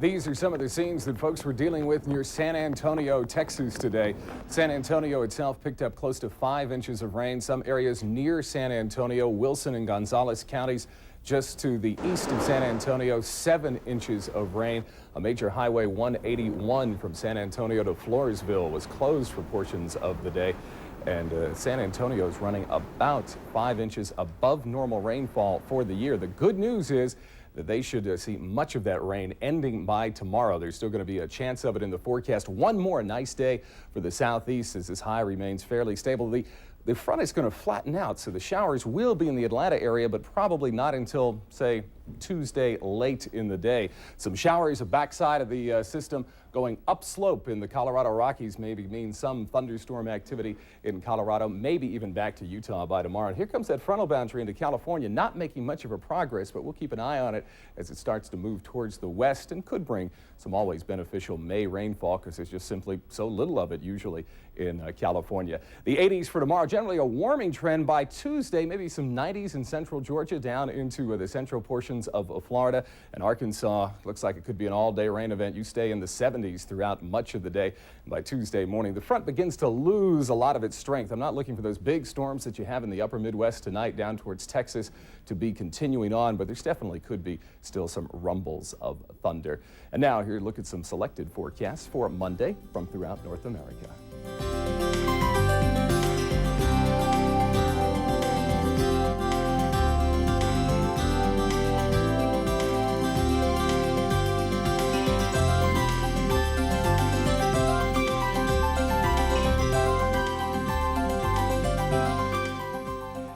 These are some of the scenes that folks were dealing with near San Antonio, Texas today. San Antonio itself picked up close to 5 inches of rain. Some areas near San Antonio, Wilson and Gonzales counties, just to the east of San Antonio, 7 inches of rain. A major highway 181 from San Antonio to Floresville was closed for portions of the day. And San Antonio is running about 5 inches above normal rainfall for the year. The good news is that they should see much of that rain ending by tomorrow. There's still going to be a chance of it in the forecast. One more nice day for the southeast as this high remains fairly stable. The front is going to flatten out, so the showers will be in the Atlanta area, but probably not until, say, Tuesday late in the day. Some showers, a backside of the system going upslope in the Colorado Rockies maybe means some thunderstorm activity in Colorado, maybe even back to Utah by tomorrow. And here comes that frontal boundary into California, not making much of a progress, but we'll keep an eye on it as it starts to move towards the west and could bring some always beneficial May rainfall because there's just simply so little of it usually in California. The 80s for tomorrow, generally a warming trend by Tuesday, maybe some 90s in central Georgia down into the central portions of Florida and Arkansas. Looks like it could be an all-day rain event. You stay in the 70s throughout much of the day. And by Tuesday morning, the front begins to lose a lot of its strength. I'm not looking for those big storms that you have in the upper Midwest tonight down towards Texas to be continuing on, but there's definitely could be still some rumbles of thunder. And now here, look at some selected forecasts for Monday from throughout North America.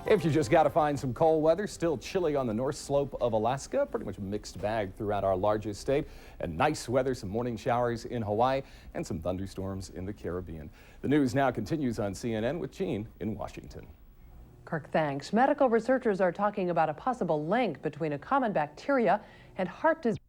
If you just got to find some cold weather, still chilly on the north slope of Alaska, pretty much a mixed bag throughout our largest state, and nice weather, some morning showers in Hawaii, and some thunderstorms in the Caribbean. The news now continues on CNN with Gene in Washington. Kirk, thanks. Medical researchers are talking about a possible link between a common bacteria and heart disease.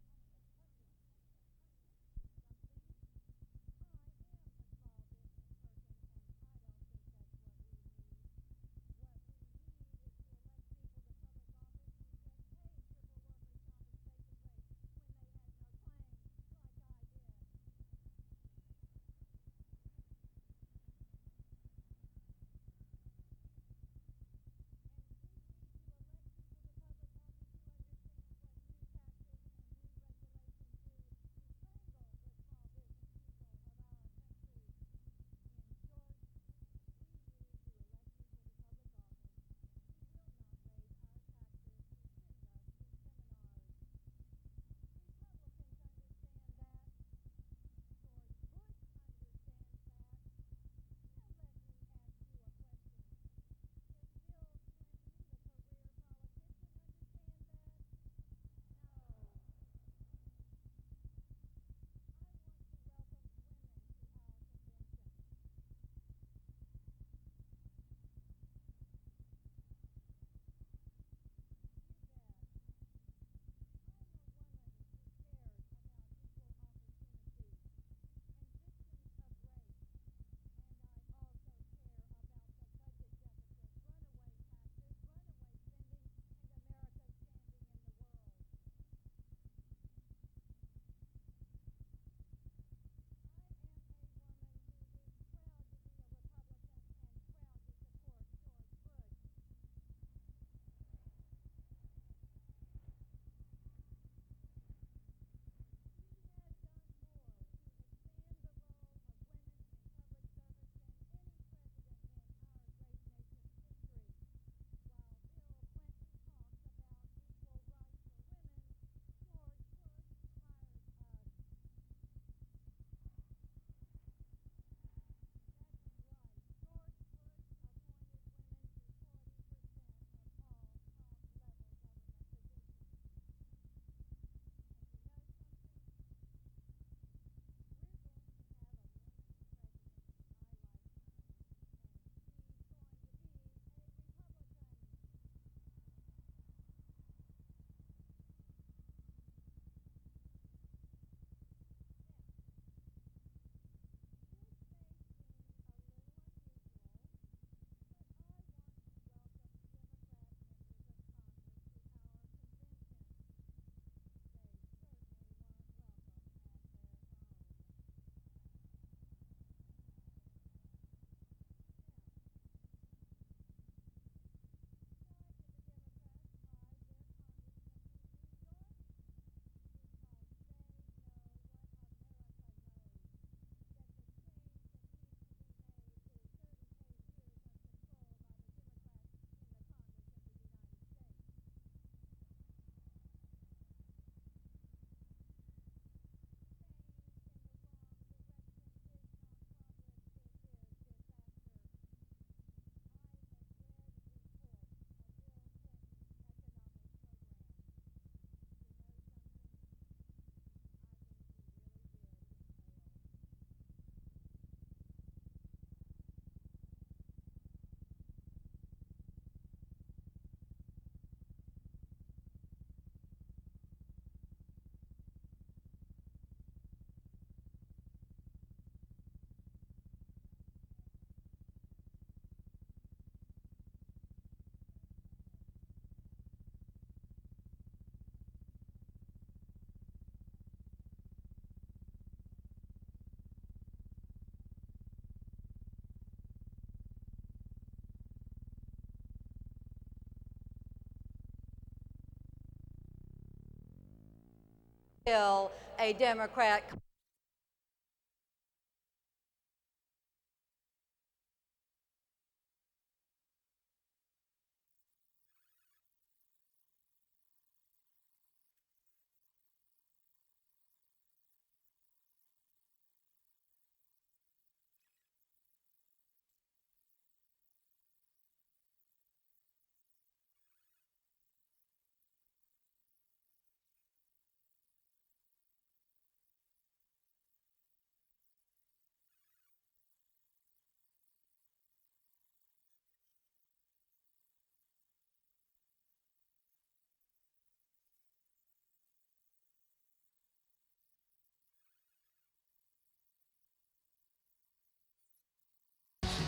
Still a Democrat.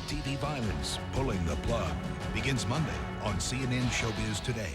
TV violence, pulling the plug, begins Monday on CNN Showbiz Today.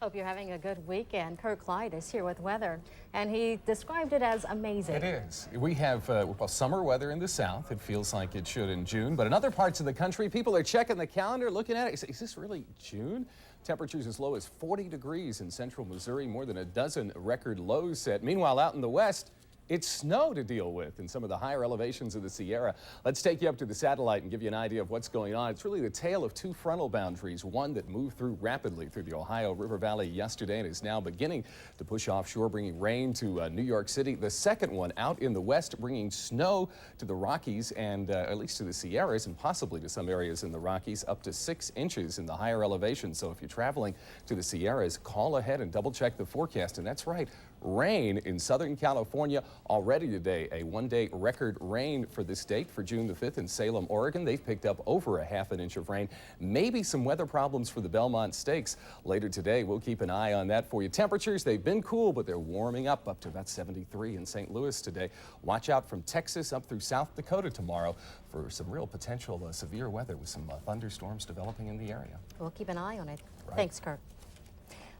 Hope you're having a good weekend. Kirk Clyatt is here with weather, and he described it as amazing. It is. We have well, summer weather in the south. It feels like it should in June, but in other parts of the country, people are checking the calendar, looking at it. Is this really June? Temperatures as low as 40 degrees in central Missouri, more than a dozen record lows set. Meanwhile, out in the west, it's snow to deal with in some of the higher elevations of the Sierra. Let's take you up to the satellite and give you an idea of what's going on. It's really the tale of two frontal boundaries, one that moved through rapidly through the Ohio River Valley yesterday and is now beginning to push offshore, bringing rain to New York City. The second one out in the west, bringing snow to the Rockies and at least to the Sierras and possibly to some areas in the Rockies, up to 6 inches in the higher elevations. So if you're traveling to the Sierras, call ahead and double check the forecast. And that's right, rain in Southern California already today. A one-day record rain for the state for June the 5th in Salem, Oregon. They've picked up over a half an inch of rain. Maybe some weather problems for the Belmont Stakes later today. We'll keep an eye on that for you. Temperatures, they've been cool, but they're warming up to about 73 in St. Louis today. Watch out from Texas up through South Dakota tomorrow for some real potential severe weather with some thunderstorms developing in the area. We'll keep an eye on it. Right. Thanks, Kirk.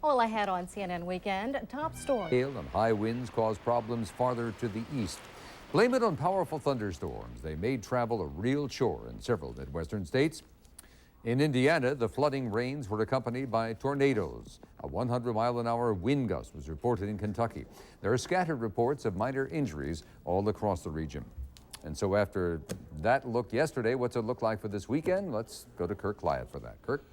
All ahead on CNN Weekend, top story. Hail and high winds cause problems farther to the east. Blame it on powerful thunderstorms. They made travel a real chore in several Midwestern states. In Indiana, the flooding rains were accompanied by tornadoes. A 100-mile-an-hour wind gust was reported in Kentucky. There are scattered reports of minor injuries all across the region. And so after that look yesterday, what's it look like for this weekend? Let's go to Kirk Clyatt for that. Kirk?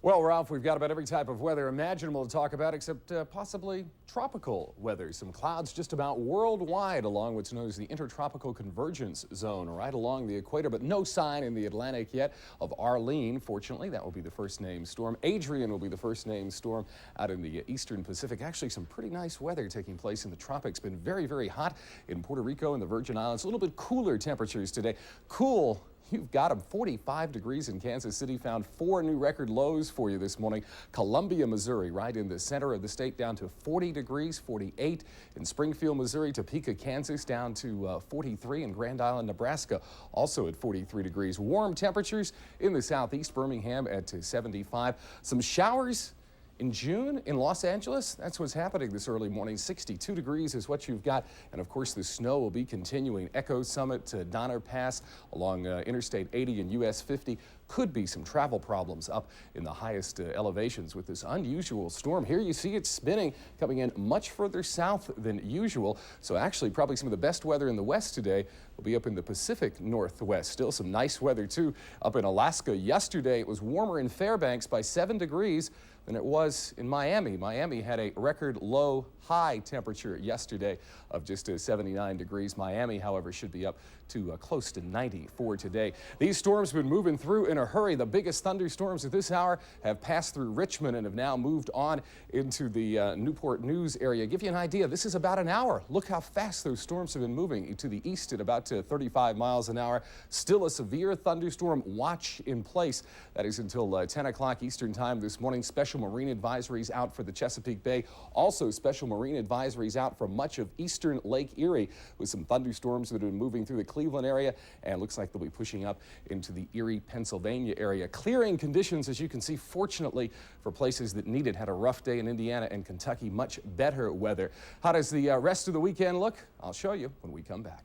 Well, Ralph, we've got about every type of weather imaginable to talk about except possibly tropical weather. Some clouds just about worldwide along what's known as the Intertropical Convergence Zone right along the equator, but no sign in the Atlantic yet of Arlene. Fortunately, that will be the first named storm. Adrian will be the first named storm out in the eastern Pacific. Actually, some pretty nice weather taking place in the tropics. Been very, very hot in Puerto Rico and the Virgin Islands. A little bit cooler temperatures today. Cool. You've got them. 45 degrees in Kansas City. Found 4 new record lows for you this morning. Columbia, Missouri, right in the center of the state, down to 40 degrees, 48 in Springfield, Missouri. Topeka, Kansas, down to 43 in Grand Island, Nebraska, also at 43 degrees. Warm temperatures in the southeast, Birmingham at 75. Some showers in June in Los Angeles. That's what's happening this early morning. 62 degrees is what you've got. And of course, the snow will be continuing. Echo Summit to Donner Pass along Interstate 80 and US 50. Could be some travel problems up in the highest elevations with this unusual storm. Here you see it spinning, coming in much further south than usual. So actually, probably some of the best weather in the west today will be up in the Pacific Northwest. Still some nice weather, too, up in Alaska. Yesterday, it was warmer in Fairbanks by 7 degrees than it was in Miami. Miami had a record low high temperature yesterday of just 79 degrees. Miami, however, should be up to close to 90 for today. These storms have been moving through in a hurry. The biggest thunderstorms at this hour have passed through Richmond and have now moved on into the Newport News area. Give you an idea, this is about an hour. Look how fast those storms have been moving to the east at about 35 miles an hour. Still a severe thunderstorm watch in place. That is until 10 o'clock Eastern time this morning. Special marine advisories out for the Chesapeake Bay. Also special marine advisories out for much of eastern Lake Erie with some thunderstorms that have been moving through the Cleveland area, and it looks like they'll be pushing up into the Erie, Pennsylvania area. Clearing conditions, as you can see, fortunately for places that need it. Had a rough day in Indiana and Kentucky. Much better weather. How does the rest of the weekend look? I'll show you when we come back.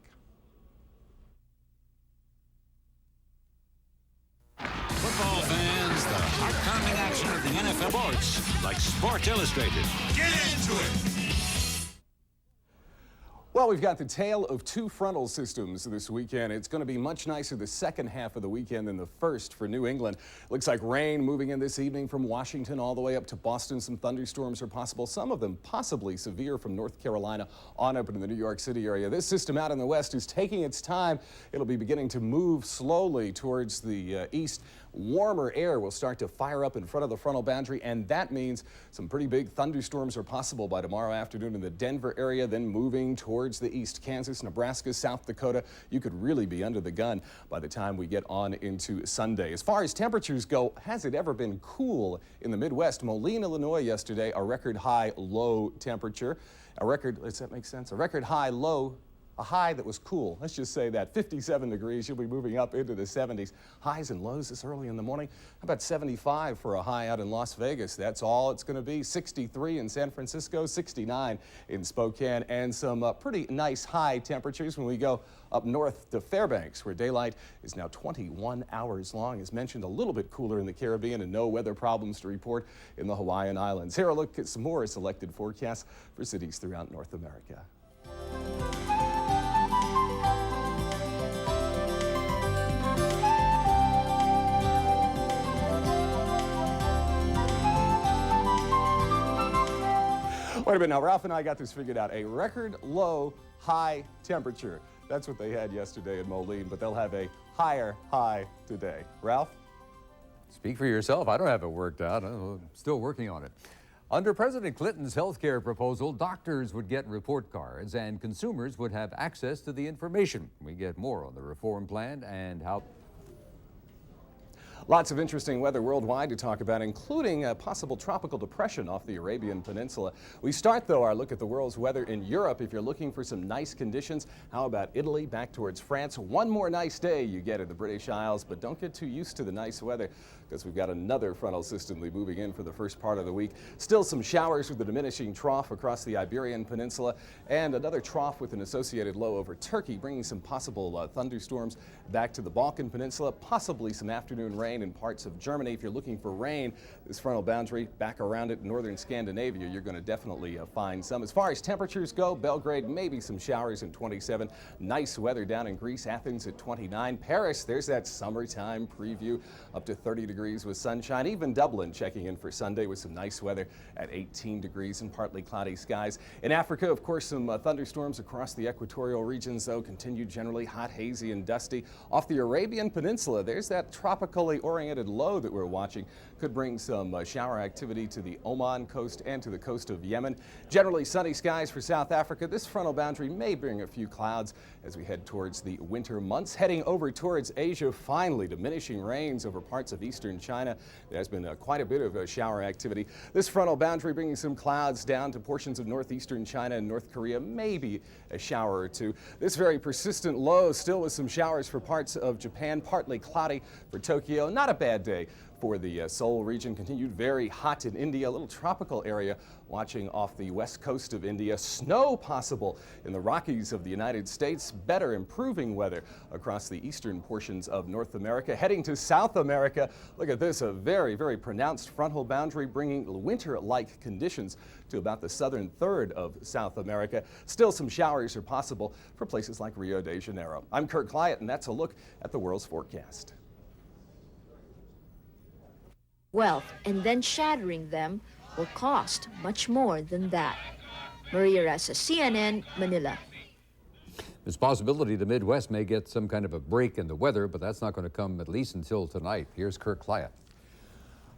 Football fans, the heart pounding action of the NFL sports, like Sports Illustrated. Get into it! Well, we've got the tale of two frontal systems this weekend. It's going to be much nicer the second half of the weekend than the first for New England. Looks like rain moving in this evening from Washington all the way up to Boston. Some thunderstorms are possible, some of them possibly severe from North Carolina on up into the New York City area. This system out in the west is taking its time. It'll be beginning to move slowly towards the east. Warmer air will start to fire up in front of the frontal boundary, and that means some pretty big thunderstorms are possible by tomorrow afternoon in the Denver area, then moving towards the east. Kansas, Nebraska, South Dakota, you could really be under the gun by the time we get on into Sunday. As far as temperatures go, has it ever been cool in the Midwest? Moline, Illinois yesterday, a record high low temperature. A record, does that make sense? A record high low. A high that was cool. Let's just say that. 57 degrees. You'll be moving up into the 70s. Highs and lows this early in the morning. How about 75 for a high out in Las Vegas? That's all it's going to be. 63 in San Francisco, 69 in Spokane, and some pretty nice high temperatures when we go up north to Fairbanks, where daylight is now 21 hours long. As mentioned, a little bit cooler in the Caribbean and no weather problems to report in the Hawaiian Islands. Here a look at some more selected forecasts for cities throughout North America. Wait a minute, now Ralph and I got this figured out. A record low high temperature. That's what they had yesterday in Moline, but they'll have a higher high today. Ralph? Speak for yourself. I don't have it worked out. I'm still working on it. Under President Clinton's health care proposal, doctors would get report cards and consumers would have access to the information. We get more on the reform plan and how. Lots of interesting weather worldwide to talk about, including a possible tropical depression off the Arabian Peninsula. We start, though, our look at the world's weather in Europe. If you're looking for some nice conditions, how about Italy, back towards France? One more nice day you get in the British Isles, but don't get too used to the nice weather because we've got another frontal system moving in for the first part of the week. Still some showers with a diminishing trough across the Iberian Peninsula and another trough with an associated low over Turkey, bringing some possible thunderstorms back to the Balkan Peninsula, possibly some afternoon rain in parts of Germany. If you're looking for rain, this frontal boundary back around it in northern Scandinavia, you're going to definitely find some. As far as temperatures go, Belgrade, maybe some showers in 27. Nice weather down in Greece, Athens at 29. Paris, there's that summertime preview, up to 30 degrees with sunshine. Even Dublin checking in for Sunday with some nice weather at 18 degrees and partly cloudy skies. In Africa, of course, some thunderstorms across the equatorial regions, though, continue generally hot, hazy, and dusty. Off the Arabian Peninsula, there's that tropically oriented low that we're watching. Could bring some shower activity to the Oman coast and to the coast of Yemen. Generally sunny skies for South Africa. This frontal boundary may bring a few clouds as we head towards the winter months. Heading over towards Asia, finally diminishing rains over parts of eastern China. There's been quite a bit of shower activity. This frontal boundary bringing some clouds down to portions of northeastern China and North Korea, maybe a shower or two. This very persistent low still with some showers for parts of Japan, partly cloudy for Tokyo. Not a bad day for the Seoul region. Continued very hot in India, a little tropical area watching off the west coast of India. Snow possible in the Rockies of the United States. Better, improving weather across the eastern portions of North America. Heading to South America, look at this, a very, very pronounced frontal boundary bringing winter-like conditions to about the southern third of South America. Still some showers are possible for places like Rio de Janeiro. I'm Kirk Clyatt, and that's a look at the world's forecast. Wealth and then shattering them will cost much more than that. Maria Ressa, CNN, Manila. There's possibility the Midwest may get some kind of a break in the weather, but that's not going to come at least until tonight. Here's Kirk Clyatt.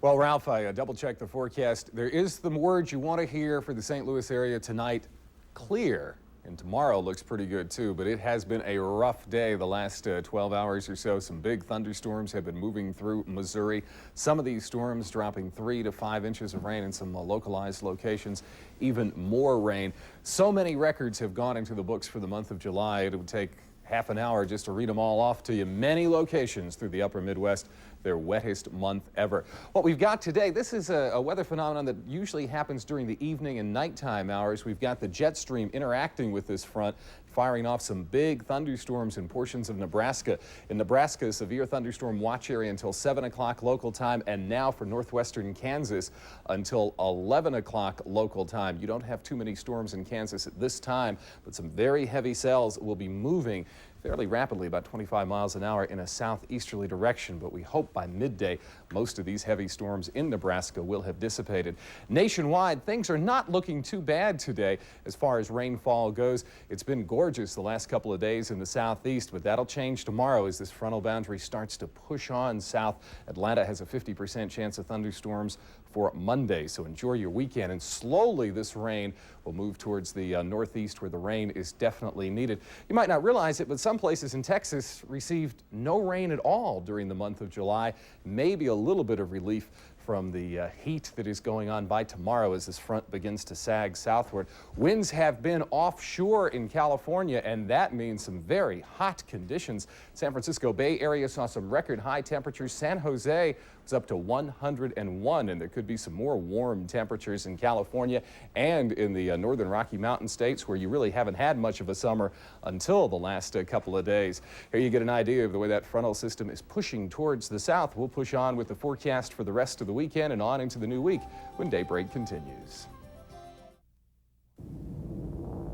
Well, Ralph, I double-checked the forecast. There is the word you want to hear for the St. Louis area tonight, clear. And tomorrow looks pretty good, too, but it has been a rough day the last 12 hours or so. Some big thunderstorms have been moving through Missouri. Some of these storms dropping 3 to 5 inches of rain in some localized locations, even more rain. So many records have gone into the books for the month of July. It would take half an hour just to read them all off to you. Many locations through the upper Midwest, their wettest month ever. What we've got today, this is a weather phenomenon that usually happens during the evening and nighttime hours. We've got the jet stream interacting with this front. firing off some big thunderstorms in portions of Nebraska. In Nebraska, severe thunderstorm watch area until 7 o'clock local time, and now for northwestern Kansas until 11 o'clock local time. You don't have too many storms in Kansas at this time, but some very heavy cells will be moving fairly rapidly, about 25 miles an hour in a southeasterly direction, but we hope by midday most of these heavy storms in Nebraska will have dissipated. Nationwide, things are not looking too bad today as far as rainfall goes. It's been gorgeous the last couple of days in the southeast, but that'll change tomorrow as this frontal boundary starts to push on south. Atlanta has a 50% chance of thunderstorms for Monday, so enjoy your weekend. And slowly this rain will move towards the northeast where the rain is definitely needed. You might not realize it, but some places in Texas received no rain at all during the month of July. Maybe a little bit of relief from the heat that is going on by tomorrow as this front begins to sag southward. Winds have been offshore in California, and that means some very hot conditions. San Francisco Bay Area saw some record high temperatures. San Jose was up to 101, and there could be some more warm temperatures in California and in the northern Rocky Mountain states, where you really haven't had much of a summer until the last couple of days. Here you get an idea of the way that frontal system is pushing towards the south. We'll push on with the forecast for the rest of the weekend and on into the new week when daybreak continues.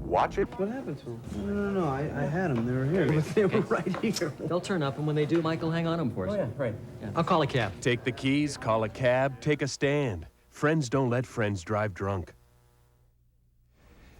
Watch it. What happened to them? No, I had them. They were here. They were right here. They'll turn up, and when they do, Mike will hang on them for us. Oh, yeah, right. Yeah. I'll call a cab. Take the keys, call a cab, take a stand. Friends don't let friends drive drunk.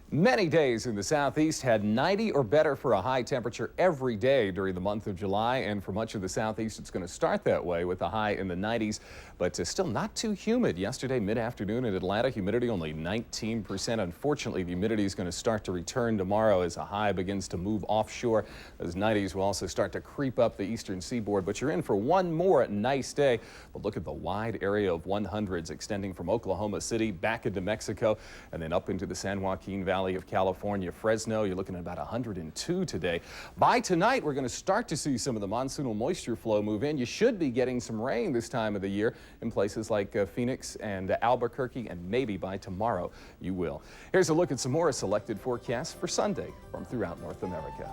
Many days in the southeast had 90 or better for a high temperature every day during the month of July, and for much of the southeast it's going to start that way with a high in the 90s, but still not too humid. Yesterday mid-afternoon in Atlanta, humidity only 19%. Unfortunately, the humidity is going to start to return tomorrow as a high begins to move offshore. Those 90s will also start to creep up the eastern seaboard, but you're in for one more nice day. But look at the wide area of 100s extending from Oklahoma City back into Mexico and then up into the San Joaquin Valley of California. Fresno, you're looking at about 102 today. By tonight, we're going to start to see some of the monsoonal moisture flow move in. You should be getting some rain this time of the year in places like Phoenix and Albuquerque, and maybe by tomorrow you will. Here's a look at some more selected forecasts for Sunday from throughout North America.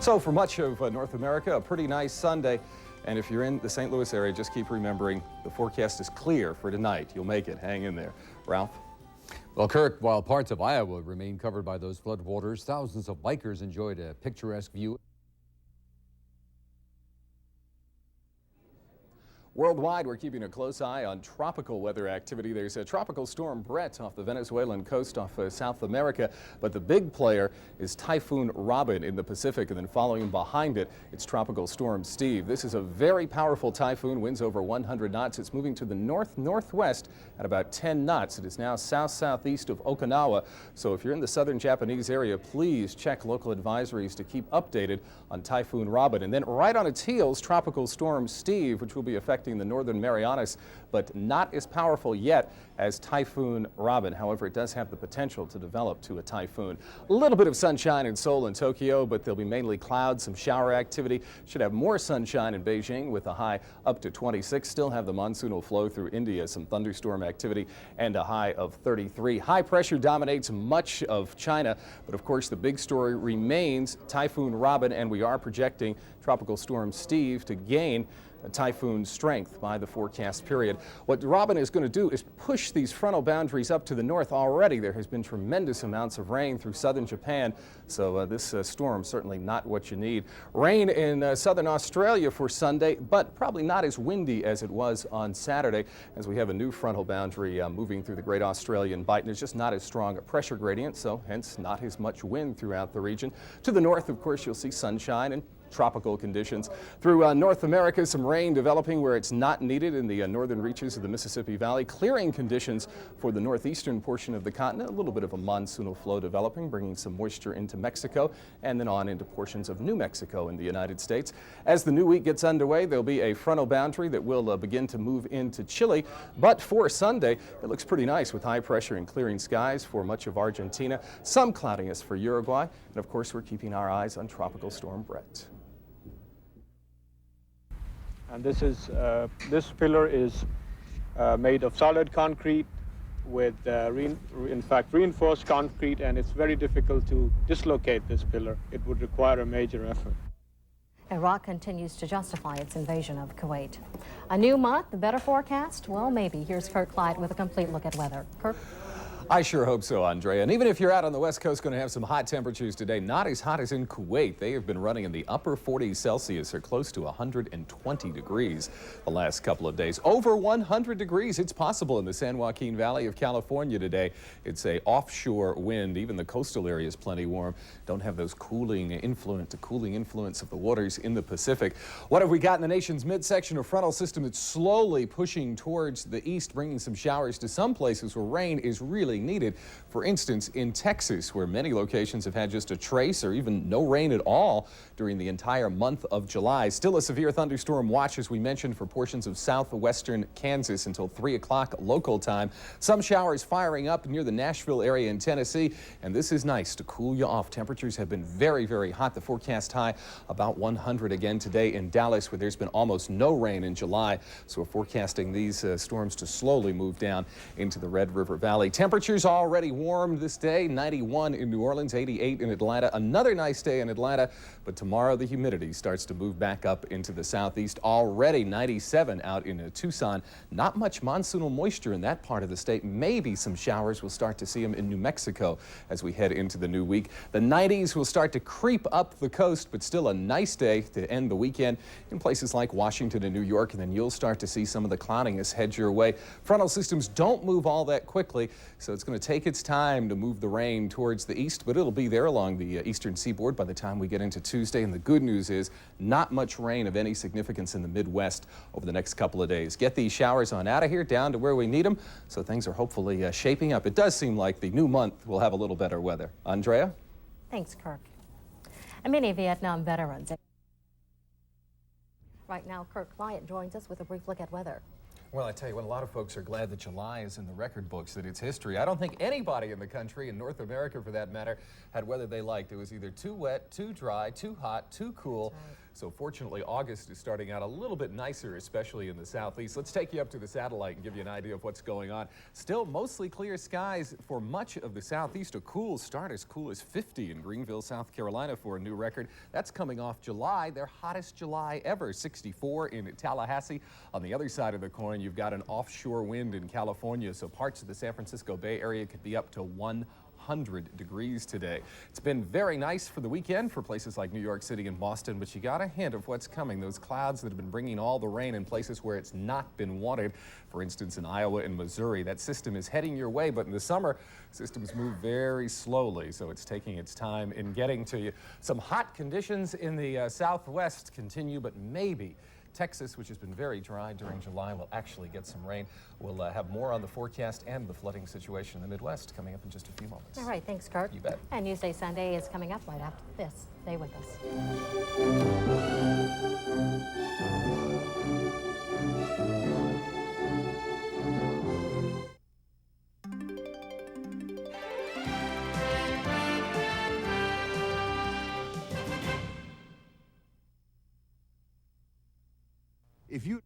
So for much of North America, a pretty nice Sunday. And if you're in the St. Louis area, just keep remembering the forecast is clear for tonight. You'll make it. Hang in there. Ralph? Well, Kirk, while parts of Iowa remain covered by those floodwaters, thousands of bikers enjoyed a picturesque view. Worldwide, we're keeping a close eye on tropical weather activity. There's a tropical storm Brett off the Venezuelan coast off South America, but the big player is Typhoon Robin in the Pacific, and then following behind it, it's Tropical Storm Steve. This is a very powerful typhoon, winds over 100 knots. It's moving to the north-northwest at about 10 knots. It is now south-southeast of Okinawa, so if you're in the southern Japanese area, please check local advisories to keep updated on Typhoon Robin. And then right on its heels, Tropical Storm Steve, which will be affecting the northern Marianas, but not as powerful yet as Typhoon Robin. However, it does have the potential to develop to a typhoon. A little bit of sunshine in Seoul and Tokyo, but there'll be mainly clouds, some shower activity. Should have more sunshine in Beijing with a high up to 26. Still have the monsoonal flow through India, some thunderstorm activity, and a high of 33. High pressure dominates much of China, but of course the big story remains Typhoon Robin, and we are projecting Tropical Storm Steve to gain typhoon strength by the forecast period. What Robin is going to do is push these frontal boundaries up to the north already. There has been tremendous amounts of rain through southern Japan, so this storm certainly not what you need. Rain in southern Australia for Sunday, but probably not as windy as it was on Saturday, as we have a new frontal boundary moving through the Great Australian Bight, and it's just not as strong a pressure gradient, so hence not as much wind throughout the region. To the north, of course, you'll see sunshine and tropical conditions. Through North America, some rain developing where it's not needed in the northern reaches of the Mississippi Valley. Clearing conditions for the northeastern portion of the continent. A little bit of a monsoonal flow developing, bringing some moisture into Mexico and then on into portions of New Mexico in the United States. As the new week gets underway, there'll be a frontal boundary that will begin to move into Chile. But for Sunday, it looks pretty nice with high pressure and clearing skies for much of Argentina. Some cloudiness for Uruguay. And of course, we're keeping our eyes on Tropical Storm Brett. And this pillar is made of solid concrete with, in fact, reinforced concrete, and it's very difficult to dislocate this pillar. It would require a major effort. Iraq continues to justify its invasion of Kuwait. A new month, the better forecast? Well, maybe. Here's Kirk Clyatt with a complete look at weather. Kirk? I sure hope so, Andrea. And even if you're out on the West Coast, going to have some hot temperatures today. Not as hot as in Kuwait. They have been running in the upper 40s Celsius, or close to 120 degrees the last couple of days. Over 100 degrees. It's possible in the San Joaquin Valley of California today. It's a offshore wind. Even the coastal area is plenty warm. Don't have those cooling influence of the waters in the Pacific. What have we got in the nation's midsection? A frontal system that's slowly pushing towards the east, bringing some showers to some places where rain is really needed. For instance, in Texas, where many locations have had just a trace or even no rain at all during the entire month of July. Still a severe thunderstorm watch, as we mentioned, for portions of southwestern Kansas until 3 o'clock local time. Some showers firing up near the Nashville area in Tennessee, and this is nice to cool you off. Temperatures have been very, very hot. The forecast high about 100 again today in Dallas, where there's been almost no rain in July. So we're forecasting these storms to slowly move down into the Red River Valley. Temperatures already warm this day, 91 in New Orleans, 88 in Atlanta. Another nice day in Atlanta, but tomorrow the humidity starts to move back up into the southeast. Already 97 out in Tucson. Not much monsoonal moisture in that part of the state. Maybe some showers. We'll start to see them in New Mexico as we head into the new week. The 90s will start to creep up the coast, but still a nice day to end the weekend in places like Washington and New York, and then you'll start to see some of the cloudiness head your way. Frontal systems don't move all that quickly, so it's going to take its time to move the rain towards the east, but it'll be there along the eastern seaboard by the time we get into Tuesday. And the good news is not much rain of any significance in the Midwest over the next couple of days. Get these showers on out of here, down to where we need them, so things are hopefully shaping up. It does seem like the new month will have a little better weather. Andrea? Thanks, Kirk. And many Vietnam veterans. Right now, Kirk Clyatt joins us with a brief look at weather. Well, I tell you what, a lot of folks are glad that July is in the record books, that it's history. I don't think anybody in the country, in North America for that matter, had weather they liked. It was either too wet, too dry, too hot, too cool. Right. So fortunately, August is starting out a little bit nicer, especially in the southeast. Let's take you up to the satellite and give you an idea of what's going on. Still mostly clear skies for much of the southeast. A cool start, as cool as 50 in Greenville, South Carolina for a new record. That's coming off July, their hottest July ever, 64 in Tallahassee. On the other side of the coin, you've got an offshore wind in California, so parts of the San Francisco Bay Area could be up to 100 degrees today. It's been very nice for the weekend for places like New York City and Boston, but you got a hint of what's coming. Those clouds that have been bringing all the rain in places where it's not been wanted. For instance, in Iowa and Missouri, that system is heading your way, but in the summer, systems move very slowly, so it's taking its time in getting to you. Some hot conditions in the southwest continue, but maybe Texas, which has been very dry during July, will actually get some rain. We'll have more on the forecast and the flooding situation in the Midwest coming up in just a few moments. All right, thanks, Kirk. You bet. And Newsday Sunday is coming up right after this. Stay with us. If you